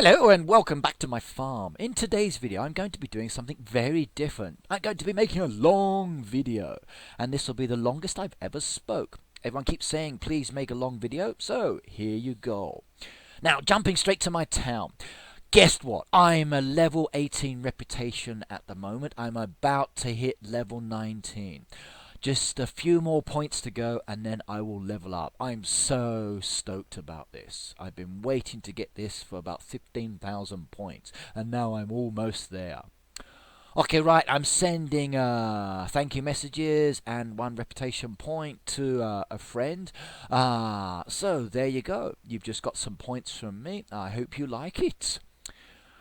Hello and welcome back to my farm. In today's video I'm going to be doing something very different. I'm going to be making a long video, and this will be the longest I've ever spoke. Everyone keeps saying please make a long video, so here you go. Now jumping straight to my town. Guess what? I'm a level 18 reputation at the moment. I'm about to hit level 19. Just a few more points to go and then I will level up. I'm so stoked about this. I've been waiting to get this for about 15,000 points and now I'm almost there. Okay, right, I'm sending thank you messages and 1 reputation point to a friend. So there you go. You've just got some points from me. I hope you like it.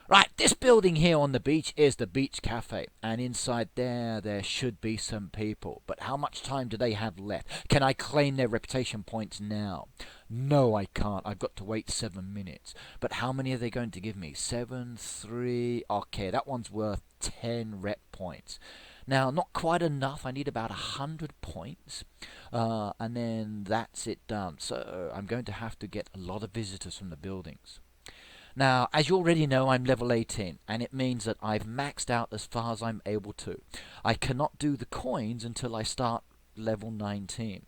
Right, this building here on the beach is the beach cafe, and inside there should be some people. But how much time do they have left? Can I claim their reputation points now? No, I can't. I've got to wait 7 minutes. But how many are they going to give me? 7, 3... Okay, that one's worth 10 rep points. Now, not quite enough. I need about 100 points. And then that's it done. So I'm going to have to get a lot of visitors from the buildings. Now, as you already know, I'm level 18, and it means that I've maxed out as far as I'm able to. I cannot do the coins until I start level 19,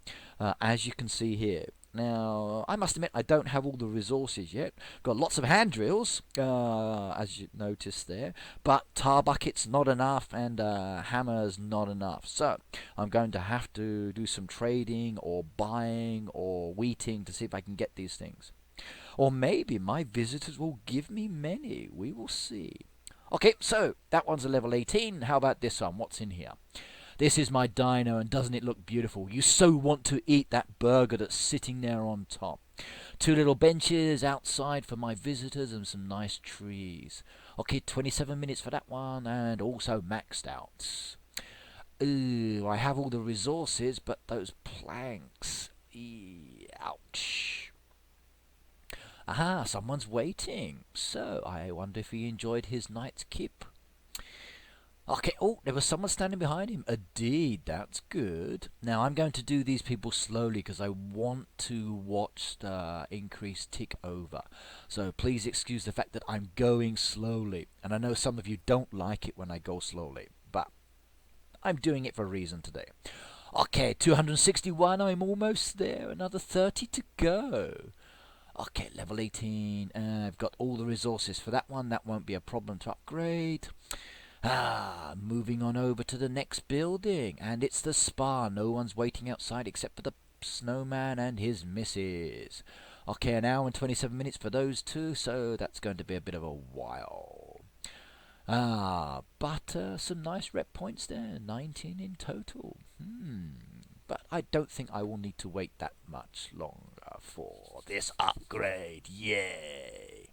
as you can see here. Now, I must admit, I don't have all the resources yet. Got lots of hand drills, as you noticed there, but tar buckets not enough, and hammers not enough. So, I'm going to have to do some trading, or buying, or wheating to see if I can get these things. Or maybe my visitors will give me many. We will see. Okay, so that one's a level 18. How about this one? What's in here? This is my dino, and doesn't it look beautiful? You so want to eat that burger that's sitting there on top. 2 little benches outside for my visitors and some nice trees. Okay, 27 minutes for that one, and also maxed out. Ooh, I have all the resources, but those planks. Ouch. Aha, someone's waiting. So, I wonder if he enjoyed his night's kip. Okay, oh, there was someone standing behind him. A deed, that's good. Now, I'm going to do these people slowly because I want to watch the increase tick over. So, please excuse the fact that I'm going slowly. And I know some of you don't like it when I go slowly, but I'm doing it for a reason today. Okay, 261, I'm almost there. Another 30 to go. Okay, level 18. I've got all the resources for that one. That won't be a problem to upgrade. Moving on over to the next building. And it's the spa. No one's waiting outside except for the snowman and his missus. Okay, an hour and 27 minutes for those two. So that's going to be a bit of a while. But some nice rep points there. 19 in total. But I don't think I will need to wait that much longer for this upgrade. Yay!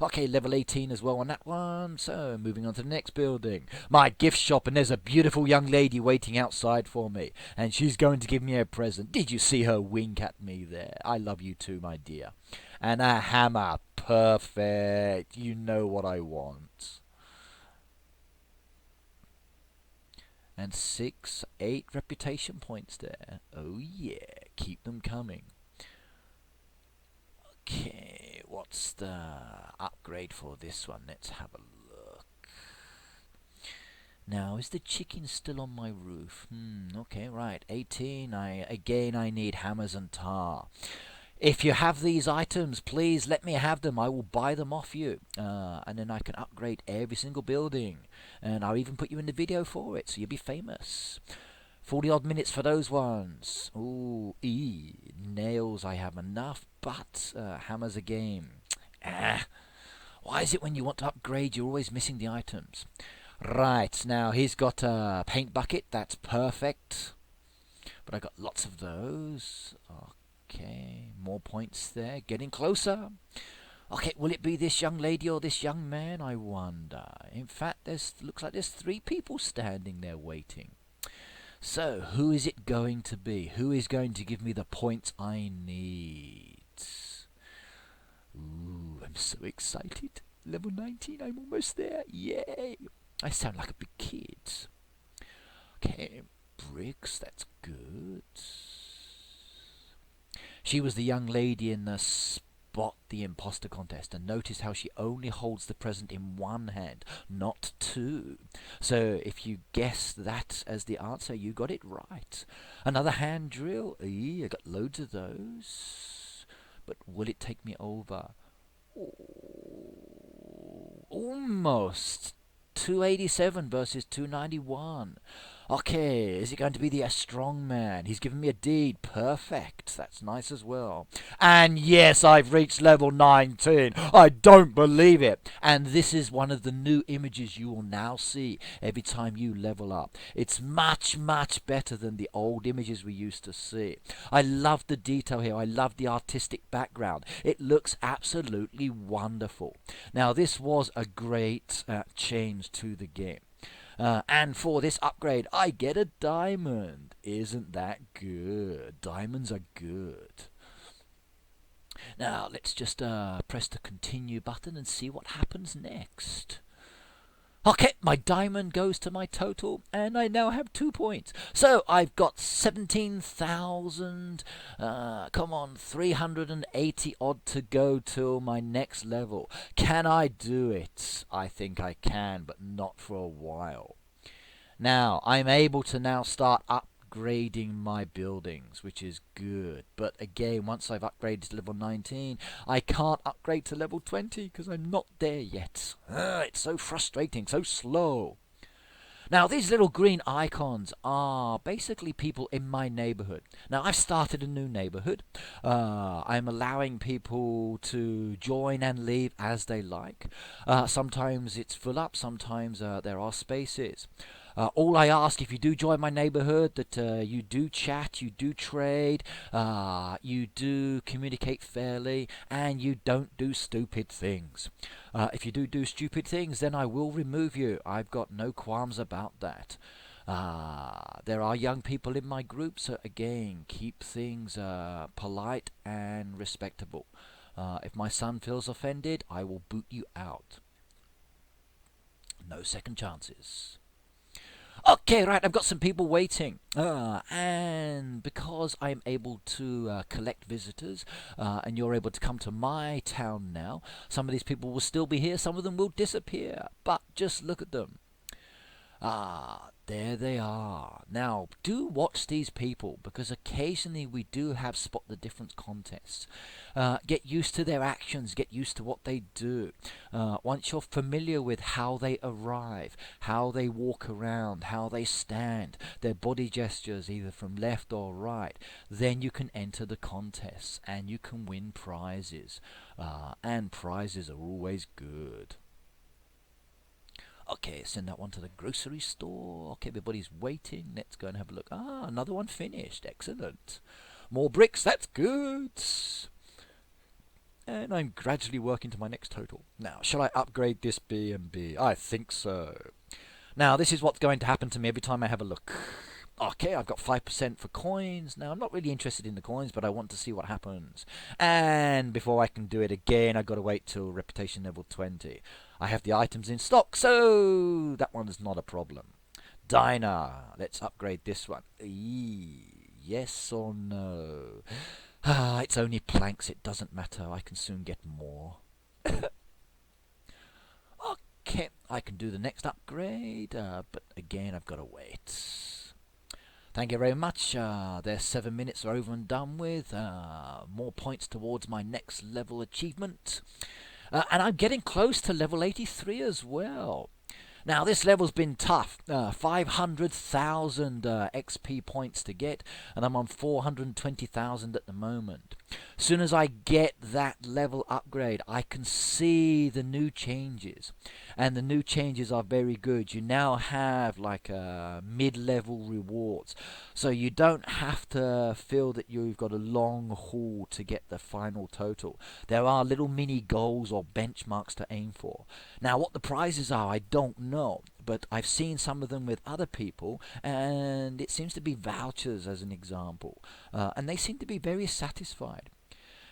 Okay, level 18 as well on that one. So, moving on to the next building. My gift shop, and there's a beautiful young lady waiting outside for me. And she's going to give me a present. Did you see her wink at me there? I love you too, my dear. And a hammer. Perfect. You know what I want. And 6, 8 reputation points there. Oh yeah, keep them coming. Okay, what's the upgrade for this one? Let's have a look. Now, is the chicken still on my roof? Okay, right. 18. I need hammers and tar. If you have these items, please let me have them. I will buy them off you. And then I can upgrade every single building. And I'll even put you in the video for it, so you'll be famous. 40 odd minutes for those ones. Ooh, nails I have enough, but hammers again. Why is it when you want to upgrade, you're always missing the items? Right, now he's got a paint bucket. That's perfect. But I got lots of those. Okay, more points there. Getting closer. Okay, will it be this young lady or this young man? I wonder. In fact, looks like there's 3 people standing there waiting. So, who is it going to be? Who is going to give me the points I need? Ooh, I'm so excited. Level 19, I'm almost there. Yay! I sound like a big kid. Okay, bricks, that's good. She was the young lady in the spot the imposter contest, and notice how she only holds the present in one hand, not two. So if you guess that as the answer, you got it right. Another hand drill. I got loads of those. But will it take me over? Almost. 287 versus 291. Okay, is it going to be the strong man? He's given me a deed. Perfect. That's nice as well. And yes, I've reached level 19. I don't believe it. And this is one of the new images you will now see every time you level up. It's much, much better than the old images we used to see. I love the detail here. I love the artistic background. It looks absolutely wonderful. Now, this was a great change to the game. And for this upgrade, I get a diamond. Isn't that good? Diamonds are good. Now, let's just press the continue button and see what happens next. Okay, my diamond goes to my total, and I now have 2 points. So I've got 17,000, 380 odd to go till my next level. Can I do it? I think I can, but not for a while. Now, I'm able to now start upgrading my buildings, which is good. But again, once I've upgraded to level 19, I can't upgrade to level 20 because I'm not there yet. It's so frustrating, so slow. Now, these little green icons are basically people in my neighborhood. Now, I've started a new neighborhood. I'm allowing people to join and leave as they like. Sometimes it's full up, sometimes there are spaces. All I ask, if you do join my neighborhood, that you do chat, you do trade, you do communicate fairly, and you don't do stupid things. If you do stupid things, then I will remove you. I've got no qualms about that. There are young people in my group, so again, keep things polite and respectable. If my son feels offended, I will boot you out. No second chances. Okay, right, I've got some people waiting. And because I'm able to collect visitors, and you're able to come to my town now, some of these people will still be here, some of them will disappear. But just look at them. There they are. Now, do watch these people, because occasionally we do have spot the difference contests. Get used to their actions, get used to what they do. Once you're familiar with how they arrive, how they walk around, how they stand, their body gestures either from left or right, then you can enter the contests and you can win prizes. And prizes are always good. Okay, send that one to the grocery store. Okay, everybody's waiting. Let's go and have a look. Another one finished. Excellent. More bricks. That's good. And I'm gradually working to my next total. Now, shall I upgrade this B&B? I think so. Now, this is what's going to happen to me every time I have a look. Okay, I've got 5% for coins. Now, I'm not really interested in the coins, but I want to see what happens. And before I can do it again, I've got to wait till reputation level 20. I have the items in stock, so that one is not a problem. Diner. Let's upgrade this one. Yes or no? It's only planks. It doesn't matter. I can soon get more. Okay, I can do the next upgrade, but again, I've got to wait. Thank you very much. Their 7 minutes are over and done with. More points towards my next level achievement. And I'm getting close to level 83 as well. Now, this level's been tough. 500,000 XP points to get, and I'm on 420,000 at the moment. As soon as I get that level upgrade, I can see the new changes. And the new changes are very good. You now have like mid-level rewards. So you don't have to feel that you've got a long haul to get the final total. There are little mini goals or benchmarks to aim for. Now, what the prizes are, I don't know. But I've seen some of them with other people, and it seems to be vouchers as an example. And they seem to be very satisfied.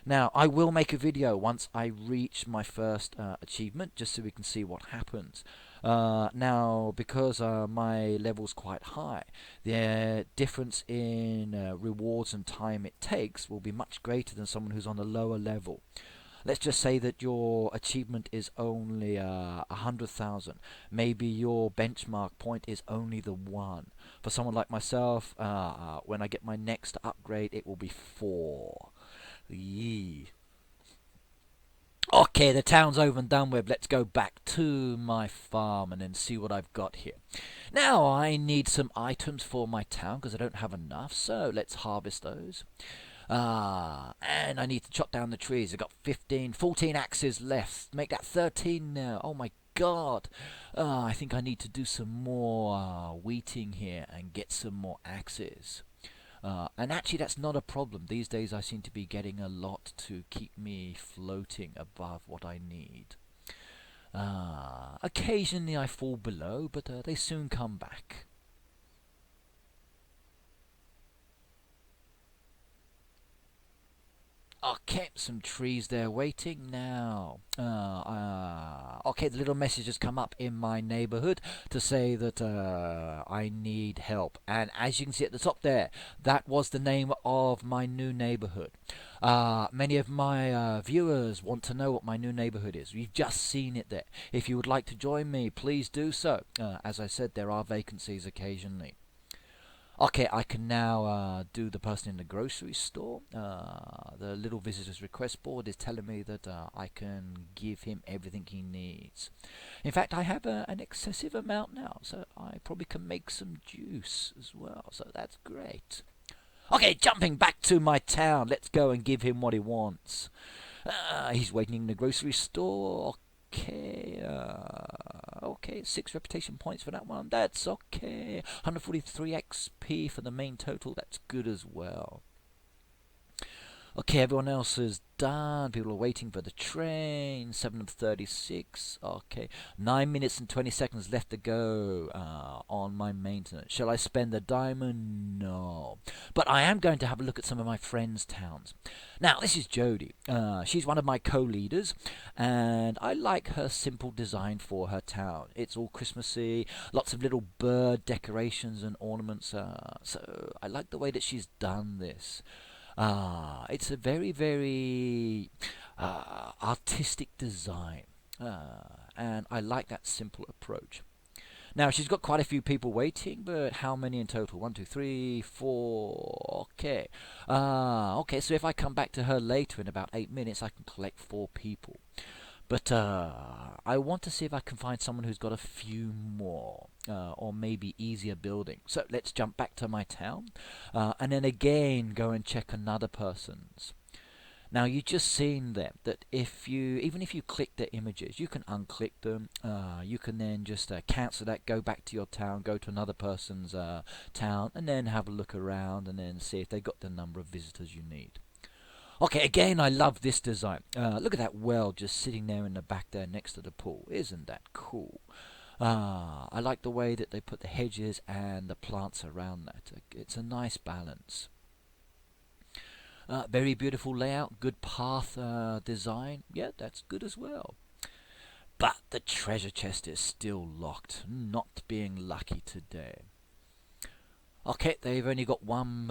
Now, I will make a video once I reach my first achievement, just so we can see what happens. Now, because my level's quite high, the difference in rewards and time it takes will be much greater than someone who's on a lower level. Let's just say that your achievement is only 100,000. Maybe your benchmark point is only the 1. For someone like myself, when I get my next upgrade, it will be 4. Yee. Okay, the town's over and done with. Let's go back to my farm and then see what I've got here. Now, I need some items for my town because I don't have enough, so let's harvest those. And I need to chop down the trees. I've got 14 axes left. Make that 13 now. Oh my god. I think I need to do some more wheating here and get some more axes. And actually that's not a problem. These days I seem to be getting a lot to keep me floating above what I need. Occasionally I fall below, but they soon come back. Okay, some trees there waiting now. Okay, the little message has come up in my neighborhood to say that I need help. And as you can see at the top there, that was the name of my new neighborhood. Many of my viewers want to know what my new neighborhood is. You've just seen it there. If you would like to join me, please do so. As I said, there are vacancies occasionally. Okay, I can now do the person in the grocery store. The little visitor's request board is telling me that I can give him everything he needs. In fact, I have an excessive amount now, so I probably can make some juice as well, so that's great. Okay, jumping back to my town. Let's go and give him what he wants. He's waiting in the grocery store. Okay, 6 reputation points for that one. That's okay. 143 XP for the main total. That's good as well. Okay, everyone else is done. People are waiting for the train. 7 of 36. Okay, 9 minutes and 20 seconds left to go on my maintenance. Shall I spend the diamond? No. But I am going to have a look at some of my friends' towns. Now, this is Jodie. She's one of my co-leaders, and I like her simple design for her town. It's all Christmassy, lots of little bird decorations and ornaments. So I like the way that she's done this. It's a very, very artistic design, and I like that simple approach. Now, she's got quite a few people waiting, but how many in total? 1, 2, 3, 4. Okay. Okay, so if I come back to her later in about 8 minutes, I can collect 4 people. But I want to see if I can find someone who's got a few more, or maybe easier building. So let's jump back to my town, and then again go and check another person's. Now you just seen them that even if you click their images, you can unclick them. You can then just cancel that, go back to your town, go to another person's town, and then have a look around and then see if they got the number of visitors you need. Okay, again, I love this design. Look at that well just sitting there in the back there next to the pool. Isn't that cool? I like the way that they put the hedges and the plants around that. It's a nice balance. Very beautiful layout, good path design. Yeah, that's good as well. But the treasure chest is still locked. Not being lucky today. Okay, they've only got one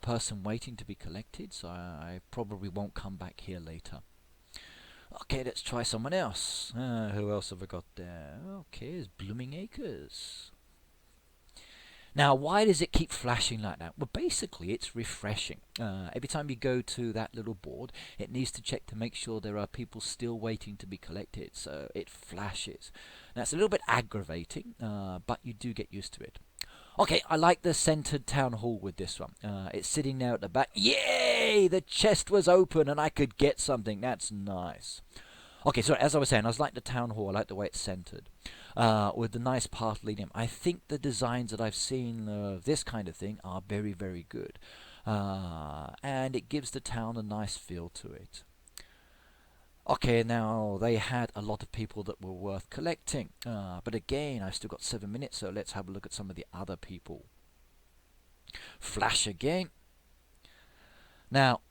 person waiting to be collected, so I probably won't come back here later. Okay, let's try someone else. Who else have I got there? Okay, it's Blooming Acres. Now, why does it keep flashing like that? Well, basically, it's refreshing. Every time you go to that little board, it needs to check to make sure there are people still waiting to be collected, so it flashes. Now, it's a little bit aggravating, but you do get used to it. Okay, I like the centered town hall with this one. It's sitting there at the back. Yay! The chest was open and I could get something. That's nice. Okay, so as I was saying, I like the town hall. I like the way it's centered. With the nice path leading. I think the designs that I've seen of this kind of thing are very, very good. And it gives the town a nice feel to it. Okay, now they had a lot of people that were worth collecting. But again, I've still got 7 minutes, so let's have a look at some of the other people. Flash again. Now,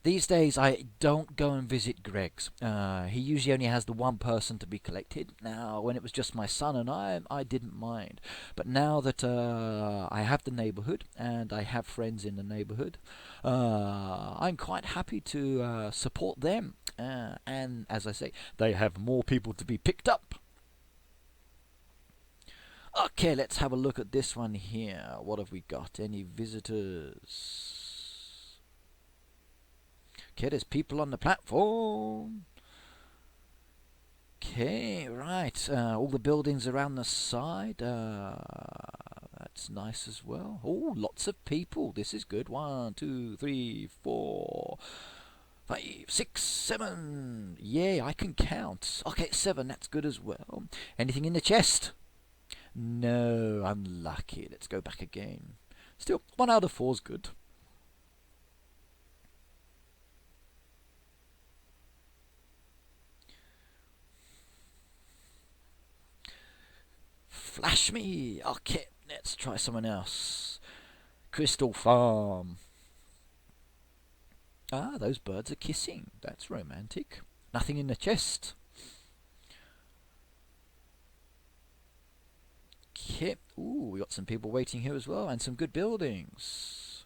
these days I don't go and visit Greg's. He usually only has the one person to be collected. Now, when it was just my son and I didn't mind. But now that I have the neighborhood and I have friends in the neighborhood, I'm quite happy to support them And as I say, they have more people to be picked up. Okay, let's have a look at this one here. What have we got? Any visitors? Okay, there's people on the platform. Okay, right. All the buildings around the side. That's nice as well. Oh, lots of people. This is good. 1, 2, 3, 4, 5, 6, 7. Yeah, I can count. Okay, 7. That's good as well. Anything in the chest? No, unlucky. Let's go back again. Still, 1 out of 4 is good. Flash me. Okay, let's try someone else. Crystal Farm. Ah, those birds are kissing. That's romantic. Nothing in the chest. Okay. Ooh, we got some people waiting here as well, and some good buildings.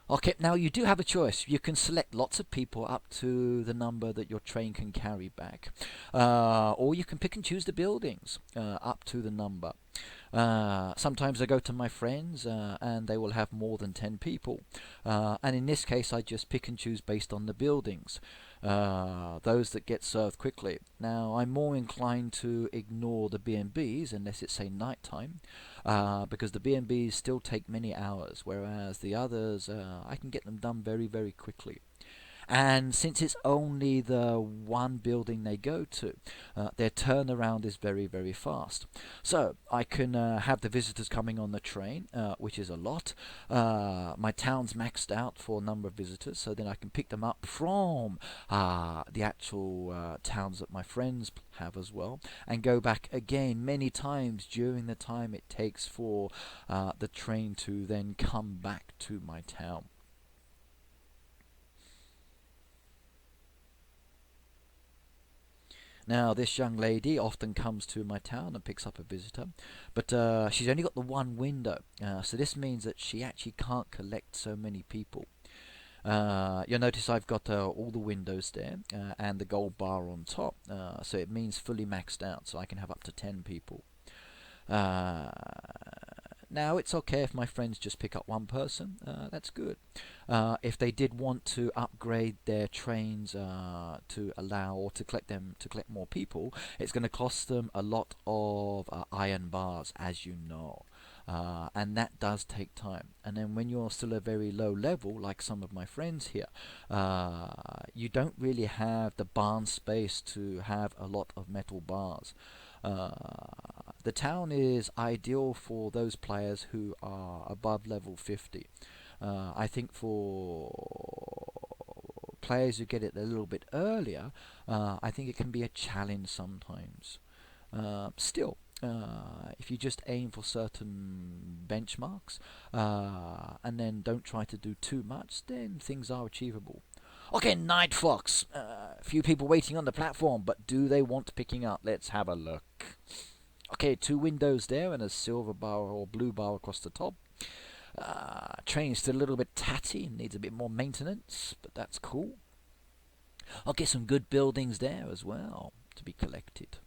Okay, now you do have a choice. You can select lots of people up to the number that your train can carry back. Or you can pick and choose the buildings up to the number. Sometimes I go to my friends and they will have more than 10 people. And in this case, I just pick and choose based on the buildings. Those that get served quickly. Now, I'm more inclined to ignore the B&Bs unless it's, say, nighttime, because the B&Bs still take many hours, whereas the others, I can get them done very, very quickly. And since it's only the one building they go to, their turnaround is very, very fast. So I can have the visitors coming on the train, which is a lot. My town's maxed out for a number of visitors, so then I can pick them up from the actual towns that my friends have as well, and go back again many times during the time it takes for the train to then come back to my town. Now, this young lady often comes to my town and picks up a visitor, but she's only got the one window, so this means that she actually can't collect so many people. You'll notice I've got all the windows there and the gold bar on top, so it means fully maxed out, so I can have up to 10 people. Now, it's okay if my friends just pick up one person. That's good. If they did want to upgrade their trains to allow or to collect more people, it's going to cost them a lot of iron bars, as you know. And that does take time. And then when you're still a very low level, like some of my friends here, you don't really have the barn space to have a lot of metal bars. The town is ideal for those players who are above level 50. I think for players who get it a little bit earlier, I think it can be a challenge sometimes. Still, if you just aim for certain benchmarks and then don't try to do too much, then things are achievable. Okay, Night Fox. A few people waiting on the platform, but do they want picking up? Let's have a look. Okay, 2 windows there and a silver bar or blue bar across the top. Train's still a little bit tatty, needs a bit more maintenance, but that's cool. I'll get some good buildings there as well to be collected.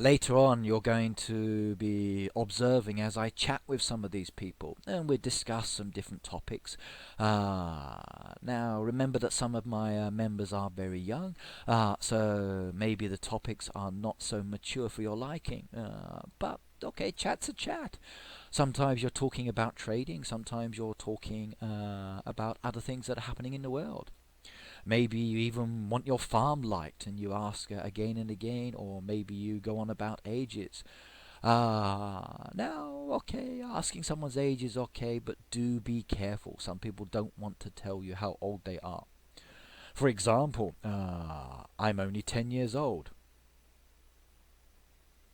Later on, you're going to be observing as I chat with some of these people, and we discuss some different topics. Now, remember that some of my members are very young, so maybe the topics are not so mature for your liking. But okay, chat's a chat. Sometimes you're talking about trading, sometimes you're talking about other things that are happening in the world. Maybe you even want your farm liked and you ask again and again, or maybe you go on about ages. Now, okay, asking someone's age is okay, but do be careful. Some people don't want to tell you how old they are. For example, I'm only 10 years old.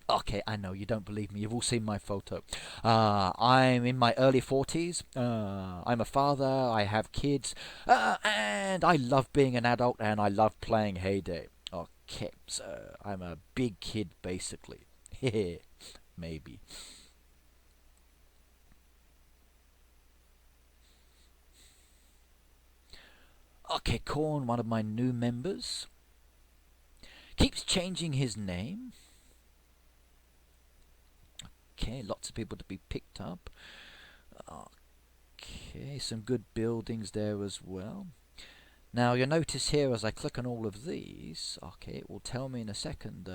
Okay, I know you don't believe me. You've all seen my photo. I'm in my early 40s. I'm a father. I have kids. And I love being an adult and I love playing Heyday. Okay, so I'm a big kid basically. Maybe. Okay, Corn, one of my new members, keeps changing his name. Okay, lots of people to be picked up. Okay, some good buildings there as well. Now you'll notice here as I click on all of these, okay, it will tell me in a second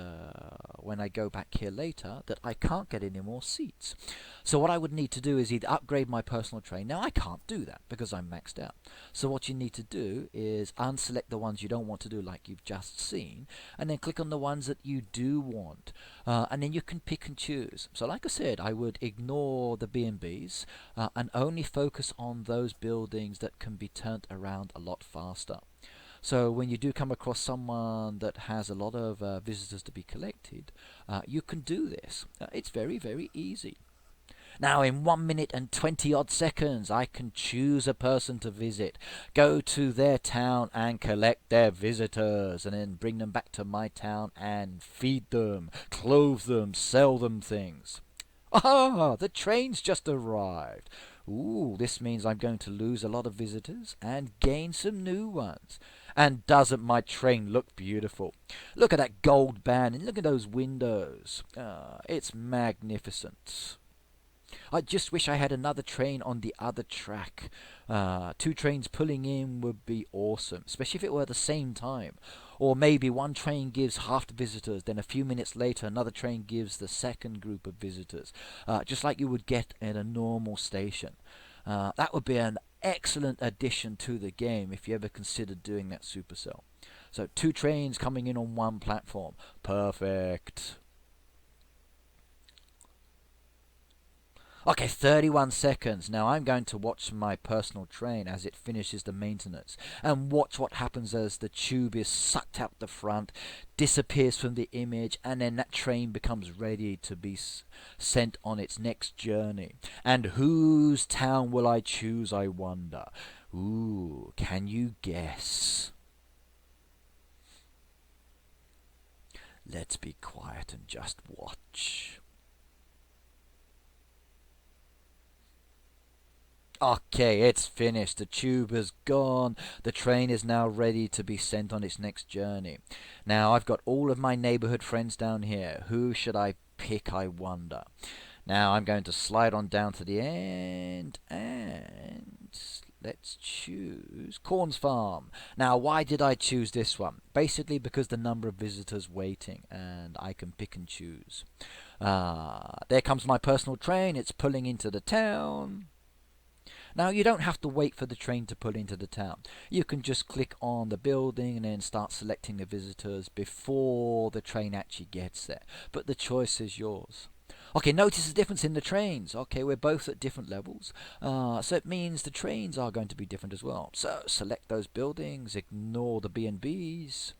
when I go back here later that I can't get any more seats. So what I would need to do is either upgrade my personal train. Now I can't do that because I'm maxed out. So what you need to do is unselect the ones you don't want to do like you've just seen, and then click on the ones that you do want. And then you can pick and choose. So like I said, I would ignore the B&Bs and only focus on those buildings that can be turned around a lot faster. So when you do come across someone that has a lot of visitors to be collected, you can do this. It's very, very easy. Now in 1 minute and 20 odd seconds I can choose a person to visit, go to their town and collect their visitors, and then bring them back to my town and feed them, clothe them, sell them things. Ah, the train's just arrived. Ooh, this means I'm going to lose a lot of visitors and gain some new ones. And doesn't my train look beautiful? Look at that gold band and look at those windows. It's magnificent. I just wish I had another train on the other track. 2 trains pulling in would be awesome, especially if it were at the same time. Or maybe one train gives half the visitors, then a few minutes later another train gives the second group of visitors. Just like you would get at a normal station. That would be an excellent addition to the game if you ever considered doing that, Supercell. So 2 trains coming in on one platform. Perfect. Okay, 31 seconds. Now I'm going to watch my personal train as it finishes the maintenance and watch what happens as the tube is sucked out the front, disappears from the image, and then that train becomes ready to be sent on its next journey. And whose town will I choose, I wonder? Ooh, can you guess? Let's be quiet and just watch. Okay, it's finished. The tube has gone. The train is now ready to be sent on its next journey. Now, I've got all of my neighborhood friends down here. Who should I pick, I wonder? Now, I'm going to slide on down to the end, and let's choose Corn's Farm. Now, why did I choose this one? Basically because the number of visitors waiting, and I can pick and choose. There comes my personal train. It's pulling into the town. Now you don't have to wait for the train to pull into the town. You can just click on the building and then start selecting the visitors before the train actually gets there. But the choice is yours. Okay, notice the difference in the trains. Okay, we're both at different levels. So it means the trains are going to be different as well. So select those buildings, ignore the B&Bs.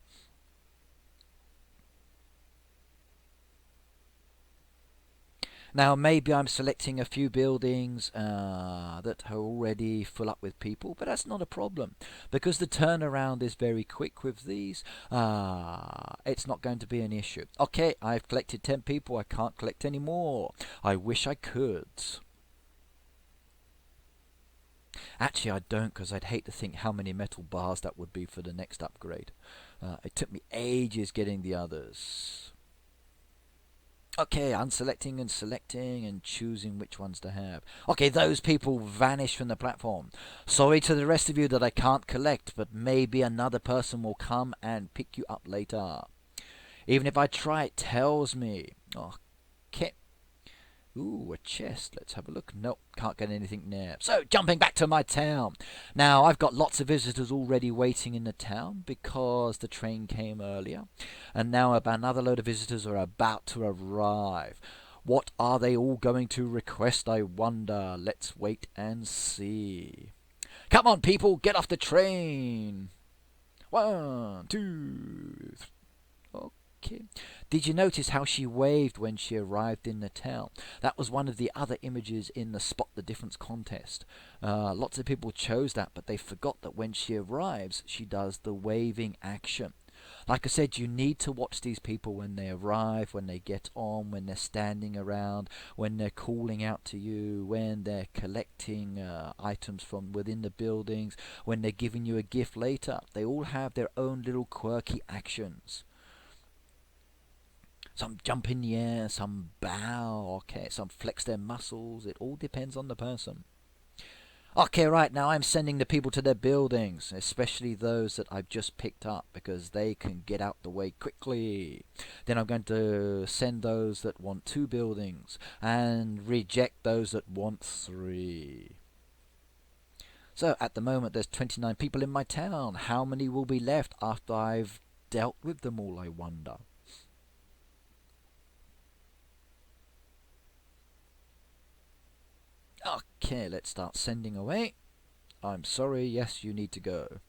Now maybe I'm selecting a few buildings that are already full up with people, but that's not a problem because the turnaround is very quick with these. It's not going to be an issue. Okay, I've collected 10 people. I can't collect any more. I wish I could. Actually, I don't, because I'd hate to think how many metal bars that would be for the next upgrade. It took me ages getting the others. Okay, unselecting and selecting and choosing which ones to have. Okay, those people vanish from the platform. Sorry to the rest of you that I can't collect, but maybe another person will come and pick you up later. Even if I try, it tells me. Okay. Ooh, a chest. Let's have a look. Nope, can't get anything there. So, jumping back to my town. Now, I've got lots of visitors already waiting in the town because the train came earlier. And now another load of visitors are about to arrive. What are they all going to request, I wonder? Let's wait and see. Come on, people, get off the train. 1, 2, 3. Okay. Did you notice how she waved when she arrived in the town? That was one of the other images in the Spot the Difference contest. Lots of people chose that, but they forgot that when she arrives, she does the waving action. Like I said, you need to watch these people when they arrive, when they get on, when they're standing around, when they're calling out to you, when they're collecting items from within the buildings, when they're giving you a gift later. They all have their own little quirky actions. Some jump in the air, some bow, okay, some flex their muscles. It all depends on the person. Okay, right, now I'm sending the people to their buildings, especially those that I've just picked up, because they can get out the way quickly. Then I'm going to send those that want 2 buildings, and reject those that want 3. So, at the moment, there's 29 people in my town. How many will be left after I've dealt with them all, I wonder? Okay, let's start sending away. I'm sorry, yes, you need to go.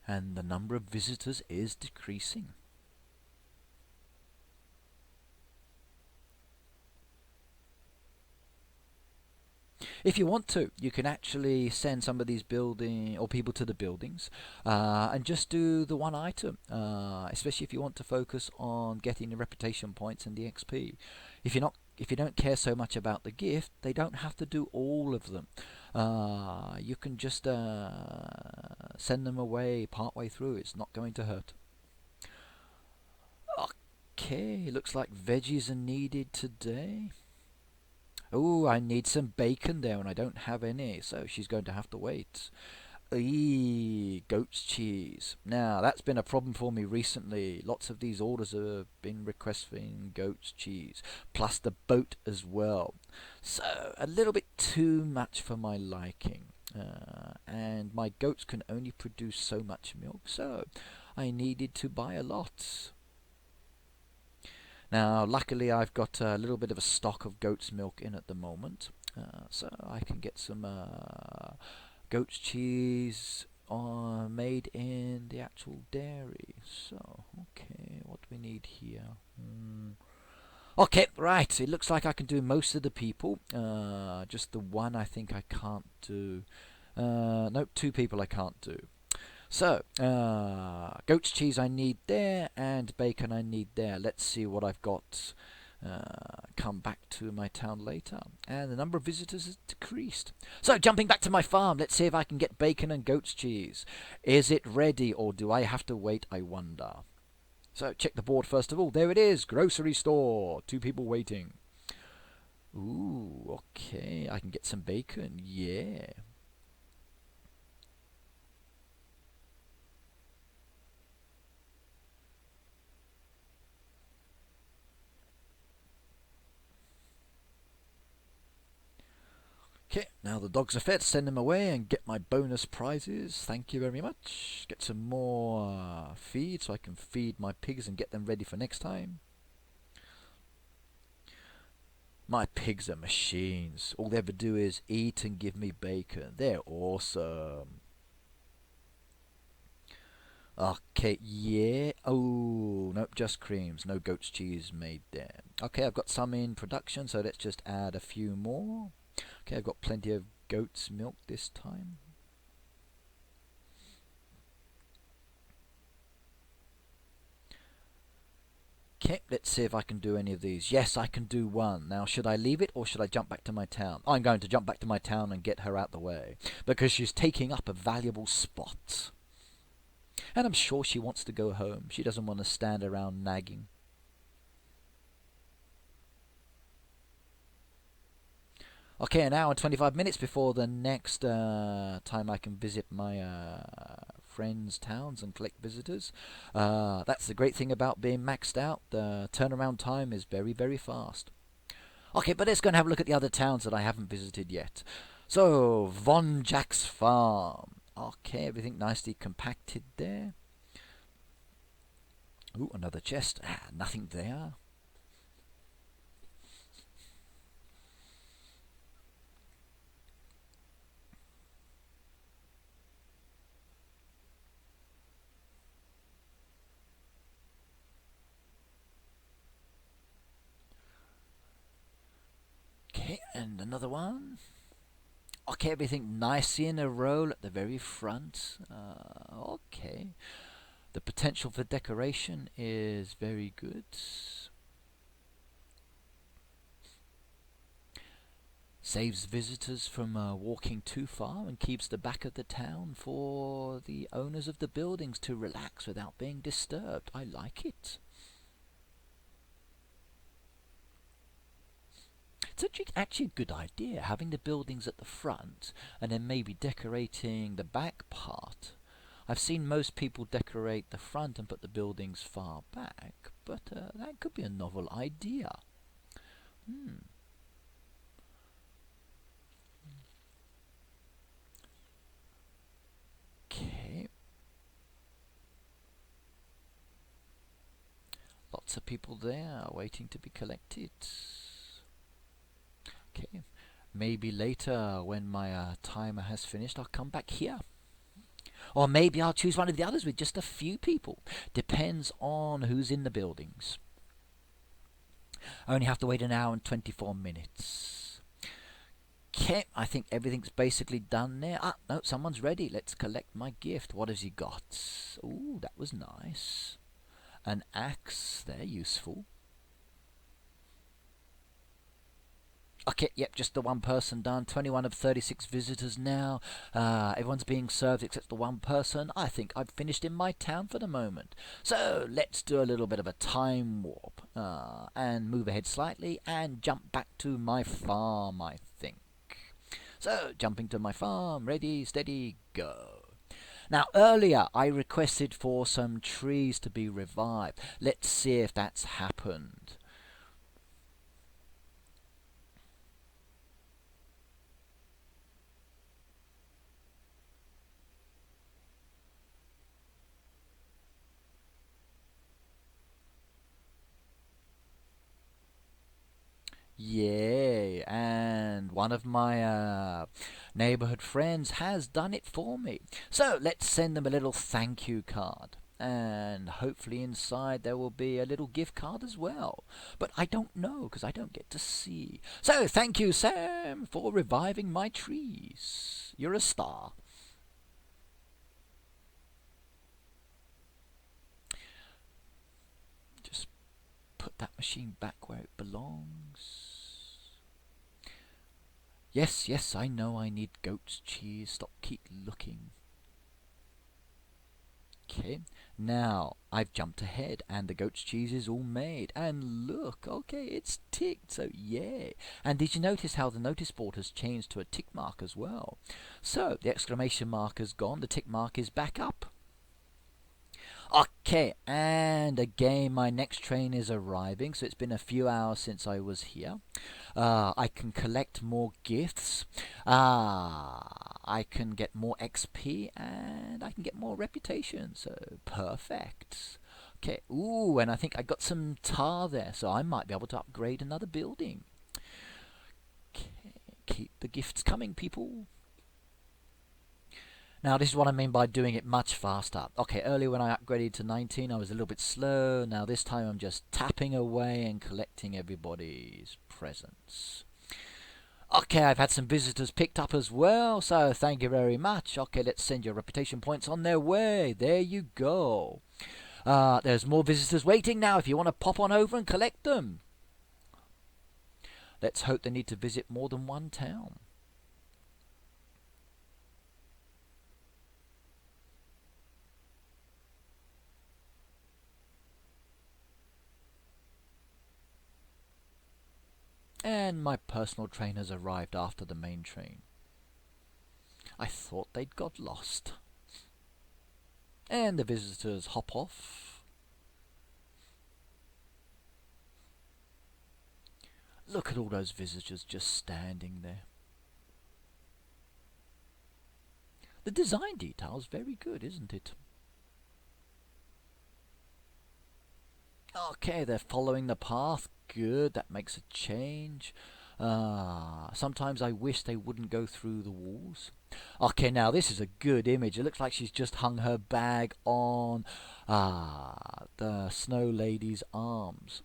And the number of visitors is decreasing. If you want to, you can actually send some of these building or people to the buildings and just do the one item, especially if you want to focus on getting the reputation points and the XP. If you don't care so much about the gift, they don't have to do all of them. You can just send them away partway through. It's not going to hurt. Okay, looks like veggies are needed today. Oh, I need some bacon there and I don't have any, so she's going to have to wait. Eee, goat's cheese. Now, that's been a problem for me recently. Lots of these orders have been requesting goat's cheese, plus the boat as well. So, a little bit too much for my liking. And my goats can only produce so much milk, so I needed to buy a lot. Now, luckily, I've got a little bit of a stock of goat's milk in at the moment, so I can get some goat's cheese made in the actual dairy. So, okay, what do we need here? Okay, right, it looks like I can do most of the people. Just the one I think I can't do. Nope, 2 people I can't do. So, goat's cheese I need there, and bacon I need there. Let's see what I've got. Come back to my town later. And the number of visitors has decreased. So, jumping back to my farm, let's see if I can get bacon and goat's cheese. Is it ready, or do I have to wait, I wonder? So, check the board first of all. There it is, grocery store. 2 people waiting. Ooh, okay, I can get some bacon, yeah. Okay, now the dogs are fed, send them away and get my bonus prizes. Thank you very much. Get some more feed so I can feed my pigs and get them ready for next time. My pigs are machines. All they ever do is eat and give me bacon. They're awesome. Okay, yeah. Oh, nope, just creams. No goat's cheese made there. Okay, I've got some in production, so let's just add a few more. Okay, I've got plenty of goat's milk this time. Okay, let's see if I can do any of these. Yes, I can do one. Now, should I leave it or should I jump back to my town? I'm going to jump back to my town and get her out the way, because she's taking up a valuable spot. And I'm sure she wants to go home. She doesn't want to stand around nagging. Okay, an hour and 25 minutes before the next time I can visit my friends' towns and collect visitors. That's the great thing about being maxed out. The turnaround time is very, very fast. Okay, but let's go and have a look at the other towns that I haven't visited yet. So, Von Jack's Farm. Okay, everything nicely compacted there. Ooh, another chest. Nothing there. another one. Okay, everything nice in a row at the very front. Okay. The potential for decoration is very good. Saves visitors from walking too far and keeps the back of the town for the owners of the buildings to relax without being disturbed. I like it. It's actually a good idea, having the buildings at the front and then maybe decorating the back part. I've seen most people decorate the front and put the buildings far back, but that could be a novel idea. Okay. Lots of people there waiting to be collected. Okay. Maybe later when my timer has finished, I'll come back here. Or maybe I'll choose one of the others with just a few people. Depends on who's in the buildings. I only have to wait an hour and 24 minutes. Okay, I think everything's basically done there. Ah, no, someone's ready. Let's collect my gift. What has he got? Ooh, that was nice. An axe, they're useful. Okay, yep, just the one person done. 21 of 36 visitors now. Everyone's being served except the one person. I think I've finished in my town for the moment. So let's do a little bit of a time warp and move ahead slightly and jump back to my farm, I think. So, jumping to my farm, ready, steady, go. Now, earlier I requested for some trees to be revived. Let's see if that's happened. Yay, and one of my neighborhood friends has done it for me. So let's send them a little thank you card. And hopefully inside there will be a little gift card as well. But I don't know because I don't get to see. So thank you, Sam, for reviving my trees. You're a star. Just put that machine back where it belongs. Yes, yes, I know I need goat's cheese. Stop, keep looking. Okay, now I've jumped ahead and the goat's cheese is all made. And look, okay, it's ticked, so yay. And did you notice how the notice board has changed to a tick mark as well? So the exclamation mark has gone, the tick mark is back up. Okay, and again my next train is arriving, so it's been a few hours since I was here. I can collect more gifts, I can get more XP, and I can get more reputation, so perfect. Okay, ooh, and I think I got some tar there, so I might be able to upgrade another building. Okay, keep the gifts coming, people. Now, this is what I mean by doing it much faster. Okay, earlier when I upgraded to 19, I was a little bit slow. Now this time I'm just tapping away and collecting everybody's presents. Okay, I've had some visitors picked up as well, so thank you very much. Okay, let's send your reputation points on their way. There you go. There's more visitors waiting now if you want to pop on over and collect them. Let's hope they need to visit more than one town. And my personal train has arrived after the main train. I thought they'd got lost. And the visitors hop off. Look at all those visitors just standing there. The design detail's very good, isn't it? Okay, they're following the path. Good, that makes a change. Sometimes I wish they wouldn't go through the walls. Okay, now this is a good image. It looks like she's just hung her bag on the snow lady's arms.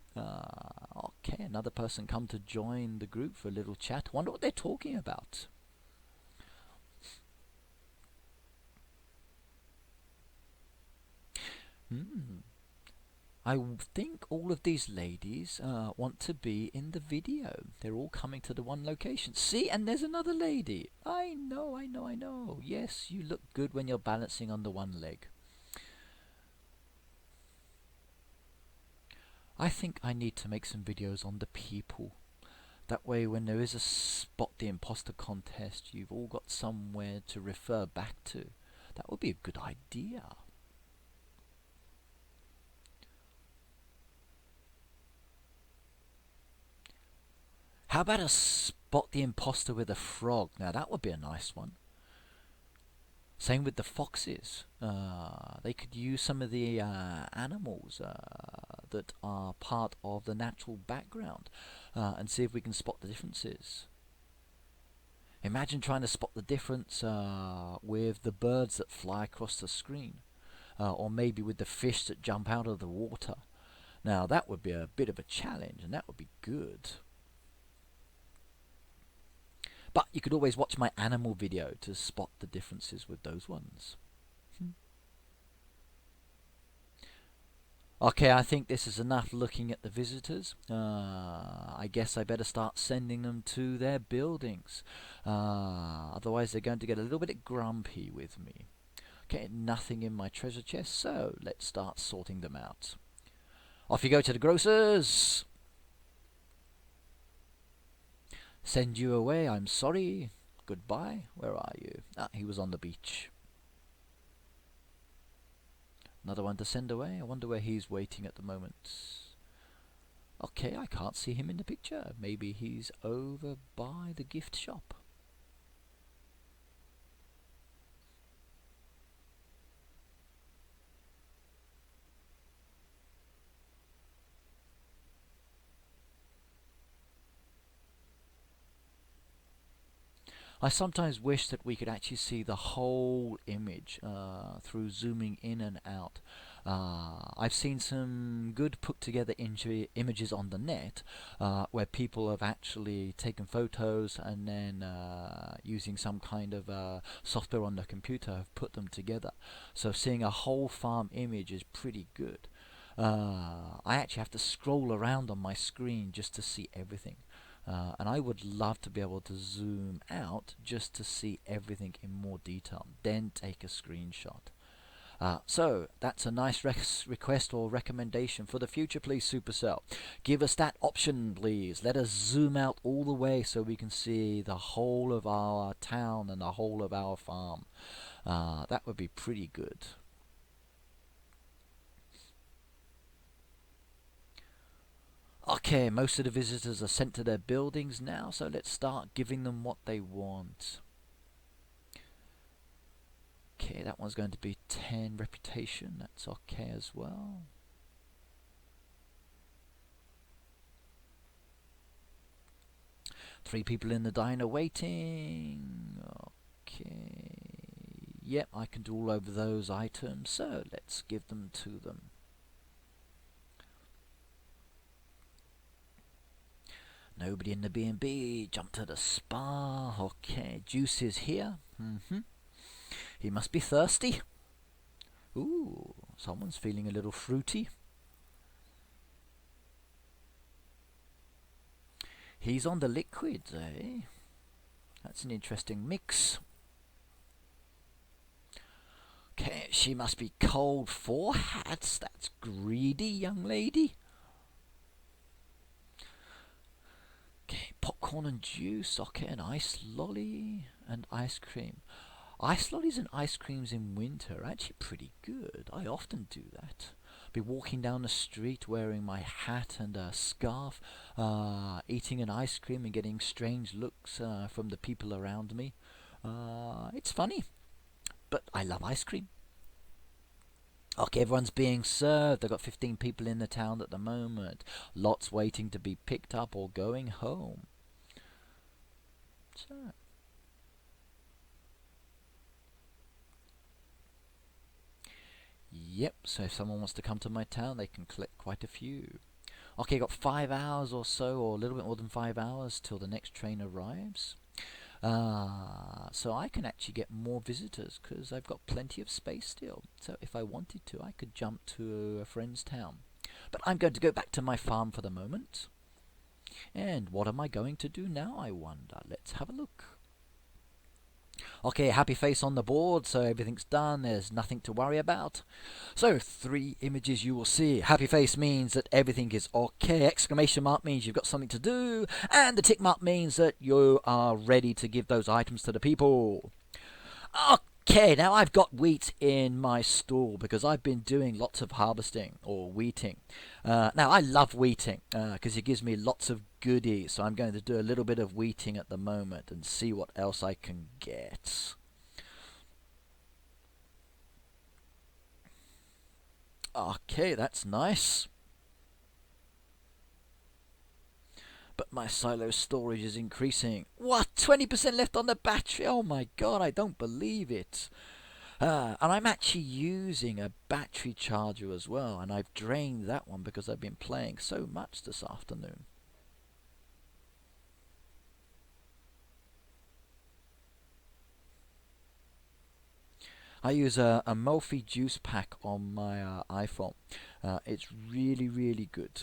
Okay, another person come to join the group for a little chat. Wonder what they're talking about. I think all of these ladies want to be in the video. They're all coming to the one location. See, and there's another lady. I know, I know, I know. Yes, you look good when you're balancing on the one leg. I think I need to make some videos on the people. That way when there is a Spot the Imposter contest, you've all got somewhere to refer back to. That would be a good idea. How about a Spot the Imposter with a frog? Now that would be a nice one. Same with the foxes. They could use some of the animals that are part of the natural background and see if we can spot the differences. Imagine trying to spot the difference with the birds that fly across the screen, or maybe with the fish that jump out of the water. Now that would be a bit of a challenge, and that would be good. But you could always watch my animal video to spot the differences with those ones. Okay, I think this is enough looking at the visitors. I guess I better start sending them to their buildings. Otherwise they're going to get a little bit grumpy with me. Okay, nothing in my treasure chest, so let's start sorting them out. Off you go to the grocers! Send you away, I'm sorry. Goodbye. Where are you? Ah, he was on the beach. Another one to send away. I wonder where he's waiting at the moment. Okay, I can't see him in the picture. Maybe he's over by the gift shop. I sometimes wish that we could actually see the whole image through zooming in and out. I've seen some good put together images on the net where people have actually taken photos and then using some kind of software on the computer have put them together. So seeing a whole farm image is pretty good. I actually have to scroll around on my screen just to see everything. And I would love to be able to zoom out just to see everything in more detail, then take a screenshot. So that's a nice request or recommendation for the future, please, Supercell. Give us that option, please. Let us zoom out all the way so we can see the whole of our town and the whole of our farm. That would be pretty good. Okay, most of the visitors are sent to their buildings now, so let's start giving them what they want. Okay, that one's going to be 10 reputation. That's okay as well. Three people in the diner waiting. Okay. Yep, I can do all over those items, so let's give them to them. Nobody in the B&B. Jump to the spa. Okay, Juice is here. He must be thirsty. Ooh, someone's feeling a little fruity. He's on the liquids, eh? That's an interesting mix. Okay, she must be cold. 4 hats. That's greedy, young lady. Okay, popcorn and juice. Okay, an ice lolly and ice cream. Ice lollies and ice creams in winter are actually pretty good. I often do that. Be walking down the street wearing my hat and a scarf, eating an ice cream and getting strange looks from the people around me. It's funny, but I love ice cream. Okay, everyone's being served. I've got 15 people in the town at the moment. Lots waiting to be picked up or going home. So. Yep, so if someone wants to come to my town, they can collect quite a few. Okay, got 5 hours or so, or a little bit more than 5 hours till the next train arrives. So I can actually get more visitors because I've got plenty of space still. So if I wanted to, I could jump to a friend's town. But I'm going to go back to my farm for the moment. And what am I going to do now, I wonder? Let's have a look. Okay, happy face on the board, so everything's done. There's nothing to worry about. So 3 images you will see. Happy face means that everything is okay. Exclamation mark means you've got something to do. And the tick mark means that you are ready to give those items to the people. Okay, now I've got wheat in my stall because I've been doing lots of harvesting or wheating. Now I love wheating because it gives me lots of goodies. So I'm going to do a little bit of wheating at the moment and see what else I can get. Okay, that's nice. But my silo storage is increasing. What? 20% left on the battery? Oh my god, I don't believe it. And I'm actually using a battery charger as well, and I've drained that one because I've been playing so much this afternoon. I use a Mophie juice pack on my iPhone. It's really good.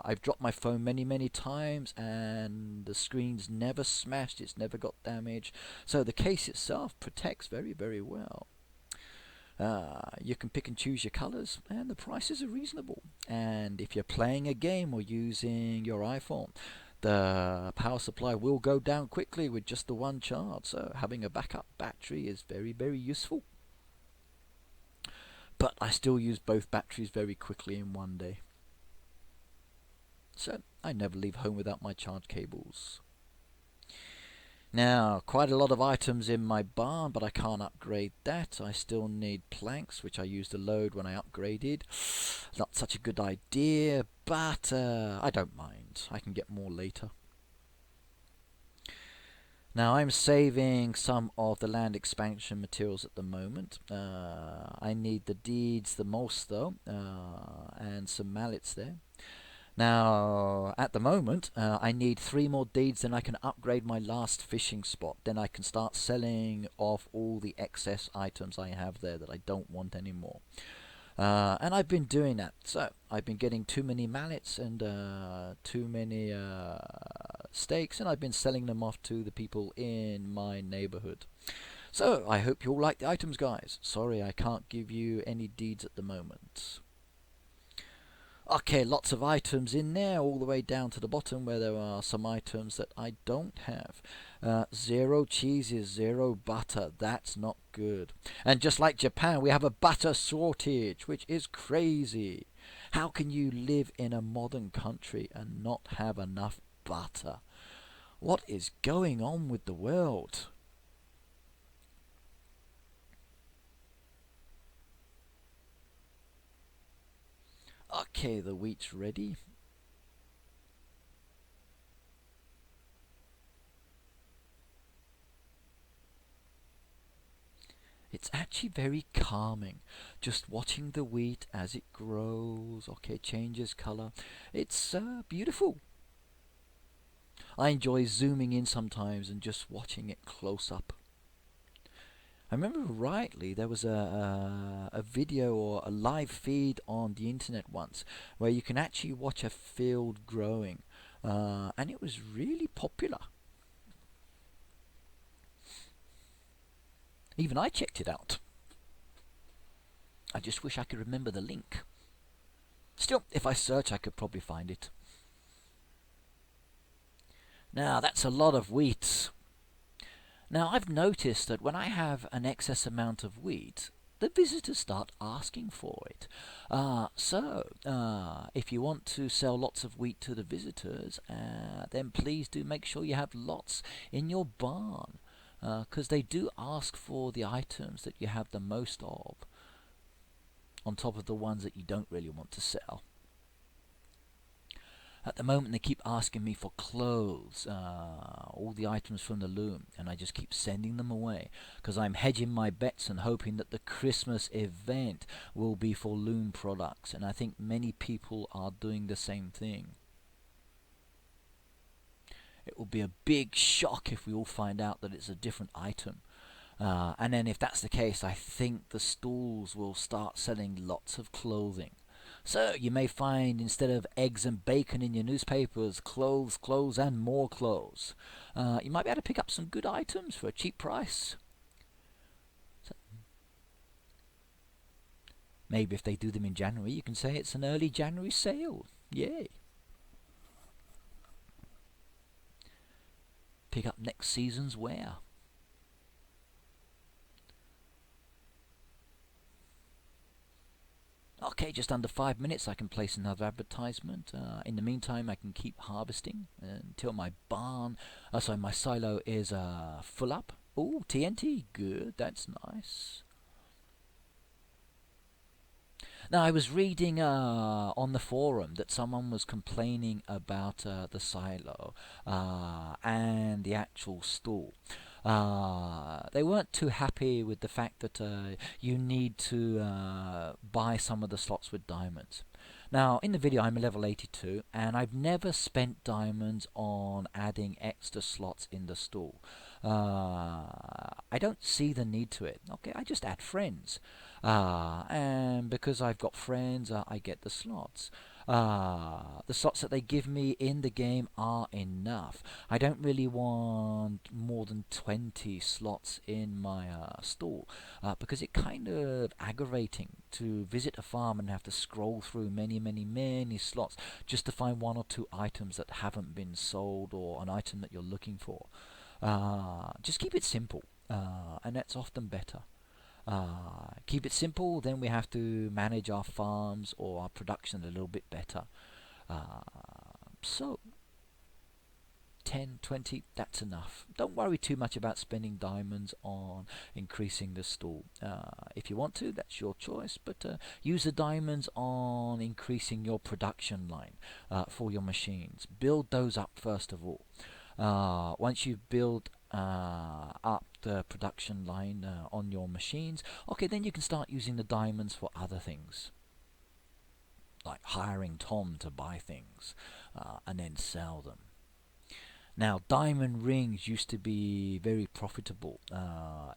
I've dropped my phone many times and the screen's never smashed, it's never got damaged. So the case itself protects very well. You can pick and choose your colors and the prices are reasonable. And if you're playing a game or using your iPhone, the power supply will go down quickly with just the one charge. So having a backup battery is very useful. But I still use both batteries very quickly in one day. So I never leave home without my charge cables. Now, quite a lot of items in my barn, but I can't upgrade that. I still need planks, which I used to load when I upgraded. Not such a good idea, but I don't mind. I can get more later. Now, I'm saving some of the land expansion materials at the moment. I need the deeds the most, though, and some mallets there. Now, at the moment, I need 3 more deeds, then I can upgrade my last fishing spot. Then I can start selling off all the excess items I have there that I don't want anymore. And I've been doing that. So, I've been getting too many mallets and too many steaks, and I've been selling them off to the people in my neighborhood. So, I hope you all like the items, guys. Sorry, I can't give you any deeds at the moment. Okay, lots of items in there, all the way down to the bottom where there are some items that I don't have. 0 cheeses, 0 butter. That's not good. And just like Japan, we have a butter shortage, which is crazy. How can you live in a modern country and not have enough butter? What is going on with the world? Okay, the wheat's ready. It's actually very calming, just watching the wheat as it grows. Okay, changes color. It's beautiful. I enjoy zooming in sometimes and just watching it close up. I remember rightly, there was a video or a live feed on the internet once where you can actually watch a field growing, and it was really popular. Even I checked it out. I just wish I could remember the link. Still, if I search, I could probably find it. Now, that's a lot of wheat. Now, I've noticed that when I have an excess amount of wheat, the visitors start asking for it. If you want to sell lots of wheat to the visitors, then please do make sure you have lots in your barn, because they do ask for the items that you have the most of, on top of the ones that you don't really want to sell. At the moment, they keep asking me for clothes, all the items from the loom, and I just keep sending them away because I'm hedging my bets and hoping that the Christmas event will be for loom products, and I think many people are doing the same thing. It will be a big shock if we all find out that it's a different item. And then if that's the case, I think the stalls will start selling lots of clothing. So you may find, instead of eggs and bacon in your newspapers, clothes, clothes, and more clothes. You might be able to pick up some good items for a cheap price. So maybe if they do them in January, you can say it's an early January sale. Yay! Pick up next season's wear. Okay, just under 5 minutes I can place another advertisement. In the meantime, I can keep harvesting until my my silo is full up. Oh, TNT, good, that's nice. Now, I was reading on the forum that someone was complaining about the silo and the actual stall. They weren't too happy with the fact that you need to buy some of the slots with diamonds. Now, in the video, I'm a level 82, and I've never spent diamonds on adding extra slots in the stall. I don't see the need to it. Okay, I just add friends. And because I've got friends, I get the slots. The slots that they give me in the game are enough. I don't really want more than 20 slots in my stall because it's kind of aggravating to visit a farm and have to scroll through many slots just to find one or two items that haven't been sold or an item that you're looking for. Just keep it simple, and that's often better. Keep it simple, then we have to manage our farms or our production a little bit better. So 10, 20, that's enough. Don't worry too much about spending diamonds on increasing the stall. If you want to, that's your choice, but use the diamonds on increasing your production line for your machines. Build those up first of all. Once you've built up the production line on your machines, okay, then you can start using the diamonds for other things, like hiring Tom to buy things and then sell them. Now, diamond rings used to be very profitable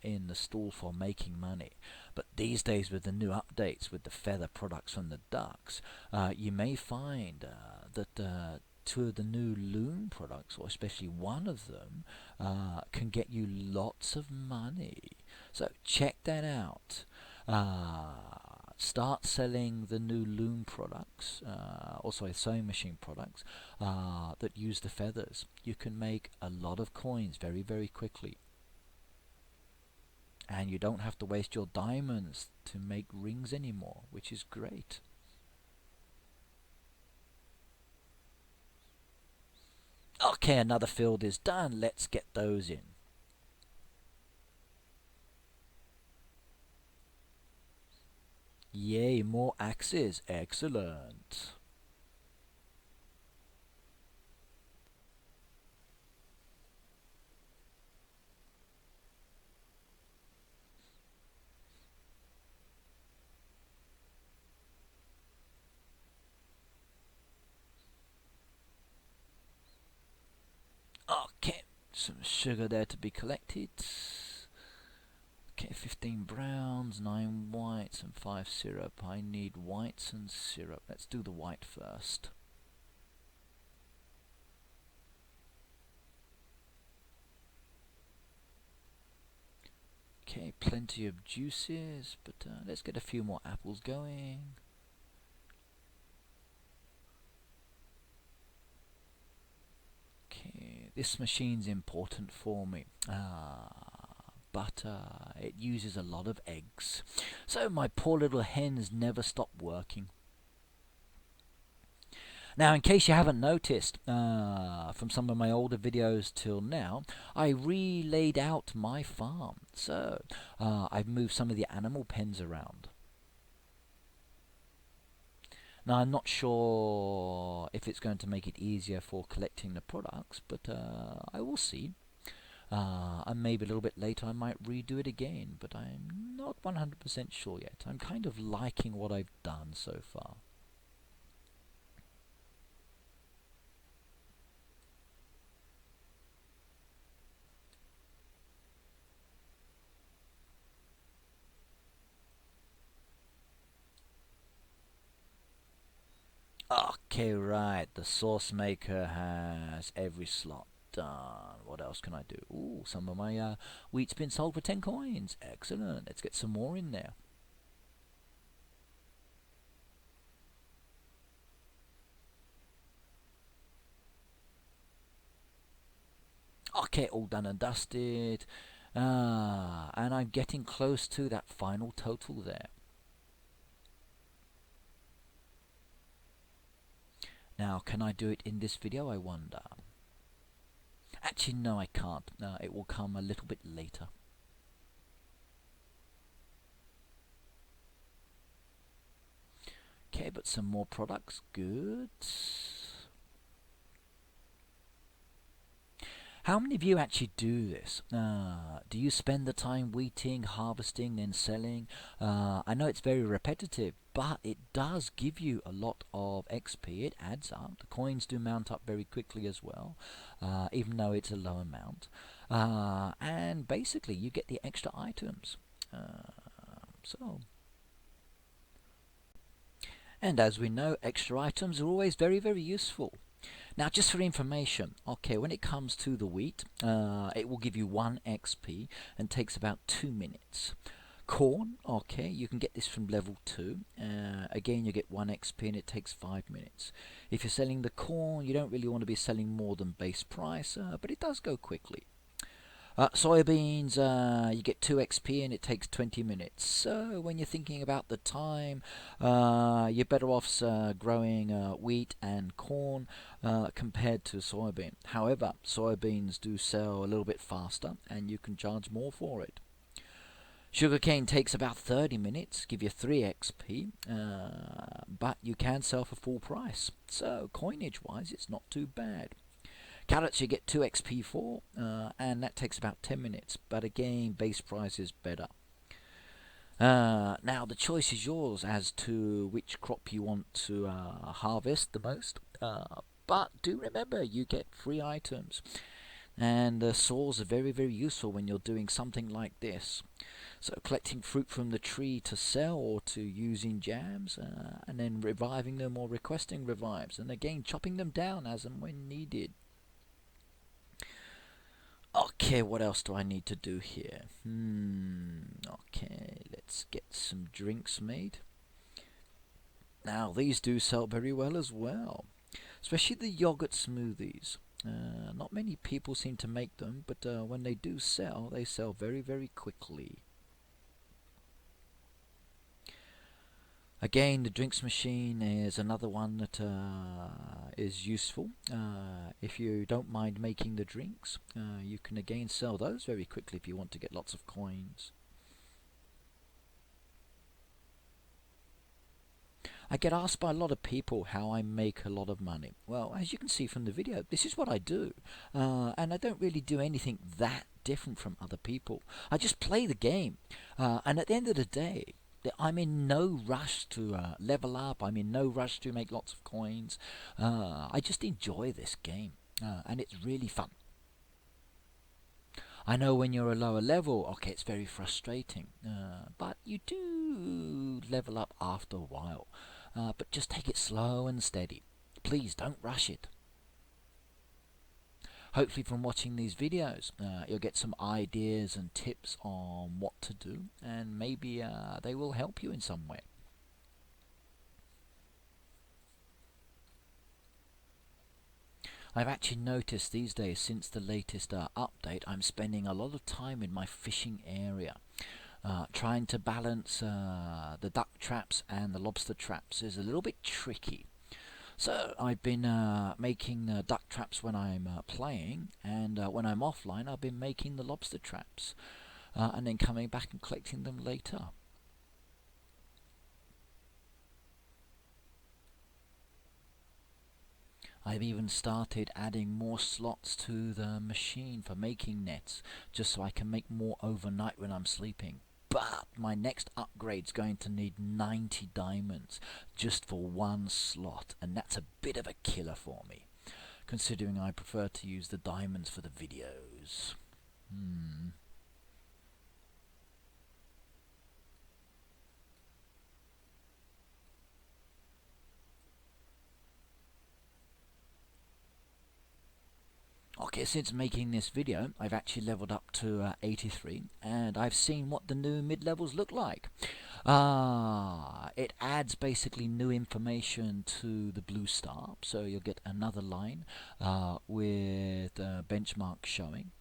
in the stall for making money, but these days with the new updates with the feather products from the ducks, you may find that two of the new loom products, or especially one of them, can get you lots of money. So check that out. Start selling the new loom products, also sewing machine products that use the feathers. You can make a lot of coins very quickly, and you don't have to waste your diamonds to make rings anymore, which is great. Okay, another field is done. Let's get those in. Yay, more axes. Excellent. Okay, some sugar there to be collected. Okay, 15 browns, 9 whites, and 5 syrup. I need whites and syrup. Let's do the white first. Okay, plenty of juices, but let's get a few more apples going. Okay, this machine's important for me. But it uses a lot of eggs. So my poor little hens never stop working. Now, in case you haven't noticed, from some of my older videos till now, I re-laid out my farm. So I've moved some of the animal pens around. Now I'm not sure if it's going to make it easier for collecting the products, but I will see. And maybe a little bit later I might redo it again, but I'm not 100% sure yet. I'm kind of liking what I've done so far. Okay, right. The sauce maker has every slot done. What else can I do? Ooh, some of my wheat's been sold for 10 coins. Excellent. Let's get some more in there. Okay, all done and dusted. And I'm getting close to that final total there. Now, can I do it in this video, I wonder? Actually, no, I can't. It will come a little bit later. Okay, but some more products. Good. How many of you actually do this? Do you spend the time wheating, harvesting, then selling? I know it's very repetitive, but it does give you a lot of XP. It adds up. The coins do mount up very quickly as well, even though it's a low amount. And basically, you get the extra items. And as we know, extra items are always very, very useful. Now, just for information, okay, when it comes to the wheat, it will give you 1 XP and takes about 2 minutes. Corn, okay, you can get this from level 2. Again, you get 1 XP and it takes 5 minutes. If you're selling the corn, you don't really want to be selling more than base price, but it does go quickly. Soybeans, you get 2 XP and it takes 20 minutes. So when you're thinking about the time, you're better off growing wheat and corn compared to soybean. However, soybeans do sell a little bit faster and you can charge more for it. Sugarcane takes about 30 minutes, give you 3 XP, but you can sell for full price. So coinage-wise, it's not too bad. Carrots you get 2 XP for, and that takes about 10 minutes, but again, base price is better. Now, the choice is yours as to which crop you want to harvest the most, but do remember, you get free items. And the saws are very, very useful when you're doing something like this. So collecting fruit from the tree to sell or to use in jams, and then reviving them or requesting revives, and again, chopping them down as and when needed. Okay, what else do I need to do here? Okay, let's get some drinks made. Now, these do sell very well as well, especially the yogurt smoothies. Not many people seem to make them, but when they do sell, they sell very, very quickly. Again, the drinks machine is another one that is useful. If you don't mind making the drinks, you can again sell those very quickly if you want to get lots of coins. I get asked by a lot of people how I make a lot of money. Well, as you can see from the video, this is what I do. And I don't really do anything that different from other people. I just play the game. And at the end of the day, I'm in no rush to level up. I'm in no rush to make lots of coins. I just enjoy this game, and it's really fun. I know when you're a lower level, okay, it's very frustrating, but you do level up after a while. But just take it slow and steady. Please don't rush it. Hopefully from watching these videos, you'll get some ideas and tips on what to do, and maybe they will help you in some way. I've actually noticed these days, since the latest update, I'm spending a lot of time in my fishing area. Trying to balance the duck traps and the lobster traps is a little bit tricky. So I've been making duck traps when I'm playing, and when I'm offline I've been making the lobster traps, and then coming back and collecting them later. I've even started adding more slots to the machine for making nets, just so I can make more overnight when I'm sleeping. But my next upgrade's going to need 90 diamonds just for one slot, and that's a bit of a killer for me, considering I prefer to use the diamonds for the videos. Okay, since making this video, I've actually leveled up to 83, and I've seen what the new mid-levels look like. It adds basically new information to the blue star, so you'll get another line with benchmark showing.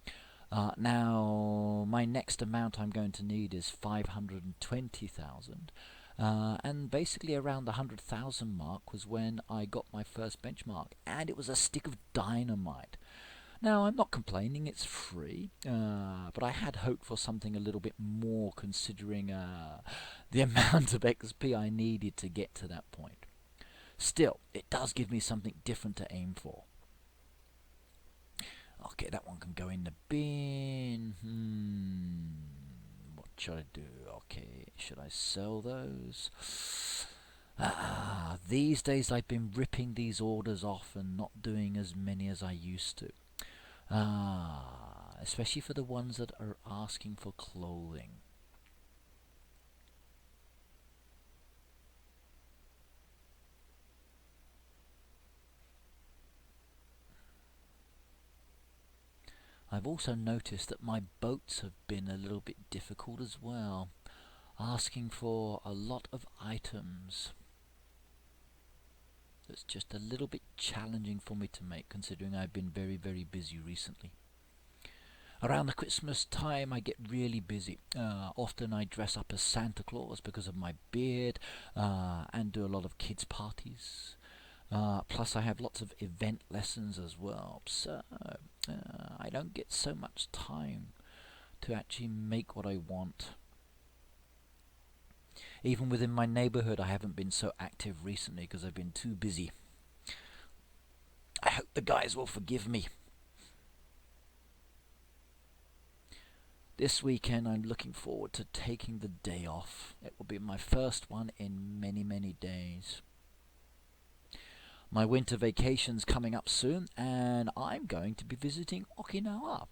Now, my next amount I'm going to need is 520,000. And basically around the 100,000 mark was when I got my first benchmark, and it was a stick of dynamite. Now, I'm not complaining, it's free, but I had hoped for something a little bit more considering the amount of XP I needed to get to that point. Still, it does give me something different to aim for. Okay, that one can go in the bin. What should I do? Okay, should I sell those? These days I've been ripping these orders off and not doing as many as I used to. Especially for the ones that are asking for clothing. I've also noticed that my boats have been a little bit difficult as well, asking for a lot of items. It's just a little bit challenging for me to make, considering I've been very, very busy recently. Around the Christmas time I get really busy. Often I dress up as Santa Claus because of my beard, and do a lot of kids' parties. Plus I have lots of event lessons as well, so I don't get so much time to actually make what I want. Even within my neighbourhood I haven't been so active recently because I've been too busy. I hope the guys will forgive me. This weekend I'm looking forward to taking the day off. It will be my first one in many, many days. My winter vacation's coming up soon, and I'm going to be visiting Okinawa.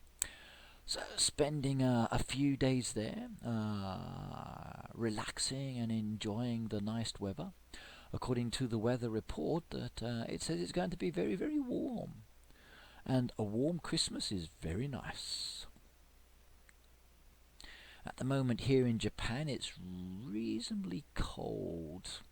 So spending a few days there, relaxing and enjoying the nice weather. According to the weather report, that it says it's going to be very, very warm. And a warm Christmas is very nice. At the moment here in Japan, it's reasonably cold.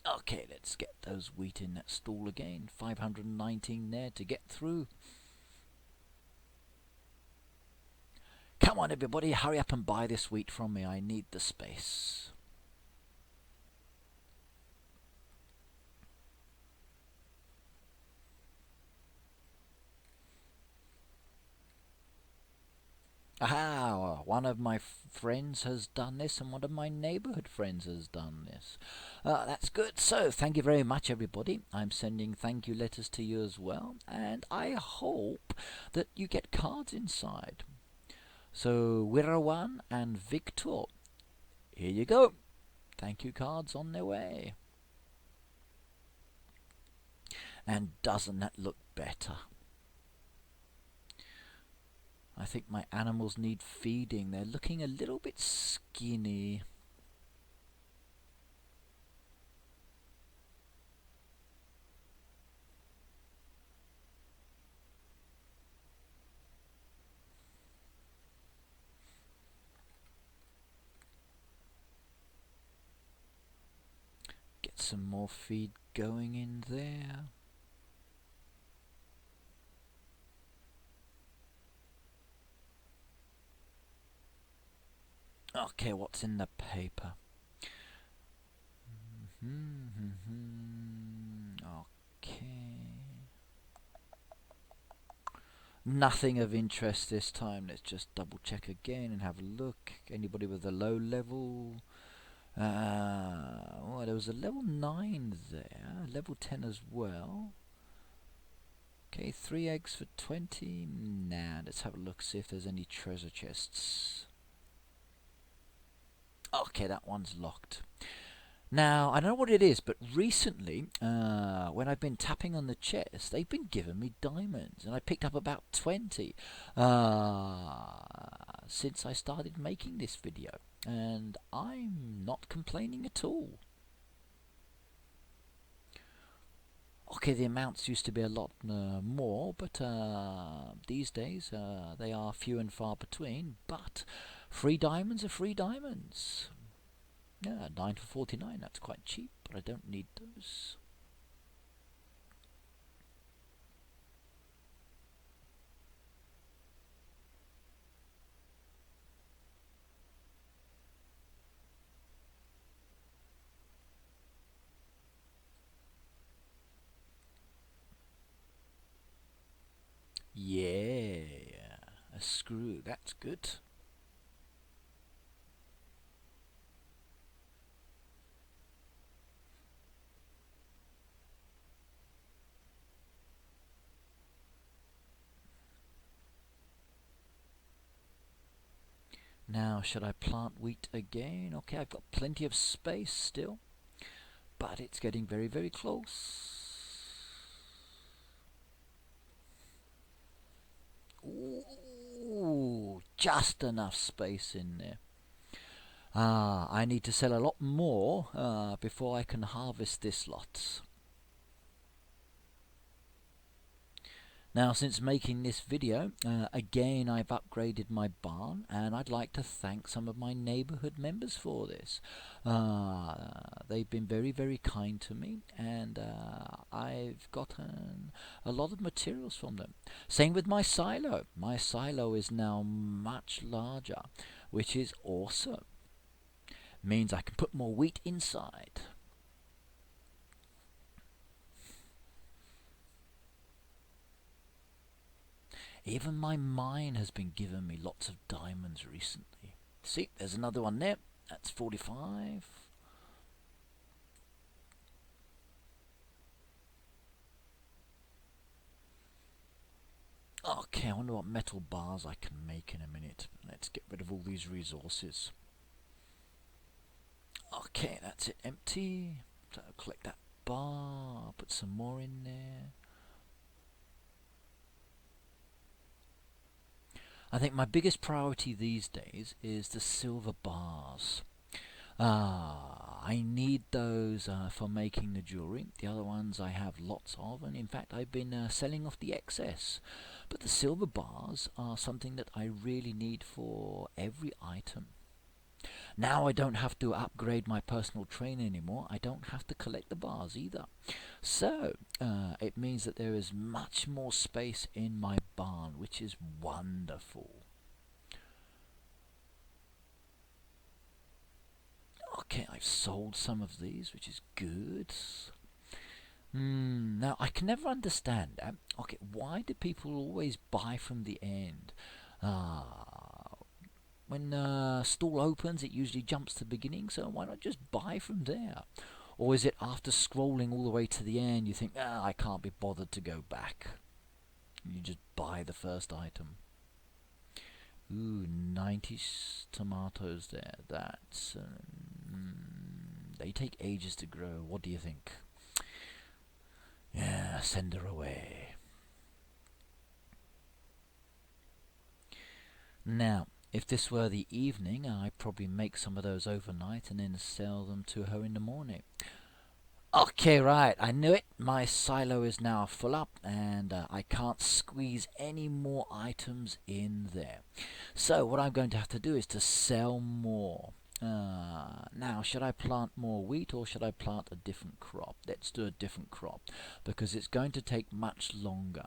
Okay, let's get those wheat in that stall again. 519 there to get through. Come on everybody, hurry up and buy this wheat from me. I need the space. Aha, one of my friends has done this and one of my neighbourhood friends has done this. That's good. So thank you very much everybody. I'm sending thank you letters to you as well, and I hope that you get cards inside. So Wirawan and Victor, here you go. Thank you cards on their way. And doesn't that look better? I think my animals need feeding. They're looking a little bit skinny. Get some more feed going in there. Okay, what's in the paper? Okay. Nothing of interest this time. Let's just double check again and have a look. Anybody with a low level? Oh, there was a level 9 there, level 10 as well. Okay, 3 eggs for 20. Nah, let's have a look, see if there's any treasure chests. Okay, that one's locked. Now, I don't know what it is, but recently, when I've been tapping on the chest, they've been giving me diamonds, and I picked up about 20 since I started making this video, and I'm not complaining at all. Okay, the amounts used to be a lot more, but these days they are few and far between, but free diamonds are free diamonds. Yeah, 9 for 49, that's quite cheap, but I don't need those. Yeah, a screw, that's good. Now, should I plant wheat again? Okay, I've got plenty of space still, but it's getting very, very close. Ooh, just enough space in there. I need to sell a lot more before I can harvest this lot. Now, since making this video, again I've upgraded my barn, and I'd like to thank some of my neighbourhood members for this. They've been very, very kind to me, and I've gotten a lot of materials from them. Same with my silo. My silo is now much larger, which is awesome. Means I can put more wheat inside. Even my mine has been giving me lots of diamonds recently. See, there's another one there. That's 45. Okay, I wonder what metal bars I can make in a minute. Let's get rid of all these resources. Okay, that's it, empty. So I'll collect that bar, put some more in there. I think my biggest priority these days is the silver bars. I need those for making the jewelry. The other ones I have lots of, and in fact I've been selling off the excess. But the silver bars are something that I really need for every item. Now I don't have to upgrade my personal trainer anymore. I don't have to collect the bars either. So it means that there is much more space in my barn, which is wonderful. Okay, I've sold some of these, which is good. Now, I can never understand that. Okay, why do people always buy from the end? When stall opens, it usually jumps to the beginning, so why not just buy from there? Or is it after scrolling all the way to the end, you think, I can't be bothered to go back? You just buy the first item. Ooh, 90 tomatoes there. That's... they take ages to grow. What do you think? Yeah, send her away. Now, if this were the evening, I'd probably make some of those overnight and then sell them to her in the morning. Okay, right, I knew it. My silo is now full up and I can't squeeze any more items in there. So what I'm going to have to do is to sell more. Now, should I plant more wheat or should I plant a different crop? Let's do a different crop because it's going to take much longer.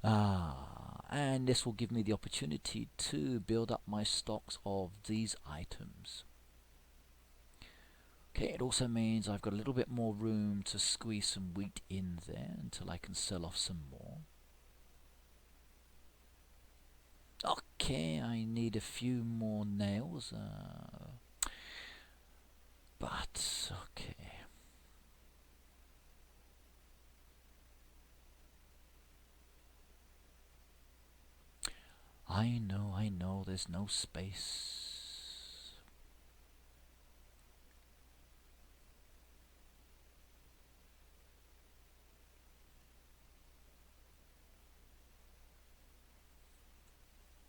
And this will give me the opportunity to build up my stocks of these items. Okay, it also means I've got a little bit more room to squeeze some wheat in there until I can sell off some more. Okay, I need a few more nails. But okay. I know, there's no space.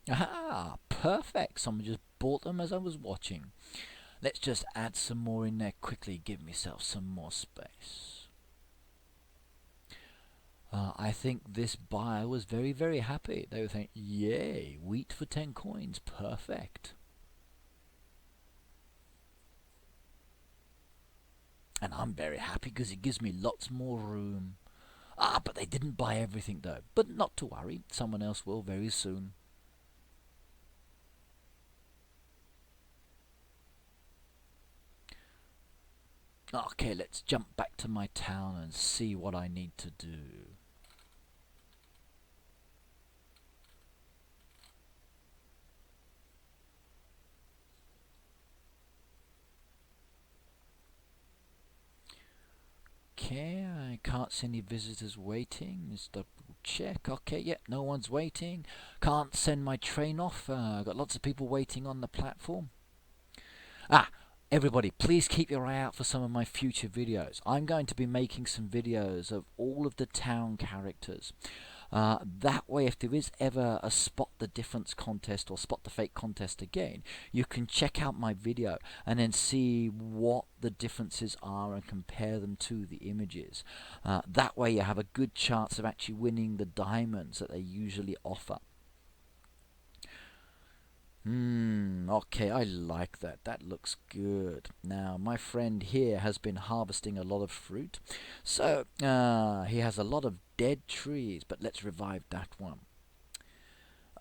Ah, perfect. Someone just bought them as I was watching. Let's just add some more in there quickly, give myself some more space. I think this buyer was very, very happy. They were thinking, yay, wheat for 10 coins, perfect. And I'm very happy because it gives me lots more room. Ah, but they didn't buy everything though. But not to worry, someone else will very soon. Okay, let's jump back to my town and see what I need to do. Okay, I can't see any visitors waiting. Let's double check. Okay, yep, no one's waiting. Can't send my train off. Got lots of people waiting on the platform. Ah, everybody, please keep your eye out for some of my future videos. I'm going to be making some videos of all of the town characters. That way, if there is ever a spot the difference contest or spot the fake contest again, you can check out my video and then see what the differences are and compare them to the images. That way you have a good chance of actually winning the diamonds that they usually offer. Okay, I like that. That looks good. Now, my friend here has been harvesting a lot of fruit. So, he has a lot of dead trees, but let's revive that one.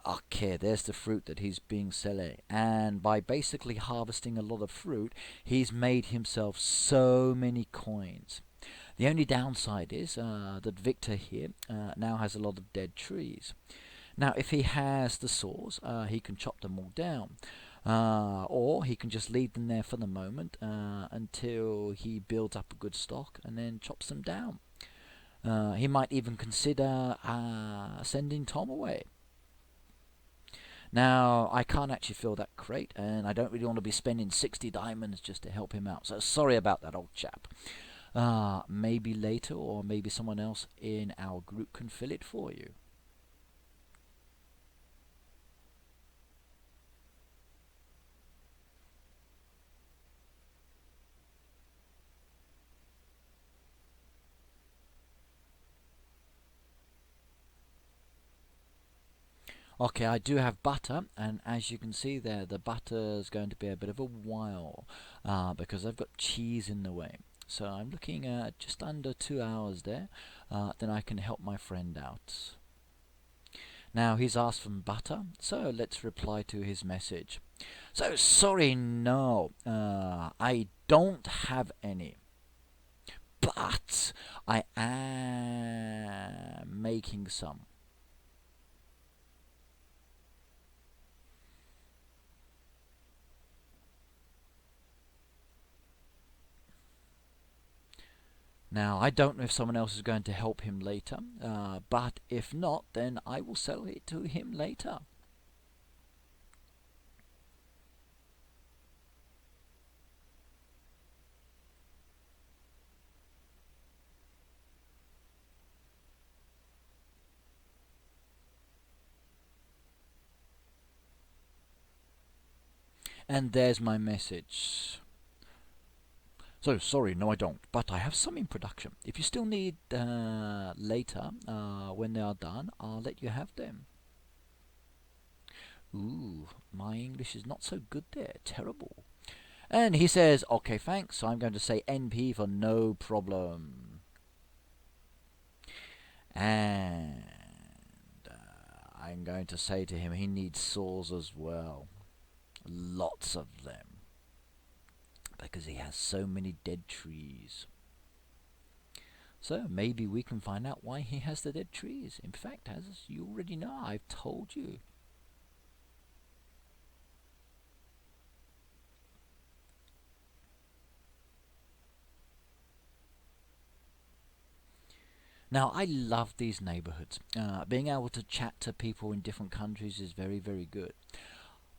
Okay, there's the fruit that he's being selling. And by basically harvesting a lot of fruit, he's made himself so many coins. The only downside is that Victor here now has a lot of dead trees. Now, if he has the saws, he can chop them all down. Or he can just leave them there for the moment until he builds up a good stock and then chops them down. He might even consider sending Tom away. Now, I can't actually fill that crate, and I don't really want to be spending 60 diamonds just to help him out. So sorry about that, old chap. Maybe later, or maybe someone else in our group can fill it for you. Okay, I do have butter, and as you can see there, the butter is going to be a bit of a while because I've got cheese in the way. So I'm looking at just under 2 hours there. Then I can help my friend out. Now he's asked for butter, so let's reply to his message. So sorry, no, I don't have any, but I am making some. Now, I don't know if someone else is going to help him later, but if not, then I will sell it to him later. And there's my message. So, sorry, no I don't, but I have some in production. If you still need later, when they are done, I'll let you have them. Ooh, my English is not so good there, terrible. And he says, okay, thanks, so I'm going to say NP for no problem. And I'm going to say to him he needs saws as well. Lots of them. Because he has so many dead trees. So maybe we can find out why he has the dead trees. In fact, as you already know, I've told you. Now, I love these neighborhoods. Being able to chat to people in different countries is very, very good.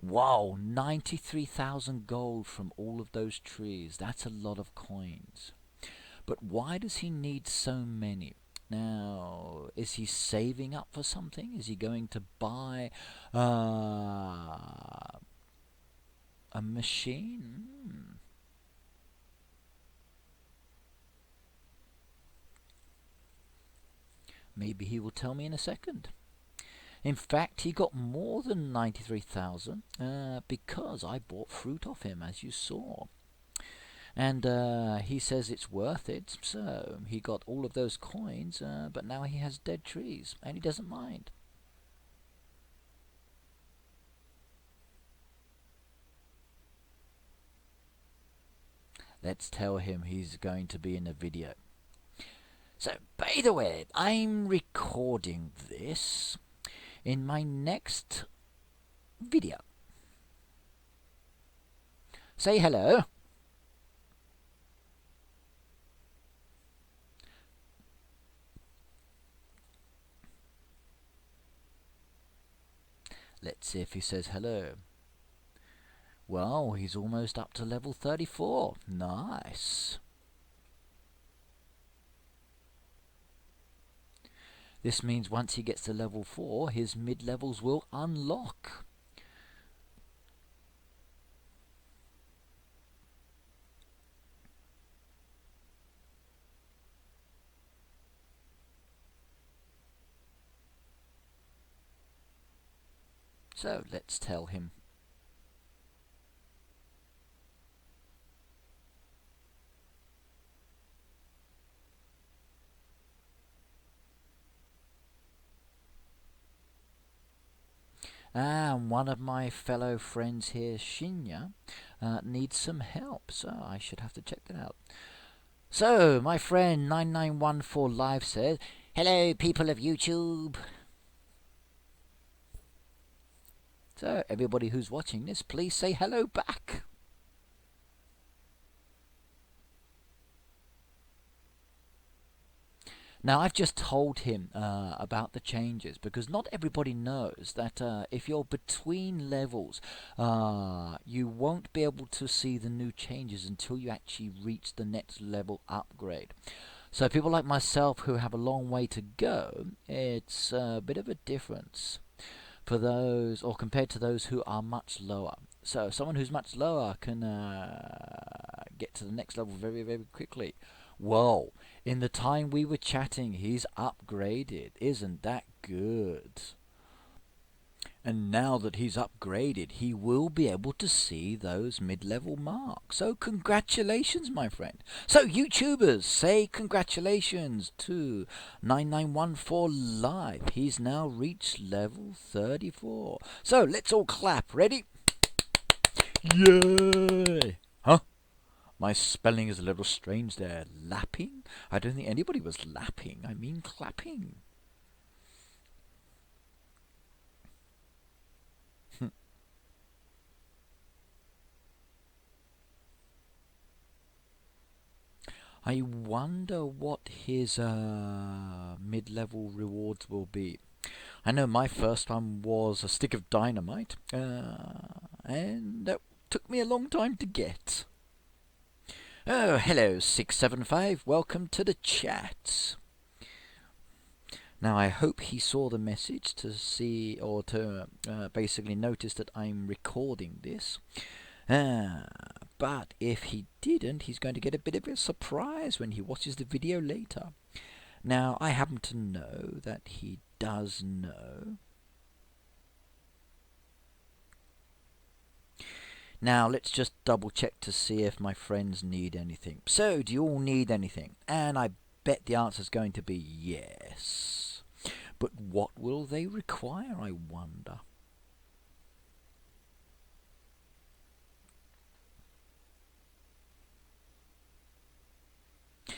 Wow, 93,000 gold from all of those trees. That's a lot of coins. But why does he need so many? Now, is he saving up for something? Is he going to buy a machine? Maybe he will tell me in a second. In fact, he got more than 93,000 because I bought fruit off him, as you saw. And he says it's worth it, so he got all of those coins, but now he has dead trees, and he doesn't mind. Let's tell him he's going to be in a video. So, by the way, I'm recording this in my next video. Say hello. Let's see if he says hello. Well, he's almost up to level 34. Nice. This means once he gets to level 4, his mid-levels will unlock. So let's tell him. And one of my fellow friends here, Shinya, needs some help, so I should have to check that out. So, my friend 9914 Live says, hello people of YouTube. So, everybody who's watching this, please say hello back. Now, I've just told him about the changes, because not everybody knows that if you're between levels, you won't be able to see the new changes until you actually reach the next level upgrade. So people like myself who have a long way to go, it's a bit of a difference for those, or compared to those who are much lower. So someone who's much lower can get to the next level very, very quickly. Whoa, in the time we were chatting, he's upgraded. Isn't that good? And now that he's upgraded, he will be able to see those mid-level marks. So congratulations, my friend. So YouTubers, say congratulations to 9914 Live. He's now reached level 34. So let's all clap. Ready? Yay! Huh? My spelling is a little strange there. Lapping? I don't think anybody was lapping. I mean clapping. I wonder what his mid-level rewards will be. I know my first one was a stick of dynamite, and that took me a long time to get. Oh, hello 675, welcome to the chat. Now I hope he saw the message to see, or to basically notice that I'm recording this. But if he didn't, he's going to get a bit of a surprise when he watches the video later. Now, I happen to know that he does know. Now, let's just double check to see if my friends need anything. So, do you all need anything? And I bet the answer is going to be yes. But what will they require, I wonder?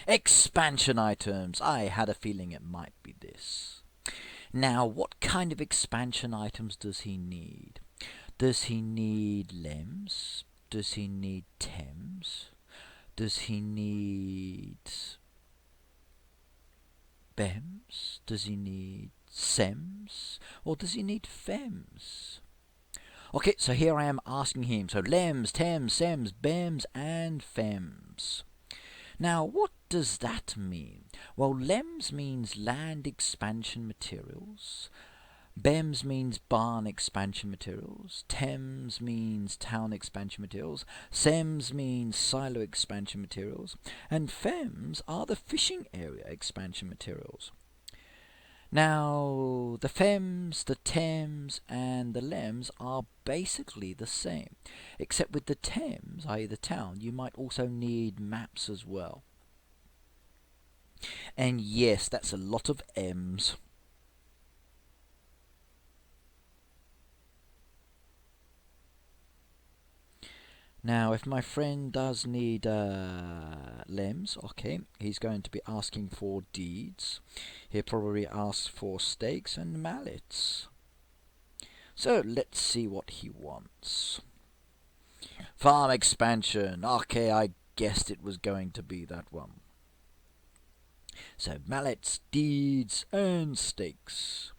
Expansion items. I had a feeling it might be this. Now, what kind of expansion items does he need? Does he need Lems? Does he need Thames? Does he need BEMS? Does he need SEMS? Or does he need FEMS? Okay, so here I am asking him. So LEMS, TEMS, SEMS, BEMS, and FEMS. Now, what does that mean? Well, LEMS means Land Expansion Materials. BEMS means Barn Expansion Materials. TEMS means Town Expansion Materials. SEMS means Silo Expansion Materials. And FEMS are the Fishing Area Expansion Materials. Now, the FEMS, the TEMS, and the LEMS are basically the same, except with the TEMS, i.e. the town, you might also need maps as well. And yes, that's a lot of M's. Now, if my friend does need LEMS, okay, he's going to be asking for deeds. He'll probably ask for stakes and mallets. So, let's see what he wants. Farm expansion. Okay, I guessed it was going to be that one. So, mallets, deeds, and stakes.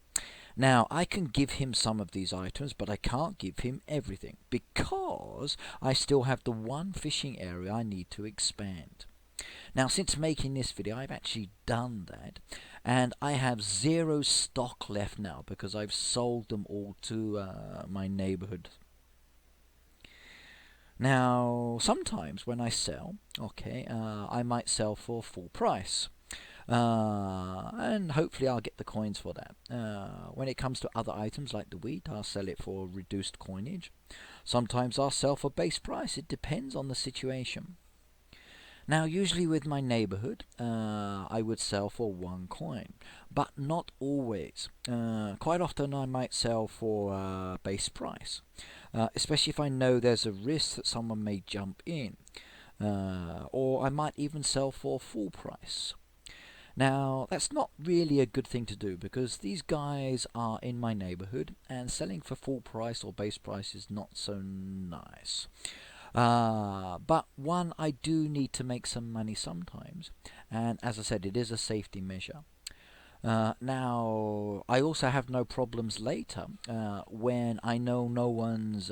Now, I can give him some of these items, but I can't give him everything, because I still have the one fishing area I need to expand. Now, since making this video, I've actually done that, and I have 0 stock left now, because I've sold them all to my neighborhood. Now, sometimes when I sell, okay, I might sell for full price. And hopefully I'll get the coins for that. When it comes to other items like the wheat, I'll sell it for reduced coinage. Sometimes I'll sell for base price. It depends on the situation. Now, usually with my neighborhood, I would sell for 1 coin, but not always. Quite often I might sell for base price, especially if I know there's a risk that someone may jump in, or I might even sell for full price. Now, that's not really a good thing to do, because these guys are in my neighborhood, and selling for full price or base price is not so nice. But one, I do need to make some money sometimes, and as I said, it is a safety measure. Now, I also have no problems later when I know no one's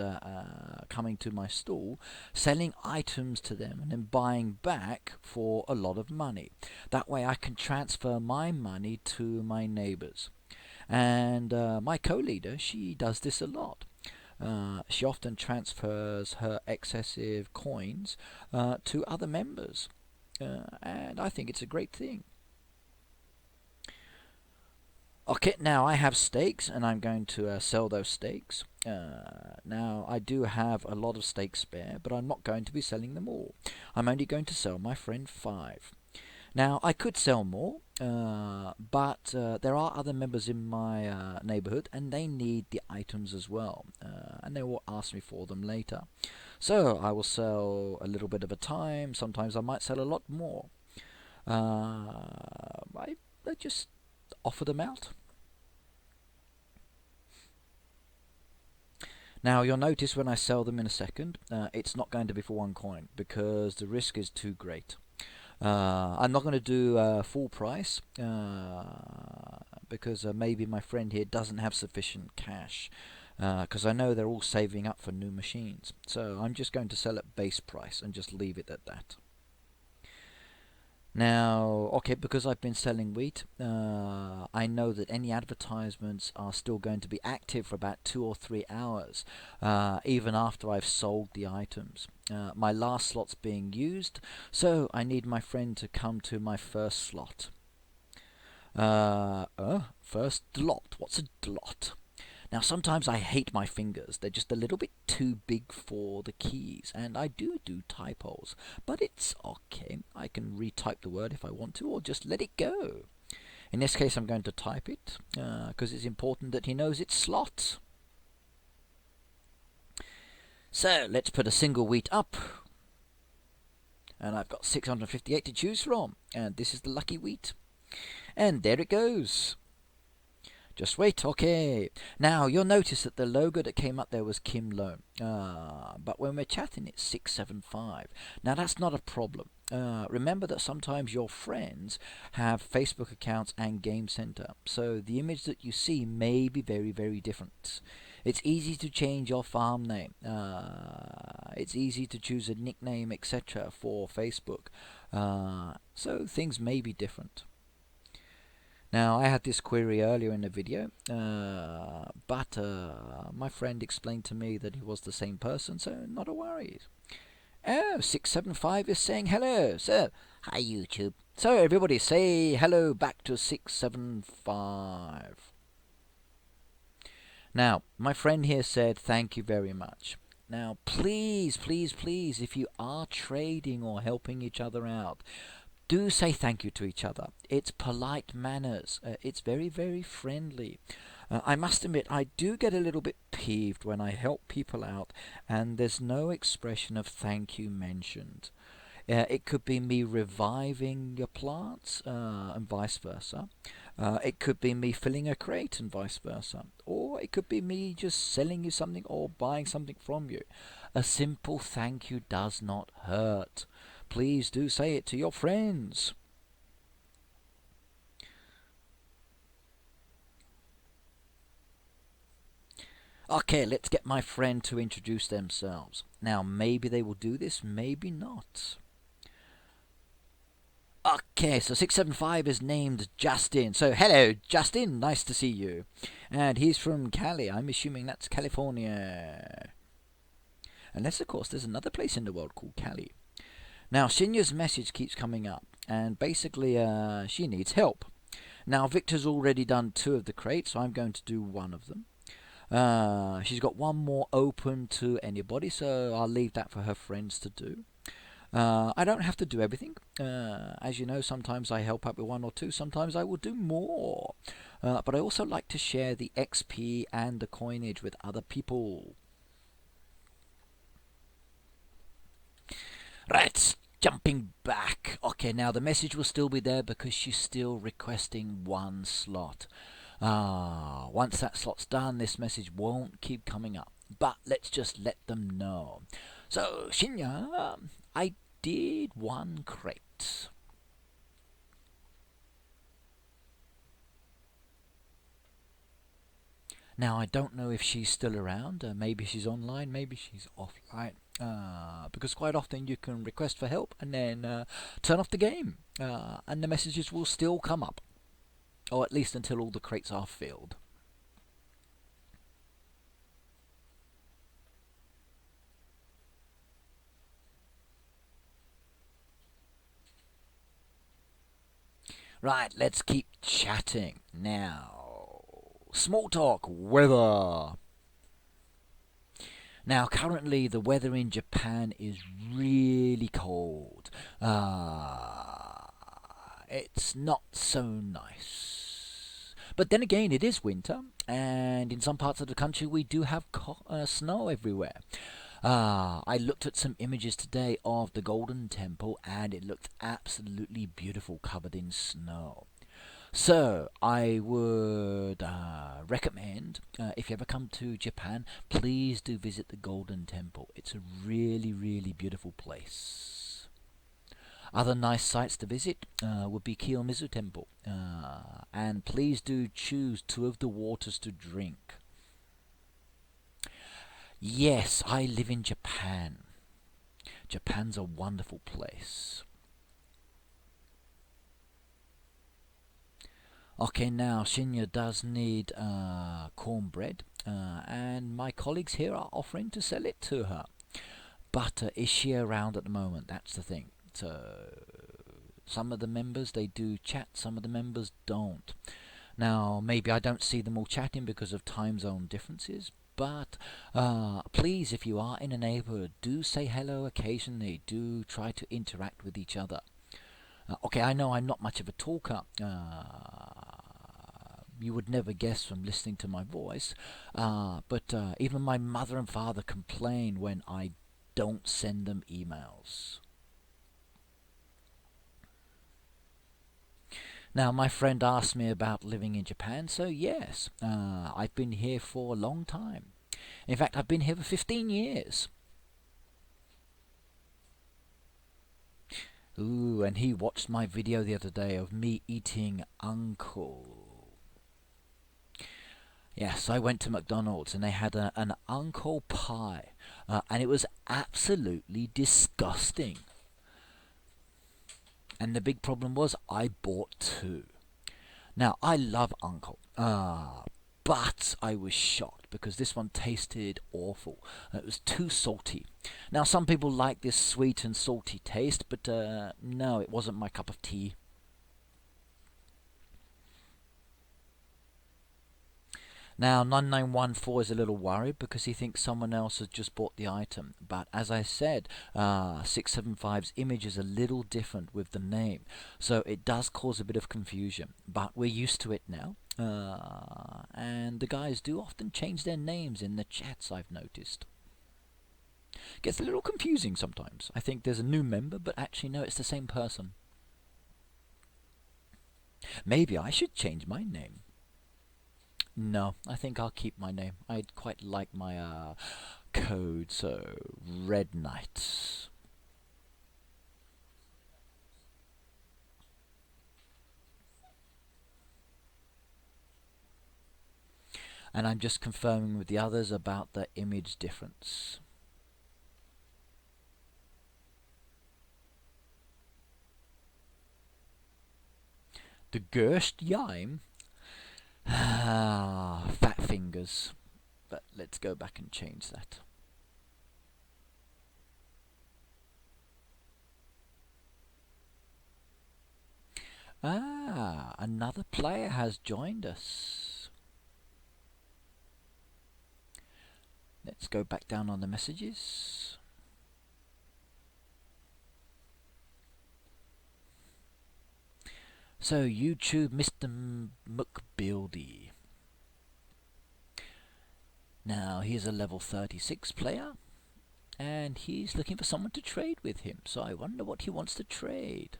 coming to my stall, selling items to them and then buying back for a lot of money. That way I can transfer my money to my neighbors. And my co-leader, she does this a lot. She often transfers her excessive coins to other members, and I think it's a great thing. Okay, now I have stakes, and I'm going to sell those stakes. Now, I do have a lot of stakes spare, but I'm not going to be selling them all. I'm only going to sell my friend 5. Now, I could sell more, but there are other members in my neighborhood, and they need the items as well, and they will ask me for them later. So, I will sell a little bit at a time. Sometimes I might sell a lot more. I just offer them out. Now, you'll notice when I sell them in a second, it's not going to be for 1 coin, because the risk is too great. I'm not going to do full price, because maybe my friend here doesn't have sufficient cash, because I know they're all saving up for new machines. So I'm just going to sell at base price and just leave it at that. Now, okay, because I've been selling wheat, I know that any advertisements are still going to be active for about 2 or 3 hours, even after I've sold the items. My last slot's being used, so I need my friend to come to my first slot. First dlot. What's a dlot? Now, sometimes I hate my fingers. They're just a little bit too big for the keys, and I do typos. But it's okay. I can retype the word if I want to, or just let it go. In this case, I'm going to type it, because it's important that he knows it's slot. So, let's put a single wheat up. And I've got 658 to choose from, and this is the lucky wheat. And there it goes. Just wait, okay. Now, you'll notice that the logo that came up there was Kim Lone. But when we're chatting, it's 675. Now, that's not a problem. Remember that sometimes your friends have Facebook accounts and Game Center, so the image that you see may be very, very different. It's easy to change your farm name. It's easy to choose a nickname, etc. for Facebook. So things may be different. Now, I had this query earlier in the video, but my friend explained to me that he was the same person, so not a worry. Oh, 675 is saying hello. So, hi YouTube. So everybody say hello back to 675. Now, my friend here said thank you very much. Now, please, please, please, if you are trading or helping each other out, do say thank you to each other. It's polite manners. It's very, very friendly. I must admit, I do get a little bit peeved when I help people out and there's no expression of thank you mentioned. It could be me reviving your plants and vice versa. It could be me filling a crate and vice versa. Or it could be me just selling you something or buying something from you. A simple thank you does not hurt. Please do say it to your friends. Okay, let's get my friend to introduce themselves. Now, maybe they will do this, maybe not. Okay, so 675 is named Justin. So, hello, Justin. Nice to see you. And he's from Cali. I'm assuming that's California. Unless, of course, there's another place in the world called Cali. Now, Shinya's message keeps coming up. And basically, she needs help. Now, Victor's already done 2 of the crates, so I'm going to do 1 of them. She's got 1 more open to anybody, so I'll leave that for her friends to do. I don't have to do everything. As you know, sometimes I help out with 1 or 2, sometimes I will do more. But I also like to share the XP and the coinage with other people. Right, jumping back. Okay, now the message will still be there because she's still requesting 1 slot. Once that slot's done, this message won't keep coming up. But let's just let them know. So, Shinya, I did 1 crate. Now, I don't know if she's still around. Maybe she's online, maybe she's offline. Because quite often you can request for help and then turn off the game. And the messages will still come up. Or at least until all the crates are filled. Right, let's keep chatting. Now, small talk, weather. Now, currently the weather in Japan is really cold. It's not so nice. But then again, it is winter, and in some parts of the country we do have snow everywhere. I looked at some images today of the Golden Temple, and it looked absolutely beautiful, covered in snow. So, I would recommend, if you ever come to Japan, please do visit the Golden Temple. It's a really, really beautiful place. Other nice sites to visit would be Kiyomizu Temple. And please do choose 2 of the waters to drink. Yes, I live in Japan. Japan's a wonderful place. Okay, now Shinya does need cornbread, and my colleagues here are offering to sell it to her. But is she around at the moment? That's the thing. So, some of the members, they do chat, some of the members don't. Now, maybe I don't see them all chatting because of time zone differences, but please, if you are in a neighborhood, do say hello occasionally. Do try to interact with each other. Okay, I know I'm not much of a talker. You would never guess from listening to my voice. But even my mother and father complain when I don't send them emails. Now, my friend asked me about living in Japan, so yes, I've been here for a long time. In fact, I've been here for 15 years. Ooh, and he watched my video the other day of me eating uncle. Yes, I went to McDonald's and they had an uncle pie, and it was absolutely disgusting. And the big problem was I bought two. Now, I love uncle, but I was shocked because this one tasted awful. It was too salty. Now, some people like this sweet and salty taste, but no, it wasn't my cup of tea. Now, 9914 is a little worried because he thinks someone else has just bought the item. But as I said, 675's image is a little different with the name. So it does cause a bit of confusion. But we're used to it now. And the guys do often change their names in the chats, I've noticed. Gets a little confusing sometimes. I think there's a new member, but actually no, it's the same person. Maybe I should change my name. No, I think I'll keep my name. I'd quite like my code, so Red Knights. And I'm just confirming with the others about the image difference. The Gerst Yime? Fat fingers. But let's go back and change that. Another player has joined us. Let's go back down on the messages. So, YouTube Mr. McBuildy. Now, he's a level 36 player, and he's looking for someone to trade with him. So I wonder what he wants to trade.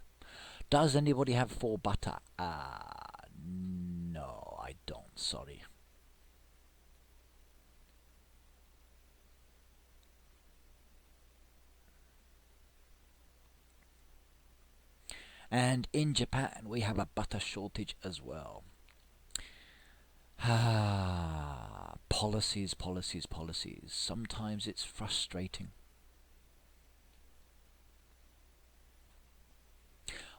Does anybody have 4 butter? No, I don't, sorry. And in Japan, we have a butter shortage as well. Policies, policies, policies. Sometimes it's frustrating.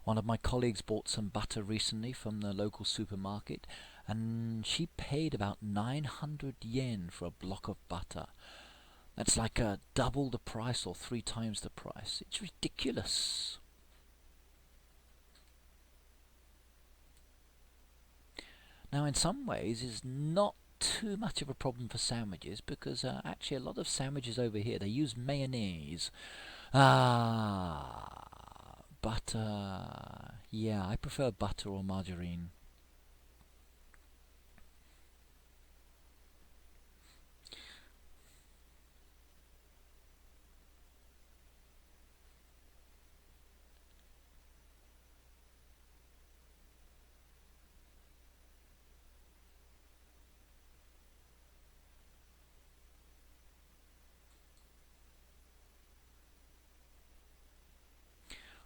One of my colleagues bought some butter recently from the local supermarket, and she paid about 900 yen for a block of butter. That's like double the price or 3 times the price. It's ridiculous. Now, in some ways, it's not too much of a problem for sandwiches because actually a lot of sandwiches over here, they use mayonnaise. But yeah, I prefer butter or margarine.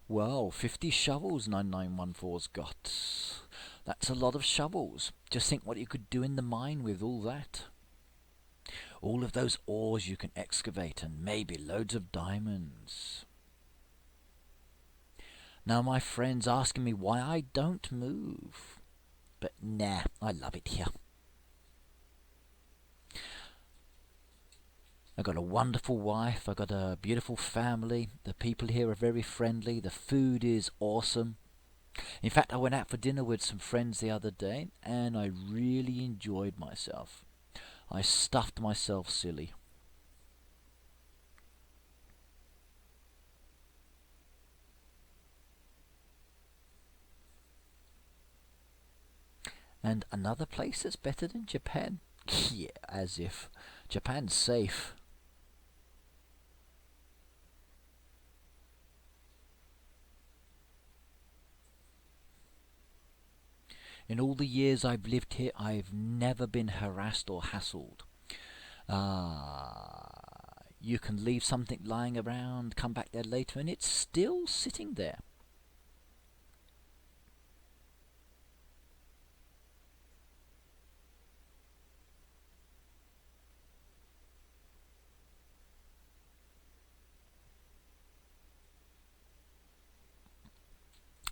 Well, 50 shovels 9914's got. That's a lot of shovels. Just think what you could do in the mine with all that. All of those ores you can excavate and maybe loads of diamonds. Now my friend's asking me why I don't move. But nah, I love it here. I've got a wonderful wife, I've got a beautiful family, the people here are very friendly, the food is awesome. In fact, I went out for dinner with some friends the other day and I really enjoyed myself. I stuffed myself silly. And another place that's better than Japan? Yeah, as if. Japan's safe. In all the years I've lived here, I've never been harassed or hassled. You can leave something lying around, come back there later, and it's still sitting there.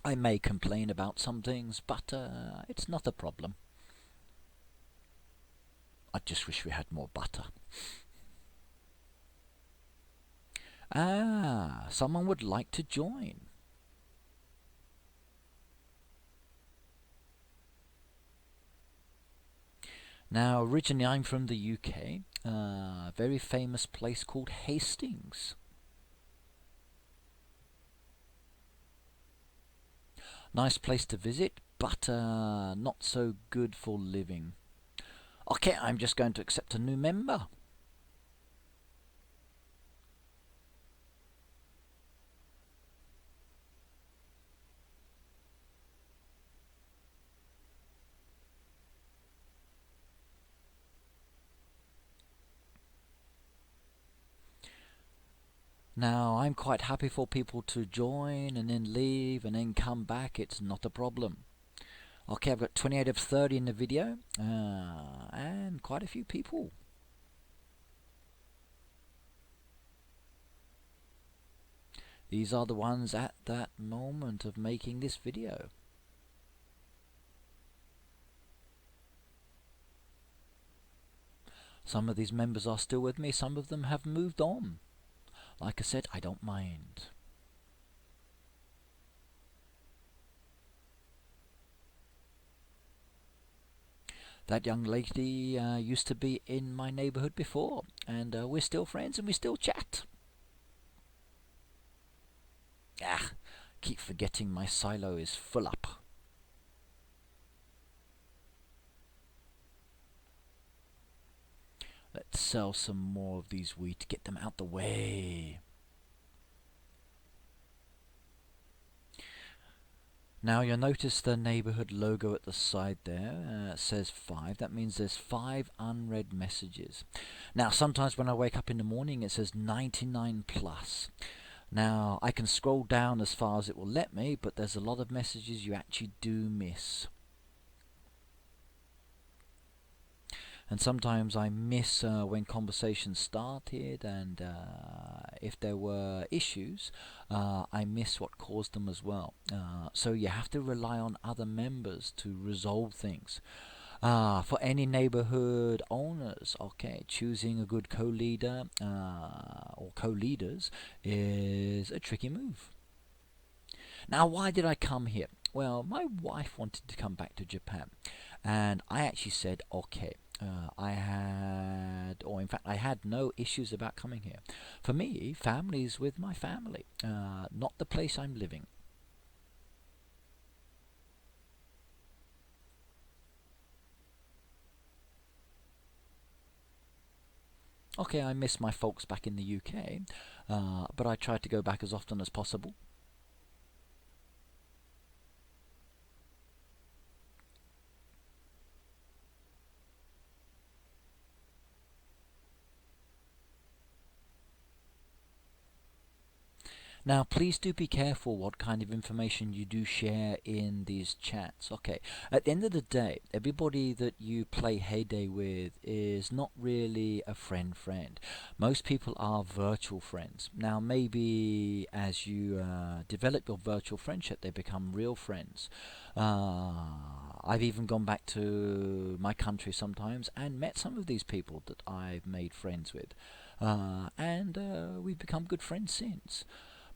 I may complain about some things, but it's not a problem. I just wish we had more butter. Someone would like to join. Now, originally I'm from the UK, a very famous place called Hastings. Nice place to visit, but not so good for living. Okay, I'm just going to accept a new member. Now, I'm quite happy for people to join and then leave and then come back. It's not a problem. Okay, I've got 28 of 30 in the video, and quite a few people. These are the ones at that moment of making this video. Some of these members are still with me, some of them have moved on. Like I said, I don't mind. That young lady used to be in my neighbourhood before, and we're still friends and we still chat. Keep forgetting my silo is full up. Let's sell some more of these wheat, get them out the way. Now you'll notice the neighbourhood logo at the side there says 5. That means there's 5 unread messages. Now sometimes when I wake up in the morning it says 99 plus. Now I can scroll down as far as it will let me, but there's a lot of messages you actually do miss. And sometimes I miss when conversations started, and if there were issues, I miss what caused them as well. So you have to rely on other members to resolve things. For any neighborhood owners, okay, choosing a good co-leader or co-leaders is a tricky move. Now, why did I come here? Well, my wife wanted to come back to Japan, and I actually said, okay. I had no issues about coming here. For me, family is with my family, not the place I'm living. Okay, I miss my folks back in the UK, but I try to go back as often as possible. Now, please do be careful what kind of information you do share in these chats. Okay, at the end of the day, everybody that you play Heyday with is not really a friend. Most people are virtual friends. Now, maybe as you develop your virtual friendship, they become real friends. I've even gone back to my country sometimes and met some of these people that I've made friends with. And we've become good friends since.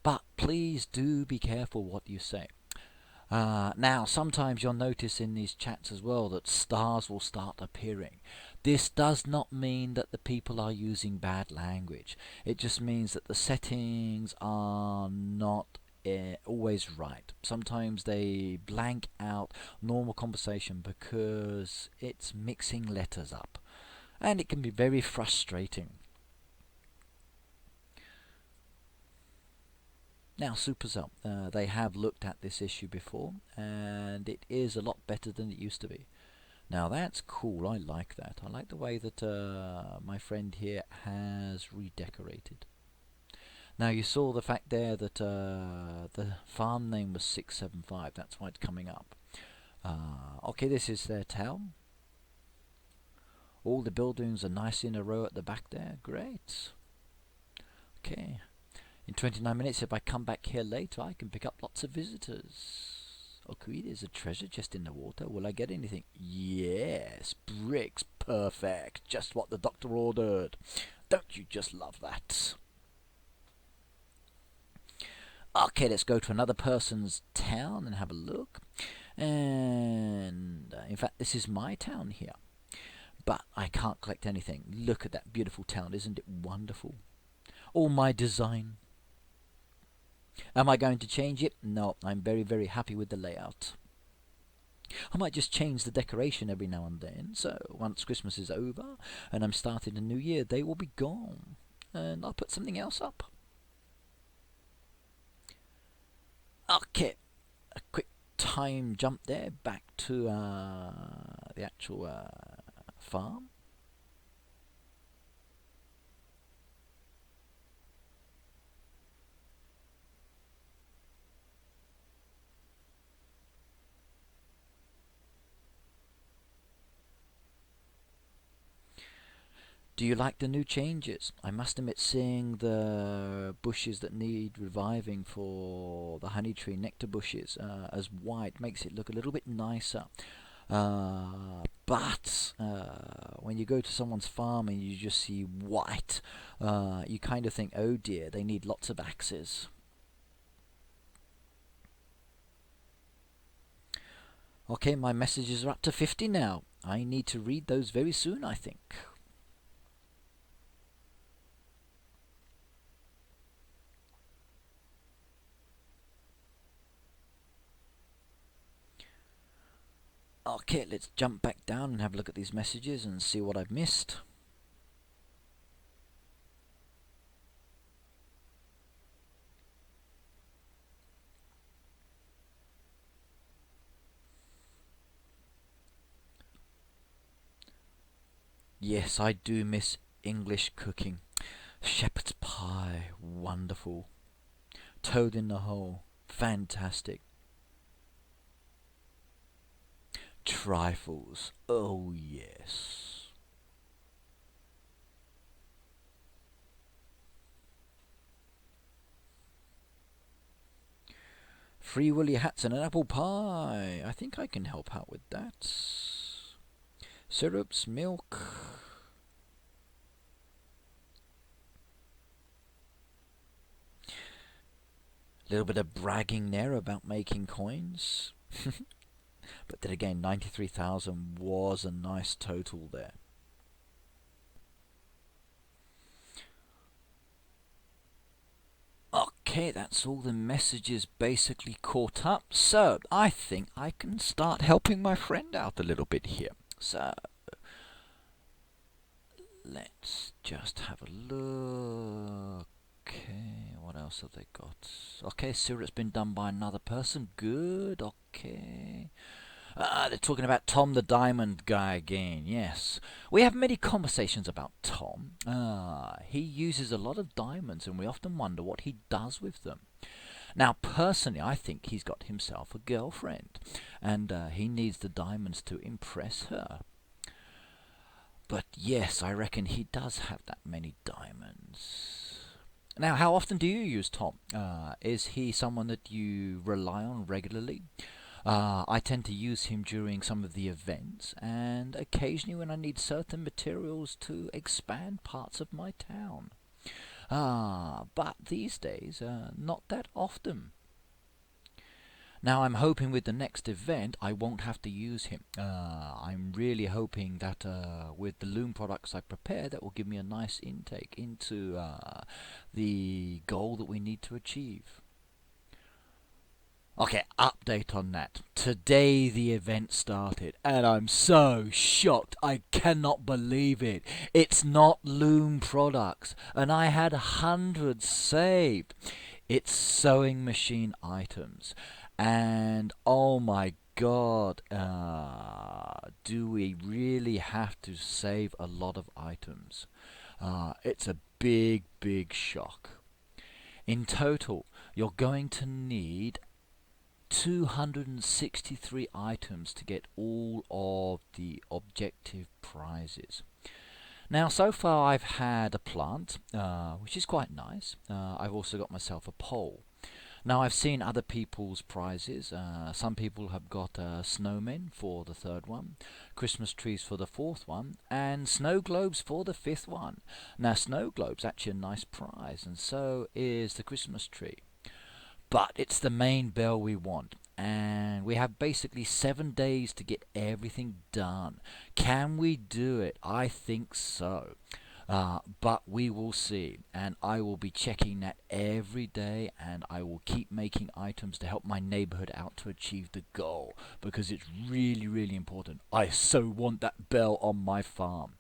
But please do be careful what you say. Now, sometimes you'll notice in these chats as well that stars will start appearing. This does not mean that the people are using bad language. It just means that the settings are not always right. Sometimes they blank out normal conversation because it's mixing letters up. And it can be very frustrating. Now, Supercell, they have looked at this issue before, and it is a lot better than it used to be. Now, that's cool. I like that. I like the way that my friend here has redecorated. Now, you saw the fact there that the farm name was 675. That's why it's coming up. Okay, this is their town. All the buildings are nice in a row at the back there. Great. Okay. In 29 minutes, if I come back here later, I can pick up lots of visitors. Okay, there's a treasure just in the water. Will I get anything? Yes, bricks. Perfect. Just what the doctor ordered. Don't you just love that? Okay, let's go to another person's town and have a look. And in fact, this is my town here. But I can't collect anything. Look at that beautiful town. Isn't it wonderful? All my design. Am I going to change it? No, I'm very, very happy with the layout. I might just change the decoration every now and then, so once Christmas is over and I'm starting a new year, they will be gone. And I'll put something else up. Okay, a quick time jump there, back to the actual farm. Do you like the new changes? I must admit, seeing the bushes that need reviving for the honey tree nectar bushes as white makes it look a little bit nicer. But when you go to someone's farm and you just see white, you kind of think, oh dear, they need lots of axes. Okay, my messages are up to 50 now. I need to read those very soon, I think. Okay, let's jump back down and have a look at these messages and see what I've missed. Yes, I do miss English cooking. Shepherd's pie, wonderful. Toad in the hole, fantastic. Trifles, oh yes. Free Willy hats and an apple pie. I think I can help out with that. Syrups, milk. A little bit of bragging there about making coins. But then again, 93,000 was a nice total there. Okay, that's all the messages basically caught up. So, I think I can start helping my friend out a little bit here. So, let's just have a look. Okay, what else have they got? Okay, syrup's been done by another person. Good, okay. They're talking about Tom the Diamond Guy again, yes. We have many conversations about Tom. He uses a lot of diamonds and we often wonder what he does with them. Now, personally, I think he's got himself a girlfriend and he needs the diamonds to impress her. But yes, I reckon he does have that many diamonds. Now, how often do you use Tom? Is he someone that you rely on regularly? I tend to use him during some of the events and occasionally when I need certain materials to expand parts of my town. But these days, not that often. Now I'm hoping with the next event I won't have to use him. I'm really hoping that with the loom products I prepare, that will give me a nice intake into the goal that we need to achieve. Okay, update on that. Today the event started and I'm so shocked. I cannot believe it. It's not loom products and I had hundreds saved. It's sewing machine items. And oh my god, do we really have to save a lot of items? It's a big shock. In total, you're going to need 263 items to get all of the objective prizes. Now, so far I've had a plant, which is quite nice. I've also got myself a pole. Now, I've seen other people's prizes. Some people have got snowmen for the third one, Christmas trees for the fourth one, and snow globes for the fifth one. Now, snow globes actually a nice prize, and so is the Christmas tree. But it's the main bell we want, and we have basically 7 days to get everything done. Can we do it? I think so. But we will see, and I will be checking that every day, and I will keep making items to help my neighborhood out to achieve the goal, because it's really important. I so want that bell on my farm.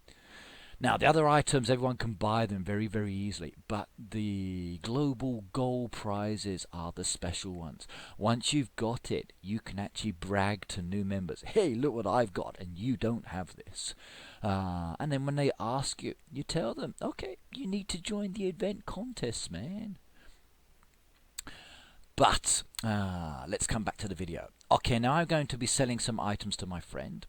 Now, the other items, everyone can buy them very easily, but the global goal prizes are the special ones. Once you've got it, you can actually brag to new members, hey, look what I've got, and you don't have this. And then when they ask you, you tell them, okay, you need to join the event contests, man. But let's come back to the video. Okay, now I'm going to be selling some items to my friend.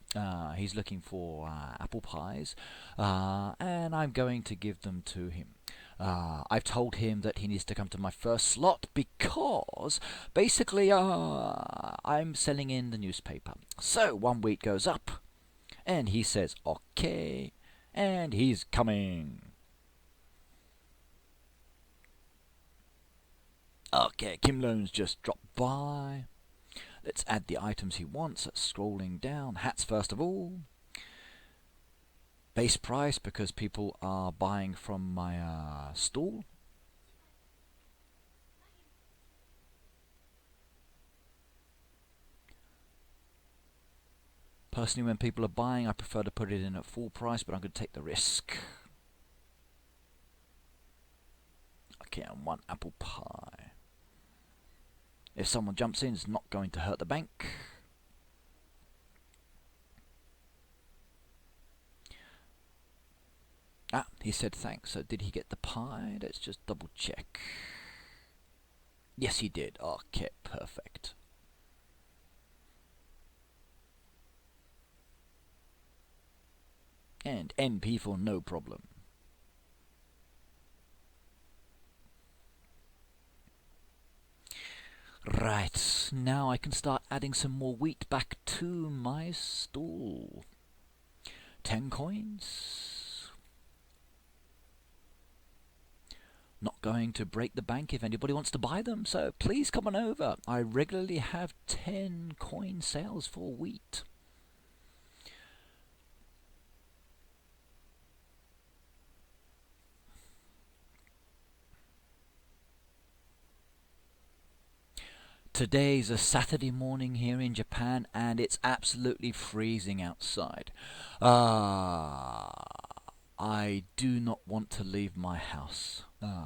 He's looking for apple pies, and I'm going to give them to him. I've told him that he needs to come to my first slot because basically I'm selling in the newspaper. So 1 week goes up, and he says, okay, and he's coming. Okay, Kim Loan's just dropped by. Let's add the items he wants. Scrolling down. Hats first of all. Base price because people are buying from my stall. Personally, when people are buying, I prefer to put it in at full price, but I'm going to take the risk. Okay, and 1 apple pie. If someone jumps in, it's not going to hurt the bank. Ah, he said thanks. So did he get the pie? Let's just double check. Yes, he did. Okay, perfect. And NP for no problem. Right, now I can start adding some more wheat back to my stall. 10 coins. Not going to break the bank if anybody wants to buy them, so please come on over. I regularly have 10 coin sales for wheat. Today's a Saturday morning here in Japan, and it's absolutely freezing outside. I do not want to leave my house.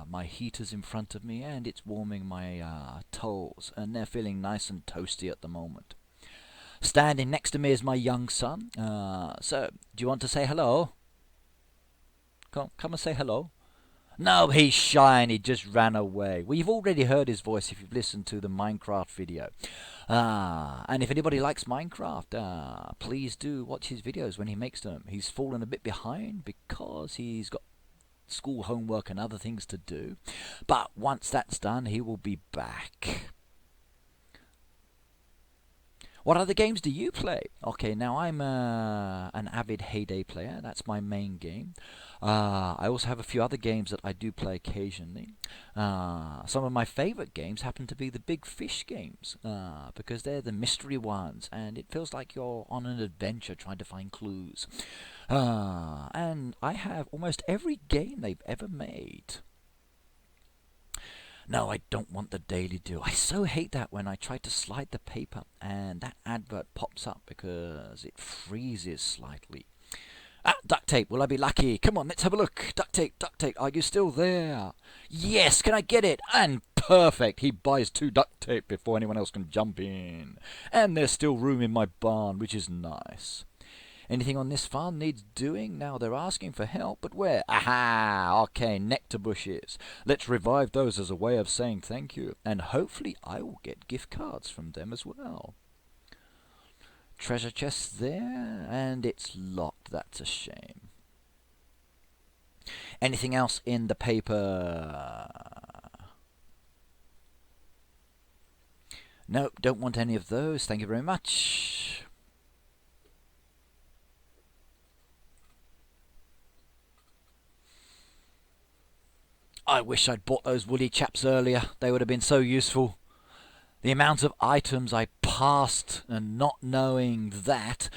My heater's in front of me, and it's warming my toes, and they're feeling nice and toasty at the moment. Standing next to me is my young son. So, do you want to say hello? Come and say hello. No, he's shy and he just ran away. Well, you've already heard his voice if you've listened to the Minecraft video. And if anybody likes Minecraft, please do watch his videos when he makes them. He's fallen a bit behind because he's got school homework and other things to do. But once that's done, he will be back. What other games do you play? Okay, now I'm an avid Heyday player. That's my main game. I also have a few other games that I do play occasionally. Some of my favorite games happen to be the big fish games because they're the mystery ones, and it feels like you're on an adventure trying to find clues. And I have almost every game they've ever made. No, I don't want the daily deal. I so hate that when I try to slide the paper and that advert pops up because it freezes slightly. Ah, duct tape, will I be lucky? Come on, let's have a look. Duct tape, are you still there? Yes, can I get it? And perfect, he buys 2 duct tape before anyone else can jump in. And there's still room in my barn, which is nice. Anything on this farm needs doing? Now they're asking for help, but where? Aha! Okay, nectar bushes. Let's revive those as a way of saying thank you. And hopefully I will get gift cards from them as well. Treasure chest there, and it's locked. That's a shame. Anything else in the paper? Nope, don't want any of those. Thank you very much. I wish I'd bought those woolly chaps earlier. They would have been so useful. The amount of items I passed and not knowing that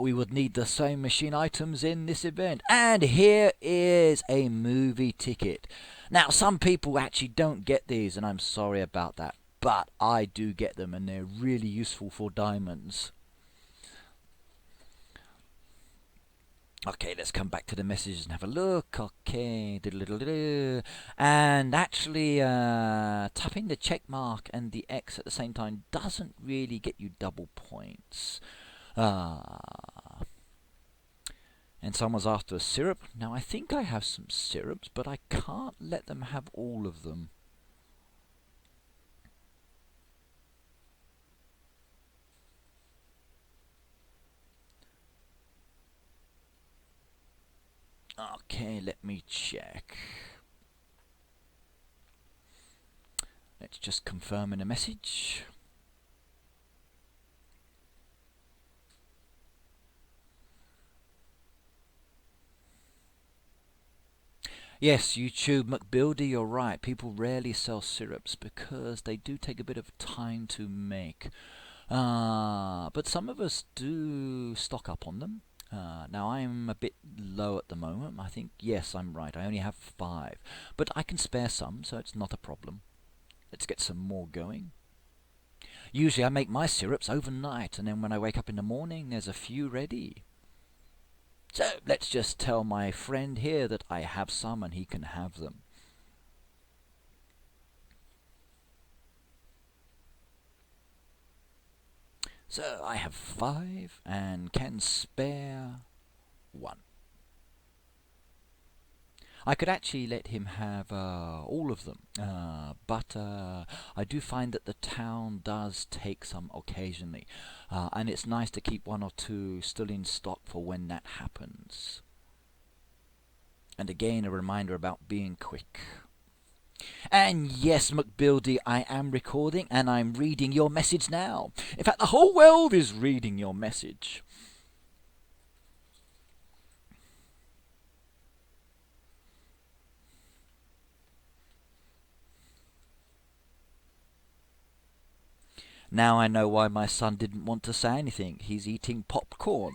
we would need the same machine items in this event. And here is a movie ticket. Now, some people actually don't get these, and I'm sorry about that. But I do get them, and they're really useful for diamonds. Okay, let's come back to the messages and have a look. Okay, and actually tapping the check mark and the X at the same time doesn't really get you double points. And someone's after a syrup. Now I think I have some syrups, but I can't let them have all of them. Okay, let me check. Let's just confirm in a message. Yes, YouTube McBuilder, you're right. People rarely sell syrups because they do take a bit of time to make. But some of us do stock up on them. Now I'm a bit low at the moment. I think, yes, I'm right. I only have 5. But I can spare some, so it's not a problem. Let's get some more going. Usually I make my syrups overnight, and then when I wake up in the morning, there's a few ready. So let's just tell my friend here that I have some and he can have them. So I have 5 and can spare 1. I could actually let him have all of them, but I do find that the town does take some occasionally, and it's nice to keep 1 or 2 still in stock for when that happens. And again, a reminder about being quick. And yes, McBuildy, I am recording and I'm reading your message now. In fact, the whole world is reading your message. Now I know why my son didn't want to say anything. He's eating popcorn.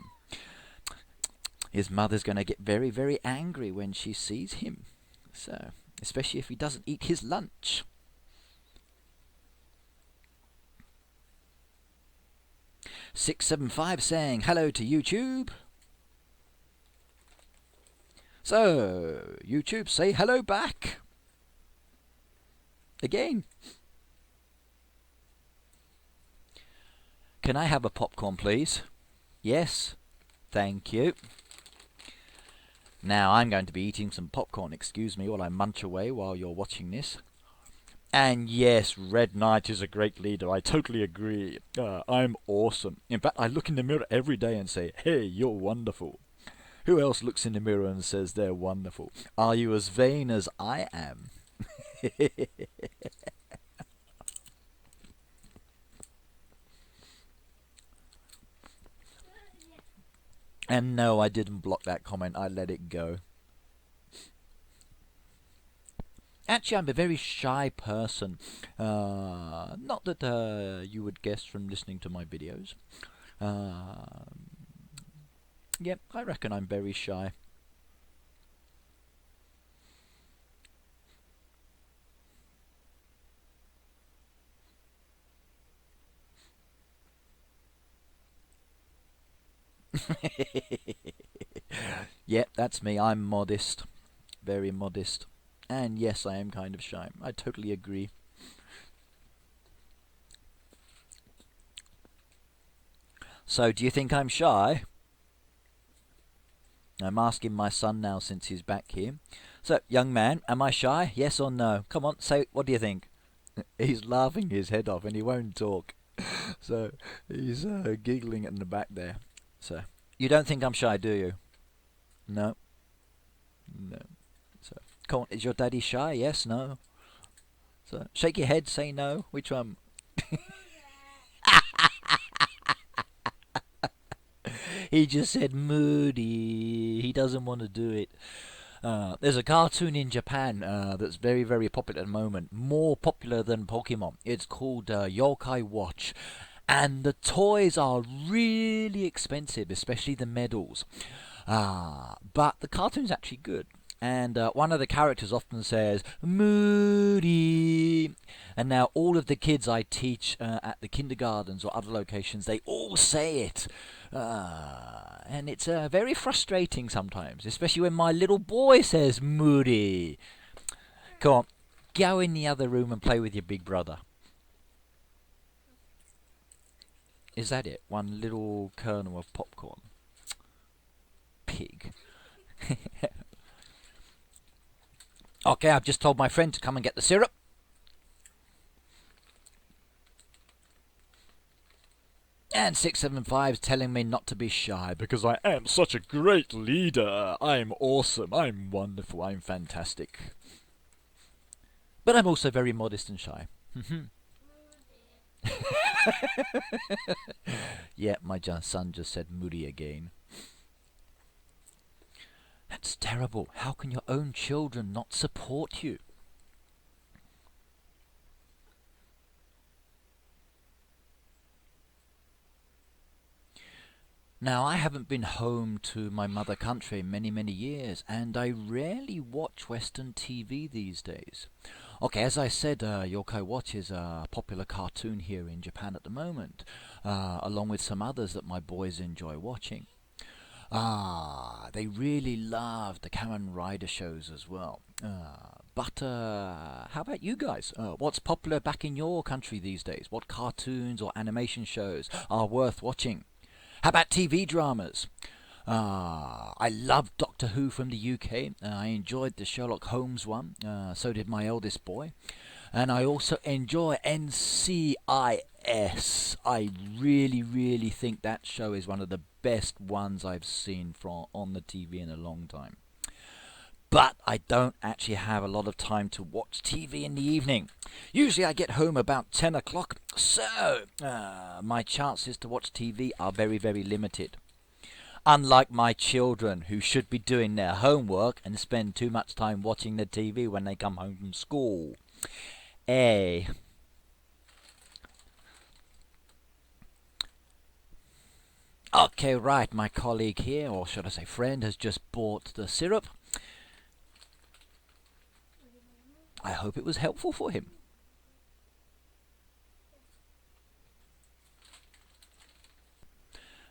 His mother's going to get very, very angry when she sees him. So, especially if he doesn't eat his lunch. "675 saying hello to YouTube. So, YouTube, say hello back. Again. Can I have a popcorn, please? Yes. Thank you. Now I'm going to be eating some popcorn. Excuse me while I munch away while you're watching this. And yes, Red Knight is a great leader. I totally agree. I'm awesome. In fact, I look in the mirror every day and say, hey, you're wonderful. Who else looks in the mirror and says they're wonderful? Are you as vain as I am? And no, I didn't block that comment. I let it go. Actually, I'm a very shy person. Not that you would guess from listening to my videos. Yep, I reckon I'm very shy. Yep, that's me. I'm modest. Very modest. And yes, I am kind of shy. I totally agree. So, do you think I'm shy? I'm asking my son now since he's back here. So, young man, am I shy? Yes or no? Come on, say, what do you think? He's laughing his head off and he won't talk. So, he's giggling in the back there. So, you don't think I'm shy, do you? No? No. So, come on, is your daddy shy? Yes, no? So, shake your head, say no. Which one? He just said moody. He doesn't want to do it. There's a cartoon in Japan that's very, very popular at the moment. More popular than Pokemon. It's called Yokai Watch. And the toys are really expensive, especially the medals. But the cartoon's actually good. And one of the characters often says, Moody. And now all of the kids I teach at the kindergartens or other locations, they all say it. And it's very frustrating sometimes, especially when my little boy says, Moody. Come on, go in the other room and play with your big brother. Is that it? One little kernel of popcorn. Pig. Okay, I've just told my friend to come and get the syrup. And 675's telling me not to be shy because I am such a great leader. I'm awesome. I'm wonderful. I'm fantastic. But I'm also very modest and shy. Yeah, my son just said moody again. That's terrible. How can your own children not support you? Now, I haven't been home to my mother country in many, many years, and I rarely watch Western TV these days. Okay, as I said, Yokai Watch is a popular cartoon here in Japan at the moment, along with some others that my boys enjoy watching. They really love the Kamen Rider shows as well. But how about you guys? What's popular back in your country these days? What cartoons or animation shows are worth watching? How about TV dramas? I love Doctor Who from the UK. I enjoyed the Sherlock Holmes one. So did my eldest boy. And I also enjoy NCIS. I really, really think that show is one of the best ones I've seen from on the TV in a long time. But I don't actually have a lot of time to watch TV in the evening. Usually I get home about 10 o'clock, so my chances to watch TV are very, very limited. Unlike my children, who should be doing their homework and spend too much time watching the TV when they come home from school. A. Okay, right, my colleague here, or should I say friend, has just bought the syrup. I hope it was helpful for him.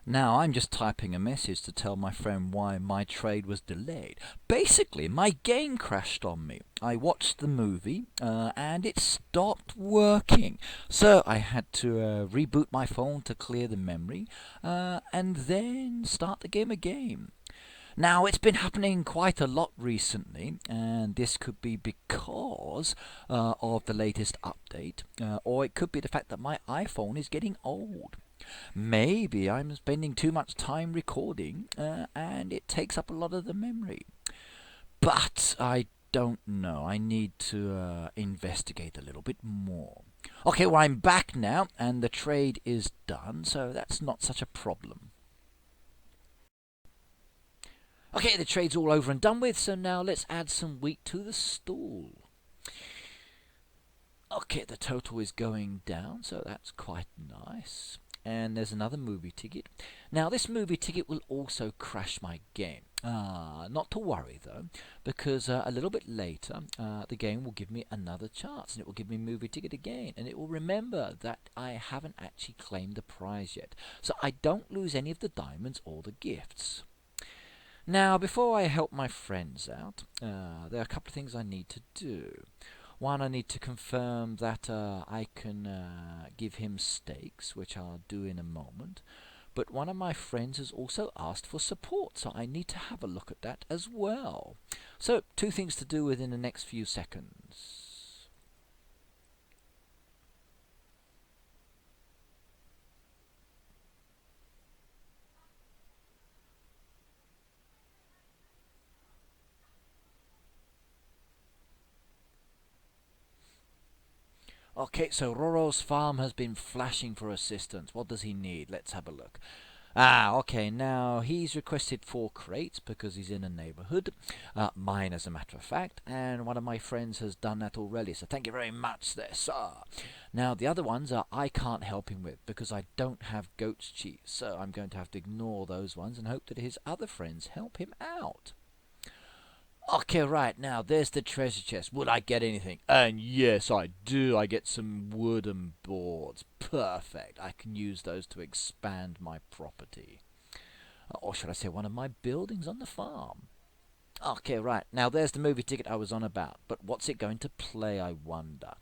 Now I'm just typing a message to tell my friend why my trade was delayed. Basically, my game crashed on me. I watched the movie and it stopped working. So I had to reboot my phone to clear the memory and then start the game again. Now, it's been happening quite a lot recently, and this could be because of the latest update, or it could be the fact that my iPhone is getting old. Maybe I'm spending too much time recording, and it takes up a lot of the memory. But I don't know. I need to investigate a little bit more. Okay, well, I'm back now, and the trade is done, so that's not such a problem. Okay, the trade's all over and done with, so now let's add some wheat to the stool. Okay, the total is going down, so that's quite nice. And there's another movie ticket. Now, this movie ticket will also crash my game. Not to worry, though, because a little bit later, the game will give me another chance, and it will give me movie ticket again, and it will remember that I haven't actually claimed the prize yet. So I don't lose any of the diamonds or the gifts. Now, before I help my friends out, there are a couple of things I need to do. One, I need to confirm that I can give him stakes, which I'll do in a moment. But one of my friends has also asked for support, so I need to have a look at that as well. So, two things to do within the next few seconds. Okay, so Roro's farm has been flashing for assistance. What does he need? Let's have a look. Okay, now he's requested 4 crates because he's in a neighborhood. Mine, as a matter of fact, and one of my friends has done that already, so thank you very much there, sir. Now, the other ones I can't help him with because I don't have goat's cheese, so I'm going to have to ignore those ones and hope that his other friends help him out. Okay, right, now there's the treasure chest. Would I get anything? And yes, I do. I get some wooden boards. Perfect. I can use those to expand my property. Or should I say one of my buildings on the farm. Okay, right, now there's the movie ticket I was on about. But what's it going to play, I wonder?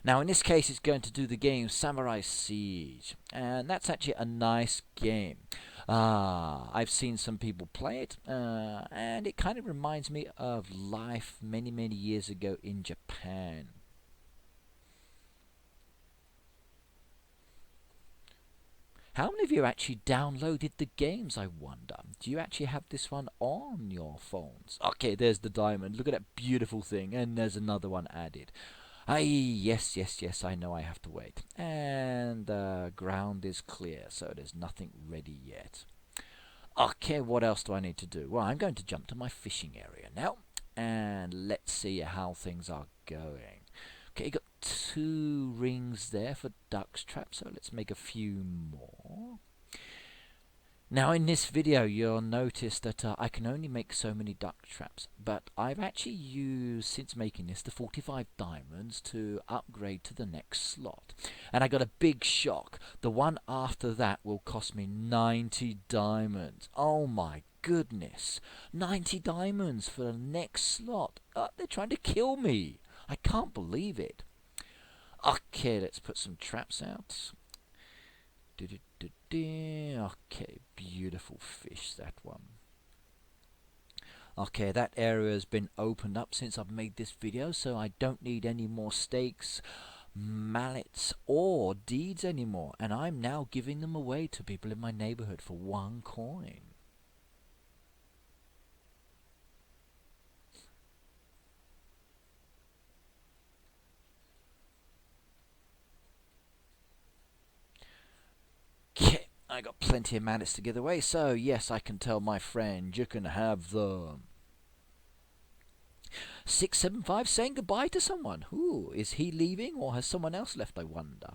Now, in this case, it's going to do the game Samurai Siege, and that's actually a nice game. I've seen some people play it, and it kind of reminds me of life many, many years ago in Japan. How many of you actually downloaded the games, I wonder? Do you actually have this one on your phones? Okay, there's the diamond. Look at that beautiful thing, and there's another one added. Yes, yes, yes, I know I have to wait. And ground is clear, so there's nothing ready yet. Okay, what else do I need to do? Well, I'm going to jump to my fishing area now, and let's see how things are going. Okay, got 2 rings there for duck's traps, so let's make a few more. Now, in this video, you'll notice that I can only make so many duck traps, but I've actually used, since making this, the 45 diamonds to upgrade to the next slot. And I got a big shock. The one after that will cost me 90 diamonds. Oh my goodness. 90 diamonds for the next slot. They're trying to kill me. I can't believe it. Okay, let's put some traps out. Okay, beautiful fish, that one. Okay, that area has been opened up since I've made this video, so I don't need any more stakes, mallets, or deeds anymore. And I'm now giving them away to people in my neighborhood for 1 coin. Okay, I got plenty of mallets to give away, so yes, I can tell my friend you can have them. 675 saying goodbye to someone. Ooh, is he leaving or has someone else left, I wonder?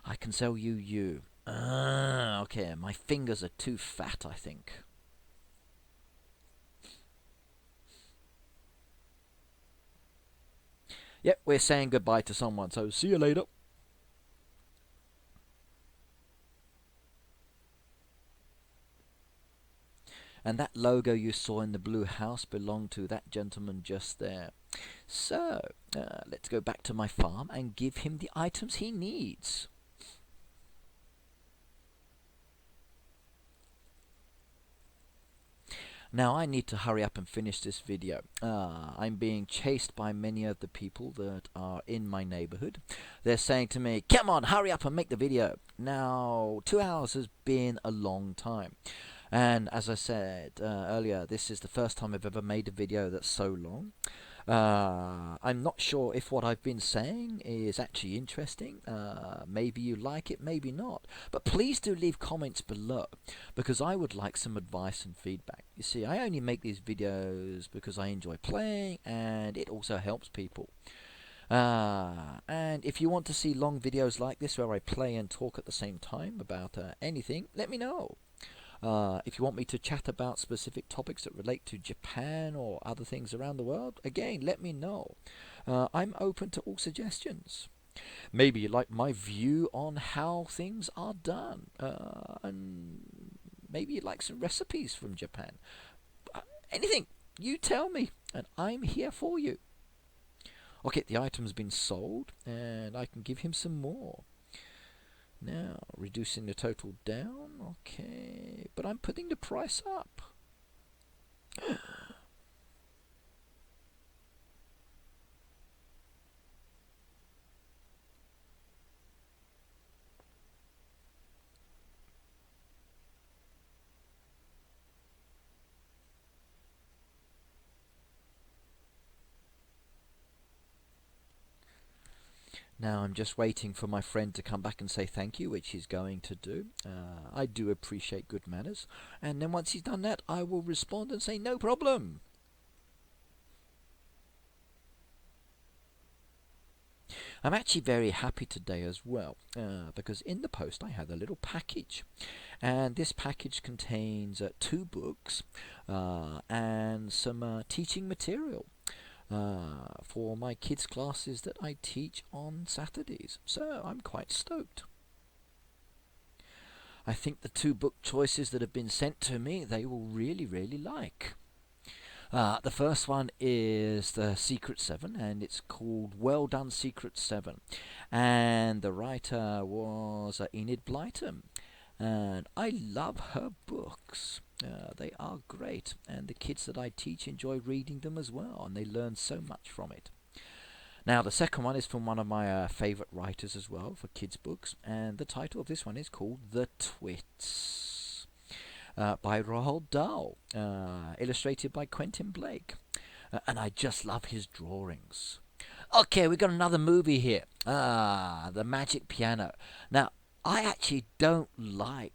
I can sell you. Okay, my fingers are too fat, I think. Yep, we're saying goodbye to someone, so see you later. And that logo you saw in the blue house belonged to that gentleman just there. So, let's go back to my farm and give him the items he needs. Now I need to hurry up and finish this video. I'm being chased by many of the people that are in my neighborhood. They're saying to me, come on, hurry up and make the video. Now, 2 hours has been a long time. And as I said earlier, this is the first time I've ever made a video that's so long. I'm not sure if what I've been saying is actually interesting. Maybe you like it, maybe not. But please do leave comments below, because I would like some advice and feedback. You see, I only make these videos because I enjoy playing, and it also helps people. And if you want to see long videos like this where I play and talk at the same time about anything, let me know. If you want me to chat about specific topics that relate to Japan or other things around the world, again, let me know. I'm open to all suggestions. Maybe you like my view on how things are done, and maybe you like some recipes from Japan. Anything, you tell me, and I'm here for you. Okay, the item's been sold, and I can give him some more. Now, reducing the total down, okay, but I'm putting the price up. Now I'm just waiting for my friend to come back and say thank you, which he's going to do. I do appreciate good manners. And then once he's done that, I will respond and say no problem. I'm actually very happy today as well, because in the post I had a little package. And this package contains 2 books and some teaching material for my kids' classes that I teach on Saturdays. So I'm quite stoked. I think the 2 book choices that have been sent to me, they will really, really like. The first one is The Secret 7, and it's called Well Done Secret 7. And the writer was Enid Blyton. And I love her books. They are great, and the kids that I teach enjoy reading them as well, and they learn so much from it. Now, the second one is from one of my favourite writers as well for kids' books, and the title of this one is called The Twits, by Roald Dahl, illustrated by Quentin Blake. And I just love his drawings. Okay, we got another movie here. The Magic Piano. Now, I actually don't like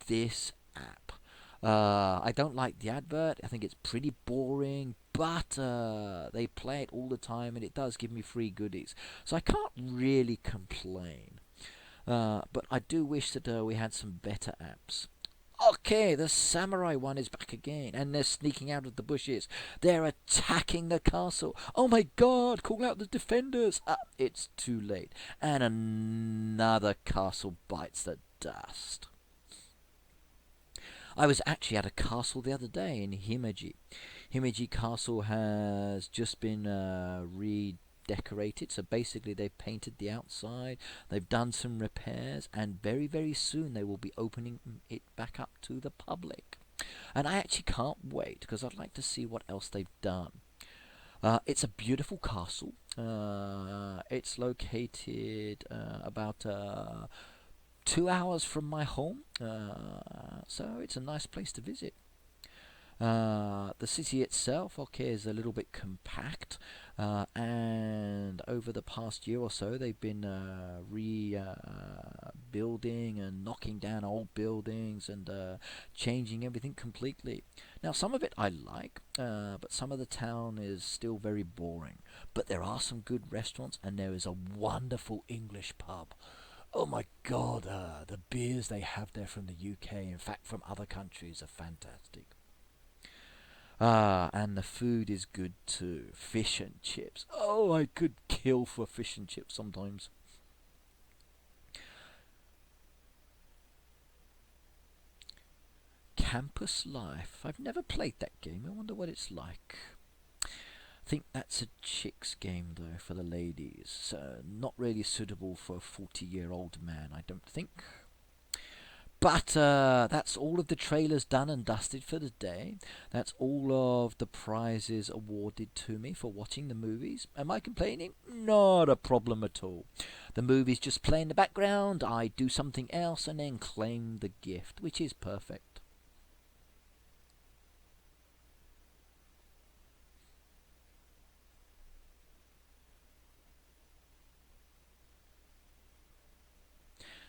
this app. I don't like the advert. I think it's pretty boring, but they play it all the time, and it does give me free goodies. So I can't really complain. But I do wish that we had some better apps. Okay, the samurai one is back again, and they're sneaking out of the bushes. They're attacking the castle. Oh my god, call out the defenders. It's too late. And another castle bites the dust. I was actually at a castle the other day in Himeji. Himeji Castle has just been redecorated, so basically they've painted the outside, they've done some repairs, and very, very soon they will be opening it back up to the public. And I actually can't wait, because I'd like to see what else they've done. It's a beautiful castle. It's located about 2 hours from my home, so it's a nice place to visit. The city itself, okay, is a little bit compact, and over the past year or so, they've been rebuilding and knocking down old buildings and changing everything completely. Now, some of it I like, but some of the town is still very boring. But there are some good restaurants, and there is a wonderful English pub. Oh my god, the beers they have there from the UK, in fact from other countries, are fantastic. And the food is good too. Fish and chips. Oh, I could kill for fish and chips sometimes. Campus Life. I've never played that game. I wonder what it's like. I think that's a chick's game though, for the ladies. Not really suitable for a 40-year-old man, I don't think. But that's all of the trailers done and dusted for the day. That's all of the prizes awarded to me for watching the movies. Am I complaining? Not a problem at all. The movies just play in the background, I do something else, and then claim the gift, which is perfect.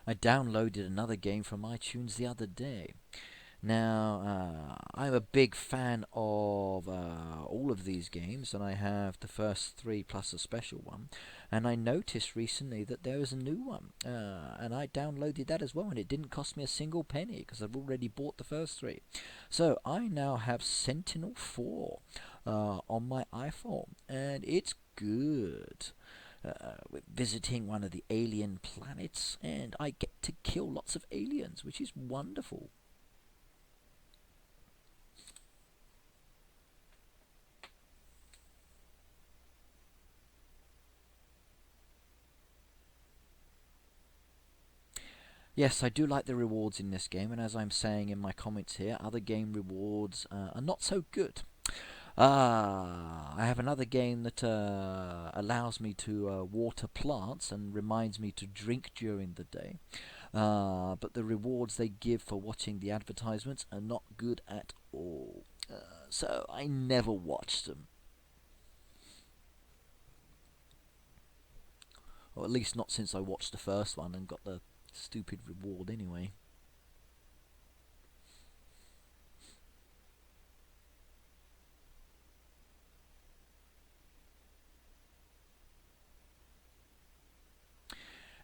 I downloaded another game from iTunes the other day. Now, I'm a big fan of all of these games, and I have the first 3 plus a special one. And I noticed recently that there is a new one, and I downloaded that as well, and it didn't cost me a single penny because I've already bought the first 3. So I now have Sentinel 4 on my iPhone, and it's good. visiting one of the alien planets, and I get to kill lots of aliens, which is wonderful. Yes, I do like the rewards in this game, and as I'm saying in my comments here, other game rewards are not so good. I have another game that allows me to water plants and reminds me to drink during the day. But the rewards they give for watching the advertisements are not good at all. So I never watched them. Or at least not since I watched the first one and got the stupid reward anyway.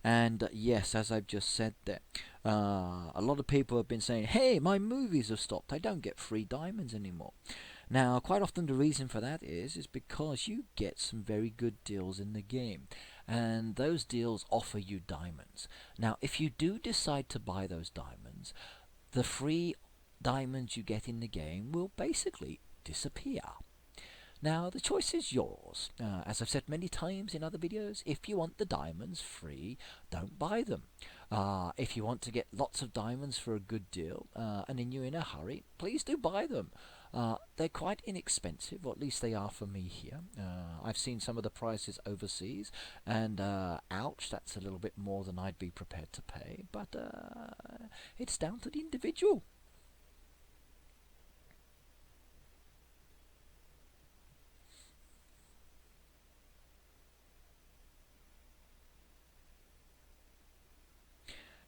And yes, as I've just said there, a lot of people have been saying, hey, my movies have stopped, I don't get free diamonds anymore. Now, quite often the reason for that is because you get some very good deals in the game, and those deals offer you diamonds. Now, if you do decide to buy those diamonds, the free diamonds you get in the game will basically disappear. Now, the choice is yours. As I've said many times in other videos, if you want the diamonds free, don't buy them. If you want to get lots of diamonds for a good deal, and then you're in a hurry, please do buy them. They're quite inexpensive, or at least they are for me here. I've seen some of the prices overseas, and ouch, that's a little bit more than I'd be prepared to pay, but it's down to the individual.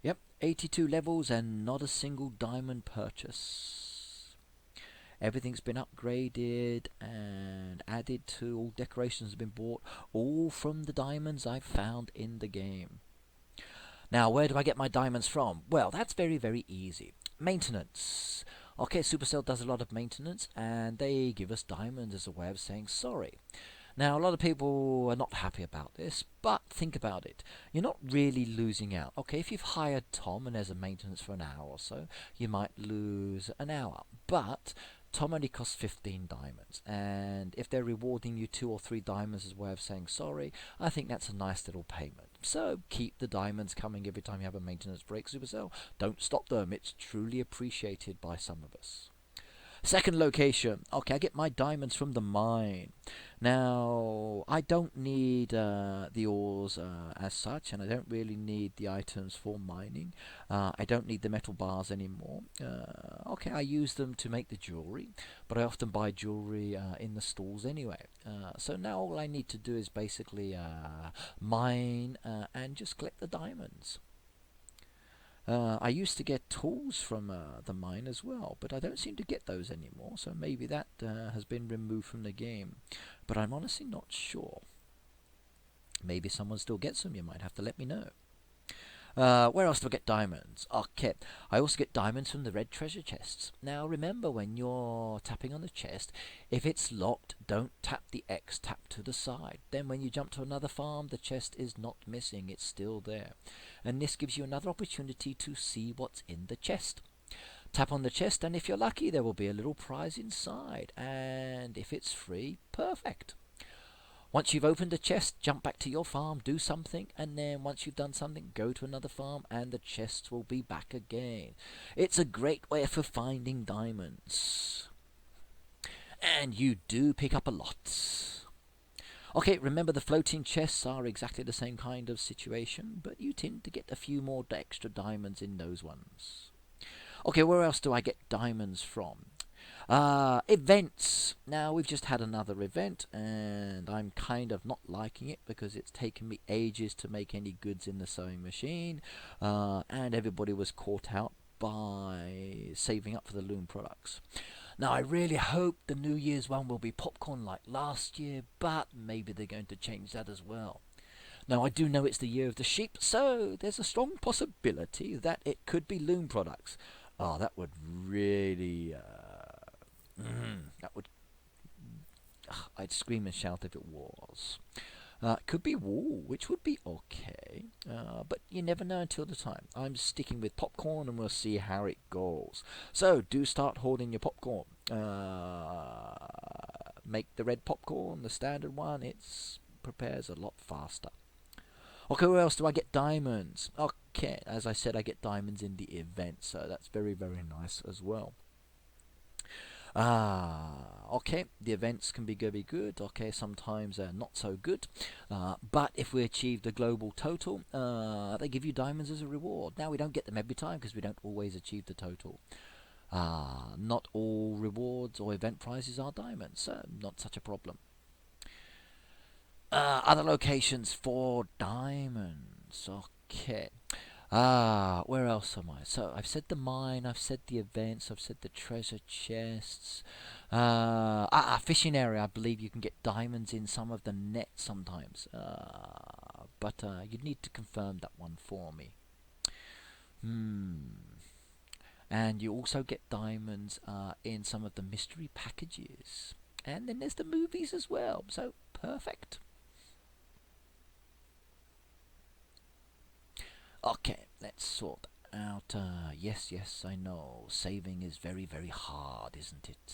Yep, 82 levels and not a single diamond purchase. Everything's been upgraded and added to, all decorations have been bought, all from the diamonds I've found in the game. Now, where do I get my diamonds from? Well, that's very, very easy. Maintenance. Okay, Supercell does a lot of maintenance, and they give us diamonds as a way of saying sorry. Now, a lot of people are not happy about this, but think about it. You're not really losing out. Okay, if you've hired Tom and there's a maintenance for an hour or so, you might lose an hour. But Tom only costs 15 diamonds, and if they're rewarding you 2 or 3 diamonds as a way of saying sorry, I think that's a nice little payment. So keep the diamonds coming every time you have a maintenance break, Supercell. Don't stop them. It's truly appreciated by some of us. Second location. Okay, I get my diamonds from the mine. Now, I don't need the ores as such, and I don't really need the items for mining. I don't need the metal bars anymore. Okay, I use them to make the jewelry, but I often buy jewelry in the stores anyway. So now all I need to do is basically mine and just collect the diamonds. I used to get tools from the mine as well, but I don't seem to get those anymore, so maybe that has been removed from the game. But I'm honestly not sure. Maybe someone still gets them, you might have to let me know. Where else do I get diamonds? Okay, I also get diamonds from the red treasure chests. Now remember, when you're tapping on the chest, if it's locked, don't tap the X, tap to the side. Then when you jump to another farm, the chest is not missing, it's still there. And this gives you another opportunity to see what's in the chest. Tap on the chest, and if you're lucky, there will be a little prize inside. And if it's free, perfect. Once you've opened the chest, jump back to your farm, do something, and then once you've done something, go to another farm and the chests will be back again. It's a great way for finding diamonds. And you do pick up a lot. Okay, remember the floating chests are exactly the same kind of situation, but you tend to get a few more extra diamonds in those ones. Okay, where else do I get diamonds from? Events. Now, we've just had another event, and I'm kind of not liking it because it's taken me ages to make any goods in the sewing machine, and everybody was caught out by saving up for the loom products. Now, I really hope the New Year's one will be popcorn like last year, but maybe they're going to change that as well. Now, I do know it's the year of the sheep, so there's a strong possibility that it could be loom products. Oh, that would really... that would... I'd scream and shout if it was. Could be wool, which would be okay, but you never know until the time. I'm sticking with popcorn and we'll see how it goes. So do start hoarding your popcorn. Make the red popcorn, the standard one. It prepares a lot faster. Okay, where else do I get diamonds? Okay, as I said, I get diamonds in the event, so that's very, very nice as well. Okay, the events can be very good. Okay, sometimes not so good. But if we achieve the global total, they give you diamonds as a reward. Now, we don't get them every time because we don't always achieve the total. Not all rewards or event prizes are diamonds, so not such a problem. Other locations for diamonds. Okay. Where else am I? So I've said the mine, I've said the events, I've said the treasure chests. Fishing area. I believe you can get diamonds in some of the nets sometimes. But you'd need to confirm that one for me. And you also get diamonds in some of the mystery packages. And then there's the movies as well. So perfect. Okay, let's sort out. Yes, I know. Saving is very, very hard, isn't it?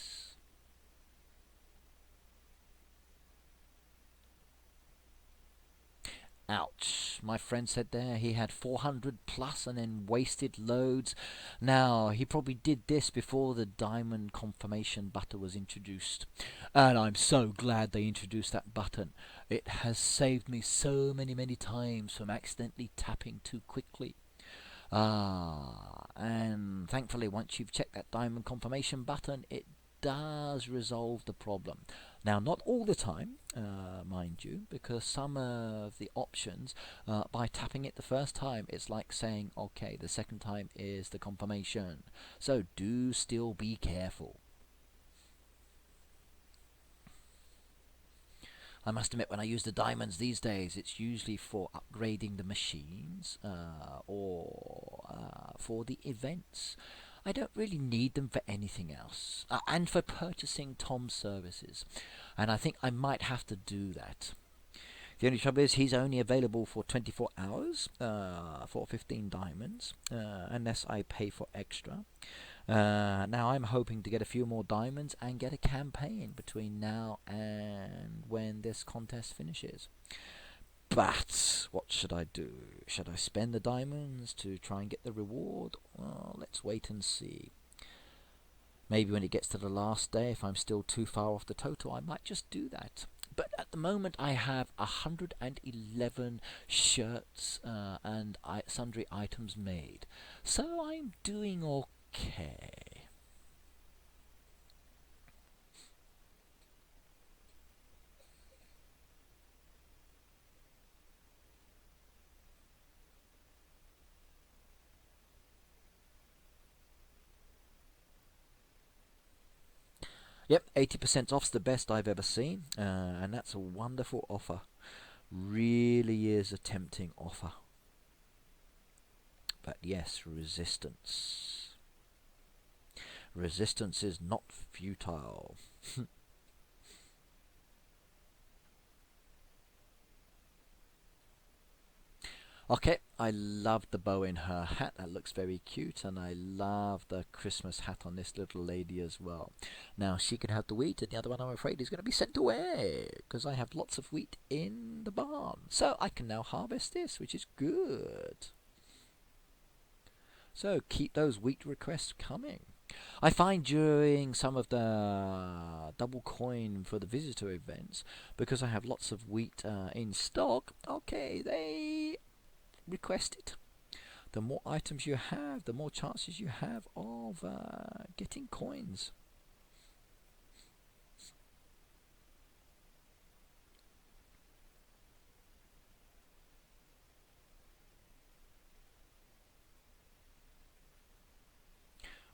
Ouch. My friend said there he had 400 plus and then wasted loads. Now, he probably did this before the diamond confirmation button was introduced. And I'm so glad they introduced that button. It has saved me so many, many times from accidentally tapping too quickly. And thankfully, once you've checked that diamond confirmation button, it does resolve the problem. Now, not all the time, mind you, because some of the options, by tapping it the first time, it's like saying, okay, the second time is the confirmation. So do still be careful. I must admit, when I use the diamonds these days, it's usually for upgrading the machines or for the events. I don't really need them for anything else. And for purchasing Tom's services. And I think I might have to do that. The only trouble is he's only available for 24 hours for 15 diamonds, unless I pay for extra. Now I'm hoping to get a few more diamonds and get a campaign between now and when this contest finishes. But what should I do? Should I spend the diamonds to try and get the reward? Well, let's wait and see. Maybe when it gets to the last day, if I'm still too far off the total, I might just do that. But at the moment I have 111 shirts and sundry items made. So I'm doing okay. Yep, 80% off's the best I've ever seen, and that's a wonderful offer. Really is a tempting offer. But yes, resistance. Resistance is not futile. Okay, I love the bow in her hat. That looks very cute, and I love the Christmas hat on this little lady as well. Now, she can have the wheat, and the other one, I'm afraid, is going to be sent away because I have lots of wheat in the barn. So I can now harvest this, which is good. So keep those wheat requests coming. I find during some of the double coin for the visitor events, because I have lots of wheat in stock, okay, they request it. The more items you have, the more chances you have of getting coins.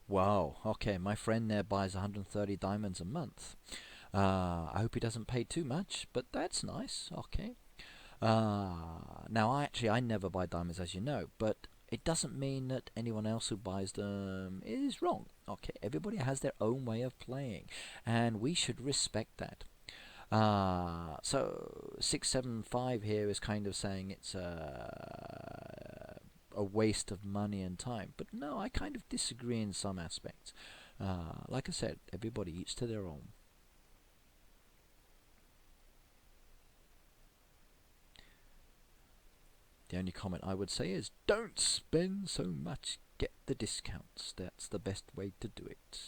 Wow, okay, my friend there buys 130 diamonds a month. I hope he doesn't pay too much, but that's nice, okay. Now, I never buy diamonds, as you know, but it doesn't mean that anyone else who buys them is wrong. Okay, everybody has their own way of playing, and we should respect that. So 675 here is kind of saying it's a waste of money and time. But no, I kind of disagree in some aspects. Like I said, everybody eats to their own. The only comment I would say is don't spend so much, get the discounts. That's the best way to do it.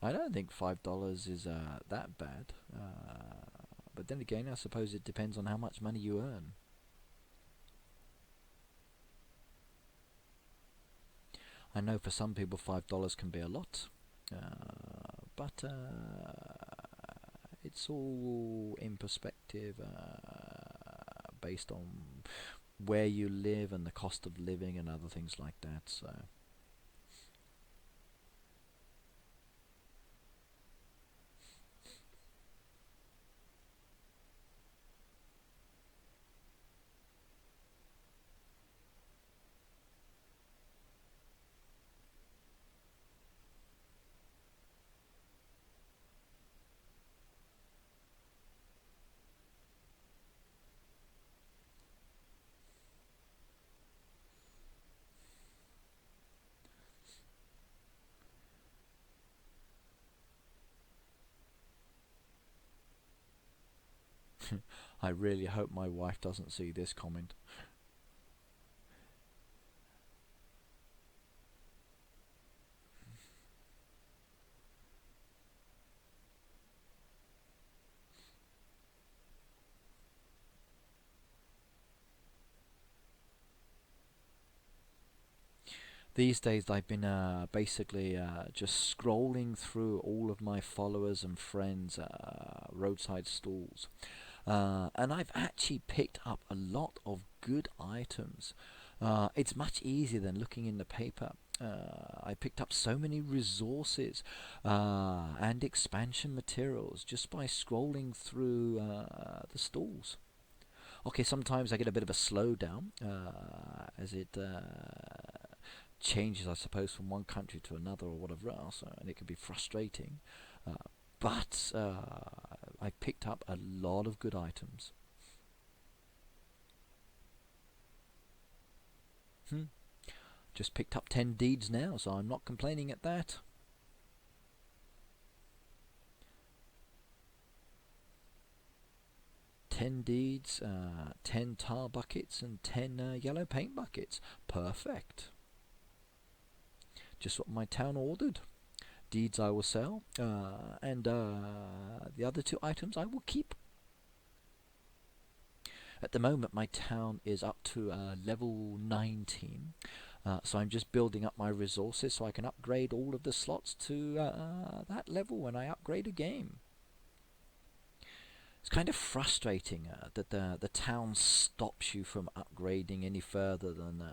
I don't think $5 is that bad. But then again, I suppose it depends on how much money you earn. I know for some people $5 can be a lot, but it's all in perspective, based on where you live and the cost of living and other things like that. So. I really hope my wife doesn't see this comment. These days I've been basically just scrolling through all of my followers and friends' roadside stalls. And I've actually picked up a lot of good items. It's much easier than looking in the paper. I picked up so many resources and expansion materials just by scrolling through the stalls. Okay, sometimes I get a bit of a slowdown as it changes, I suppose, from one country to another or whatever else, and it can be frustrating. Uh, but I picked up a lot of good items. Just picked up 10 deeds now, so I'm not complaining at that. Ten deeds, 10 tar buckets, and 10 yellow paint buckets. Perfect. Just what my town ordered. Deeds I will sell, and the other 2 items I will keep. At the moment my town is up to level 19, so I'm just building up my resources so I can upgrade all of the slots to that level when I upgrade a game. It's kind of frustrating that the town stops you from upgrading any further than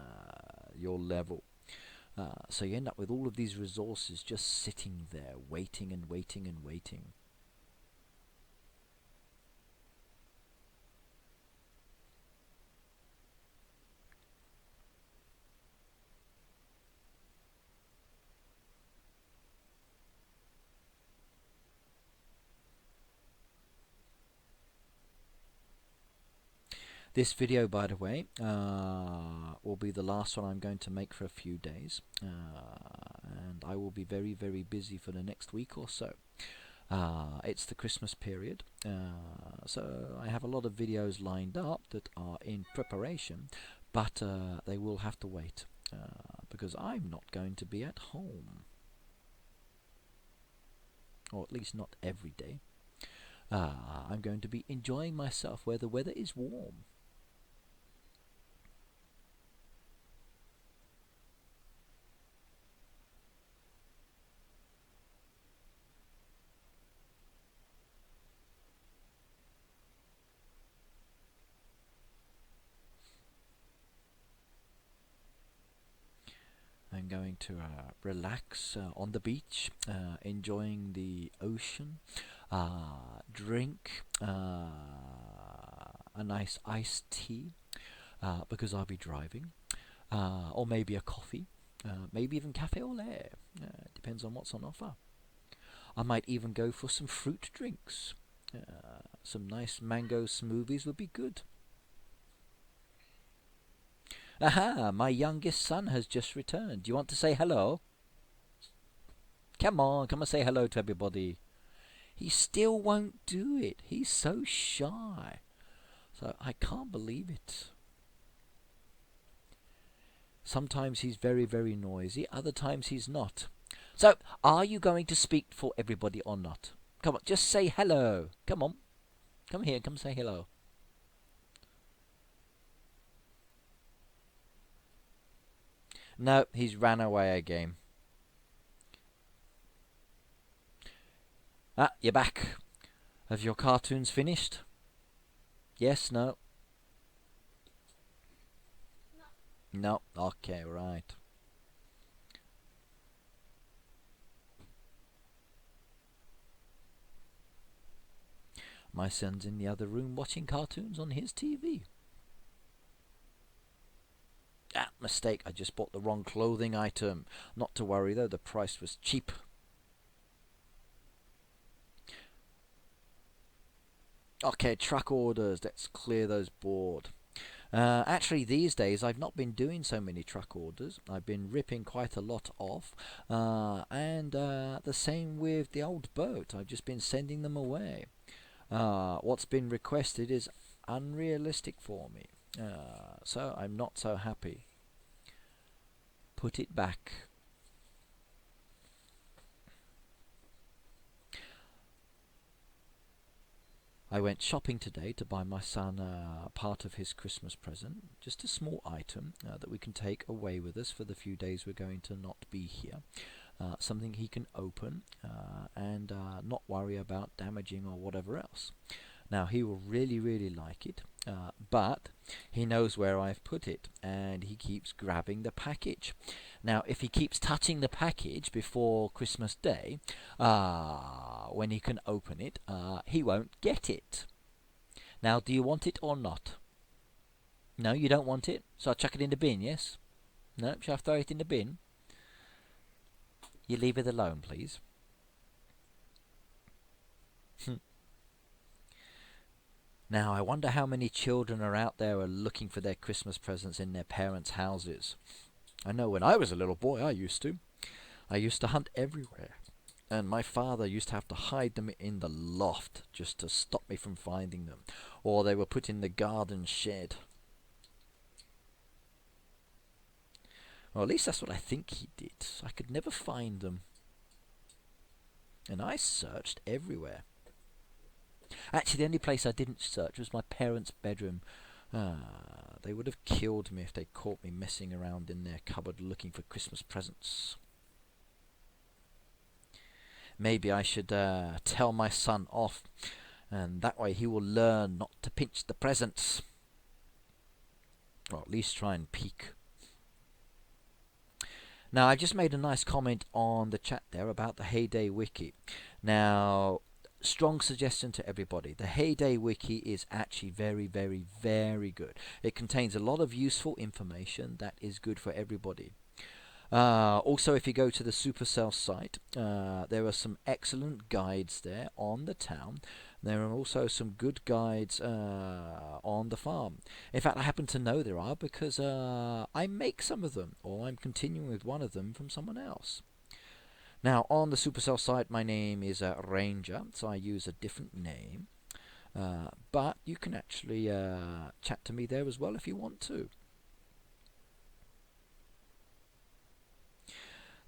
your level. So you end up with all of these resources just sitting there, waiting and waiting and waiting. This video, by the way, will be the last one I'm going to make for a few days, and I will be very, very busy for the next week or so. It's the Christmas period, so I have a lot of videos lined up that are in preparation, but they will have to wait, because I'm not going to be at home. Or at least not every day. I'm going to be enjoying myself where the weather is warm. I'm going to relax on the beach, enjoying the ocean, drink a nice iced tea because I'll be driving, or maybe a coffee, maybe even cafe au lait. Depends on what's on offer. I might even go for some fruit drinks. Some nice mango smoothies would be good. Aha! My youngest son has just returned. Do you want to say hello? Come on, come and say hello to everybody. He still won't do it. He's so shy. So I can't believe it. Sometimes he's very, very noisy. Other times he's not. So, are you going to speak for everybody or not? Come on, just say hello. Come on. Come here, come say hello. No, he's ran away again. Ah, you're back. Have your cartoons finished? Yes, no? No. Okay, right. My son's in the other room watching cartoons on his TV. Ah, mistake. I just bought the wrong clothing item. Not to worry though, the price was cheap. Okay, truck orders. Let's clear those board. Actually, these days I've not been doing so many truck orders. I've been ripping quite a lot off, and the same with the old boat. I've just been sending them away. What's been requested is unrealistic for me, so I'm not so happy. Put it back. I went shopping today to buy my son part of his Christmas present, just a small item that we can take away with us for the few days we're going to not be here. Something he can open and not worry about damaging or whatever else. Now he will really, really like it, but he knows where I've put it and he keeps grabbing the package. Now if he keeps touching the package before Christmas Day, when he can open it, he won't get it. Now do you want it or not? No, you don't want it? So I'll chuck it in the bin, yes? No, shall I throw it in the bin? You leave it alone, please. Now, I wonder how many children are out there are looking for their Christmas presents in their parents' houses. I know when I was a little boy, I used to. I used to hunt everywhere. And my father used to have to hide them in the loft just to stop me from finding them. Or they were put in the garden shed. Or at least that's what I think he did. I could never find them. And I searched everywhere. Actually, the only place I didn't search was my parents' bedroom. They would have killed me if they caught me messing around in their cupboard looking for Christmas presents. Maybe I should tell my son off, and that way he will learn not to pinch the presents. Or at least try and peek. Now, I just made a nice comment on the chat there about the Heyday Wiki. Now, strong suggestion to everybody. The Heyday Wiki is actually very, very, very good. It contains a lot of useful information that is good for everybody. Also, if you go to the Supercell site, there are some excellent guides there on the town. There are also some good guides on the farm. In fact, I happen to know there are because I make some of them, or I'm continuing with one of them from someone else. Now, on the Supercell site, my name is Ranger, so I use a different name. But you can actually chat to me there as well if you want to.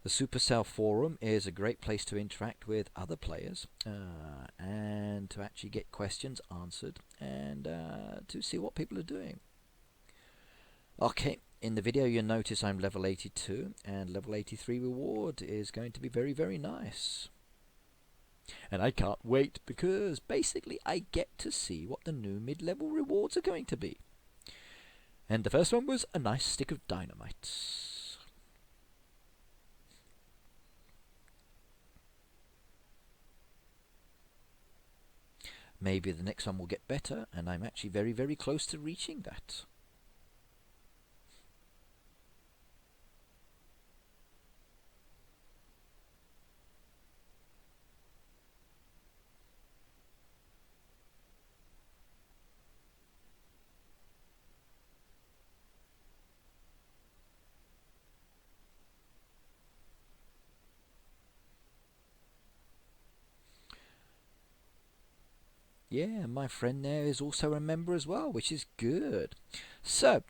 The Supercell forum is a great place to interact with other players and to actually get questions answered and to see what people are doing. Okay, in the video you'll notice I'm level 82 and level 83 reward is going to be very, very nice. And I can't wait because basically I get to see what the new mid-level rewards are going to be. And the first one was a nice stick of dynamite. Maybe the next one will get better, and I'm actually very, very close to reaching that. Yeah, my friend there is also a member as well, which is good. So,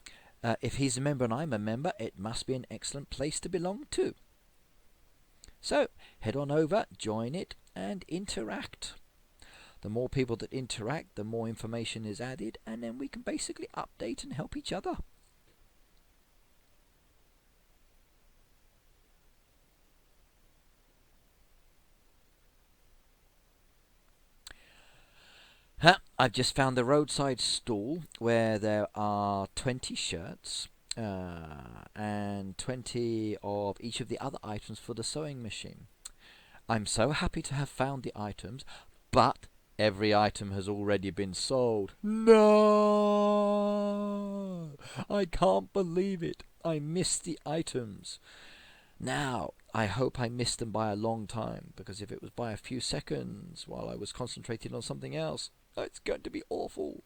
if he's a member and I'm a member, it must be an excellent place to belong to. So, head on over, join it, and interact. The more people that interact, the more information is added, and then we can basically update and help each other. I've just found the roadside stall where there are 20 shirts and 20 of each of the other items for the sewing machine. I'm so happy to have found the items, but every item has already been sold. No! I can't believe it. I missed the items. Now, I hope I missed them by a long time, because if it was by a few seconds while I was concentrating on something else, it's going to be awful.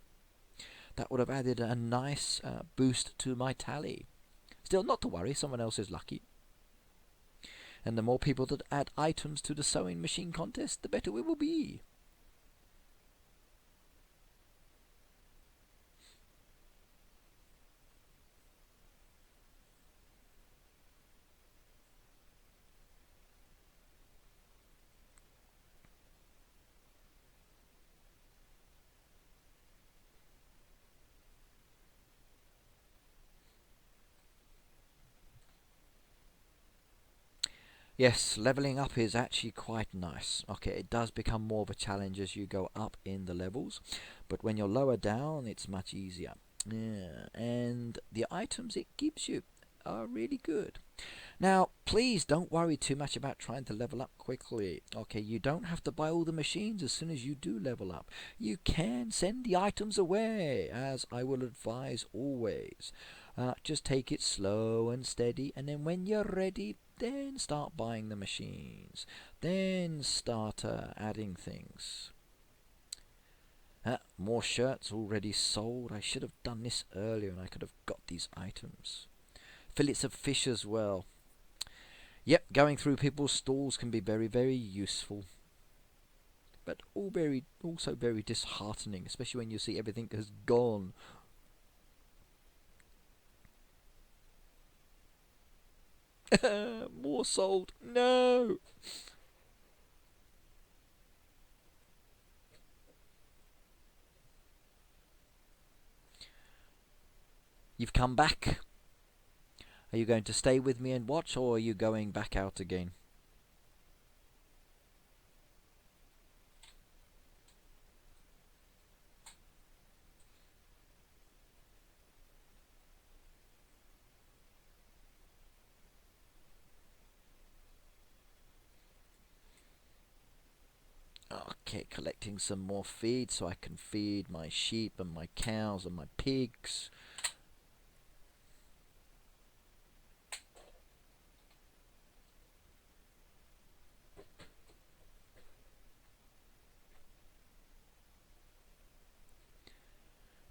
That would have added a nice boost to my tally. Still, not to worry, someone else is lucky. And the more people that add items to the sewing machine contest, the better we will be. Yes, leveling up is actually quite nice. Okay, it does become more of a challenge as you go up in the levels, but when you're lower down, it's much easier. Yeah, and the items it gives you are really good. Now, please don't worry too much about trying to level up quickly. Okay, you don't have to buy all the machines as soon as you do level up. You can send the items away, as I will advise always. Just take it slow and steady, and then when you're ready, then start buying the machines. Then start adding things. More shirts already sold. I should have done this earlier and I could have got these items. Fillets of fish as well. Yep, going through people's stalls can be very, very useful. But also very disheartening, especially when you see everything has gone. More sold. No! You've come back. Are you going to stay with me and watch, or are you going back out again? Okay, collecting some more feed so I can feed my sheep and my cows and my pigs.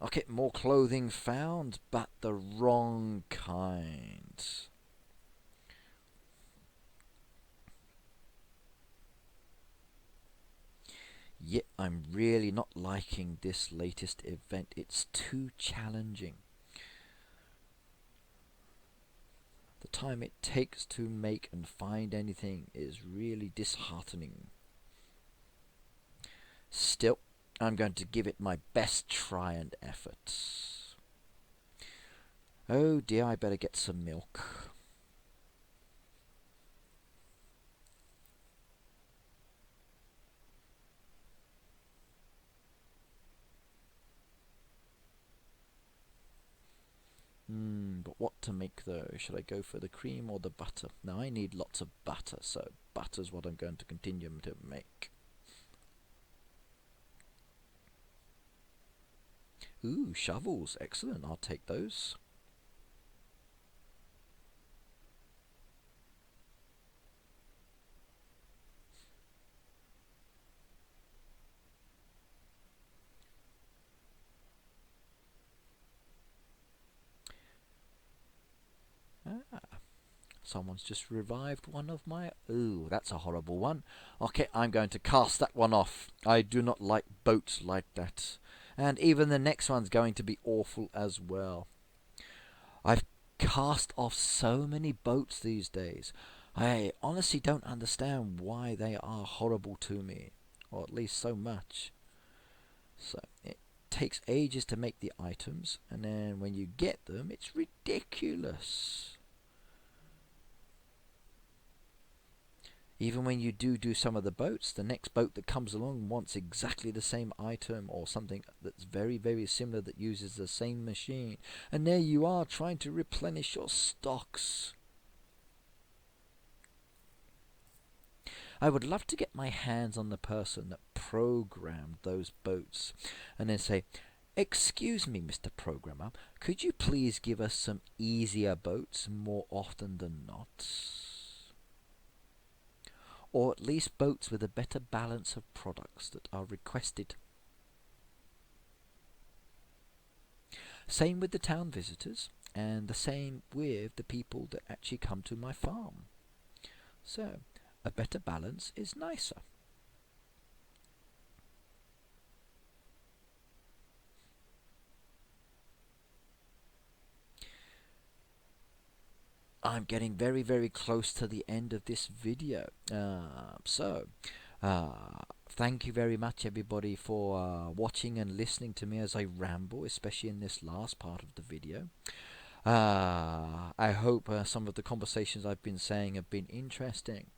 Okay, more clothing found, but the wrong kind. Yet I'm really not liking this latest event. It's too challenging. The time it takes to make and find anything is really disheartening. Still, I'm going to give it my best try and efforts. Oh dear, I better get some milk. But what to make though? Should I go for the cream or the butter? Now I need lots of butter, so butter's what I'm going to continue to make. Ooh, shovels. Excellent. I'll take those. Ah, someone's just revived one of my... Ooh, that's a horrible one. Okay, I'm going to cast that one off. I do not like boats like that. And even the next one's going to be awful as well. I've cast off so many boats these days. I honestly don't understand why they are horrible to me. Or at least so much. So it takes ages to make the items, and then when you get them, it's ridiculous. Even when you do some of the boats, the next boat that comes along wants exactly the same item or something that's very, very similar that uses the same machine. And there you are trying to replenish your stocks. I would love to get my hands on the person that programmed those boats and then say, "Excuse me, Mr. Programmer, could you please give us some easier boats more often than not? Or at least boats with a better balance of products that are requested." Same with the town visitors, and the same with the people that actually come to my farm. So, a better balance is nicer. I'm getting very, very close to the end of this video. Thank you very much, everybody, for watching and listening to me as I ramble, especially in this last part of the video. I hope some of the conversations I've been saying have been interesting.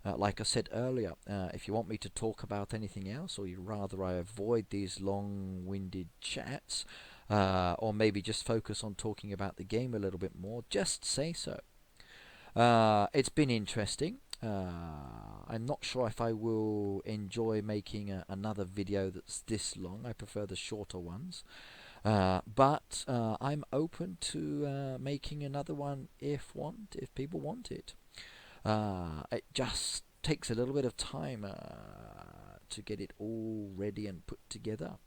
Like I said earlier, if you want me to talk about anything else, or you'd rather I avoid these long-winded chats, or maybe just focus on talking about the game a little bit more, just say so. It's been interesting. I'm not sure if I will enjoy making another video that's this long. I prefer the shorter ones. But I'm open to making another one if people want it. It just takes a little bit of time to get it all ready and put together.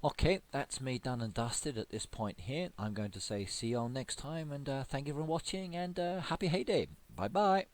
Okay, that's me done and dusted at this point here. I'm going to say see you all next time, and thank you for watching, and happy heyday. Bye bye.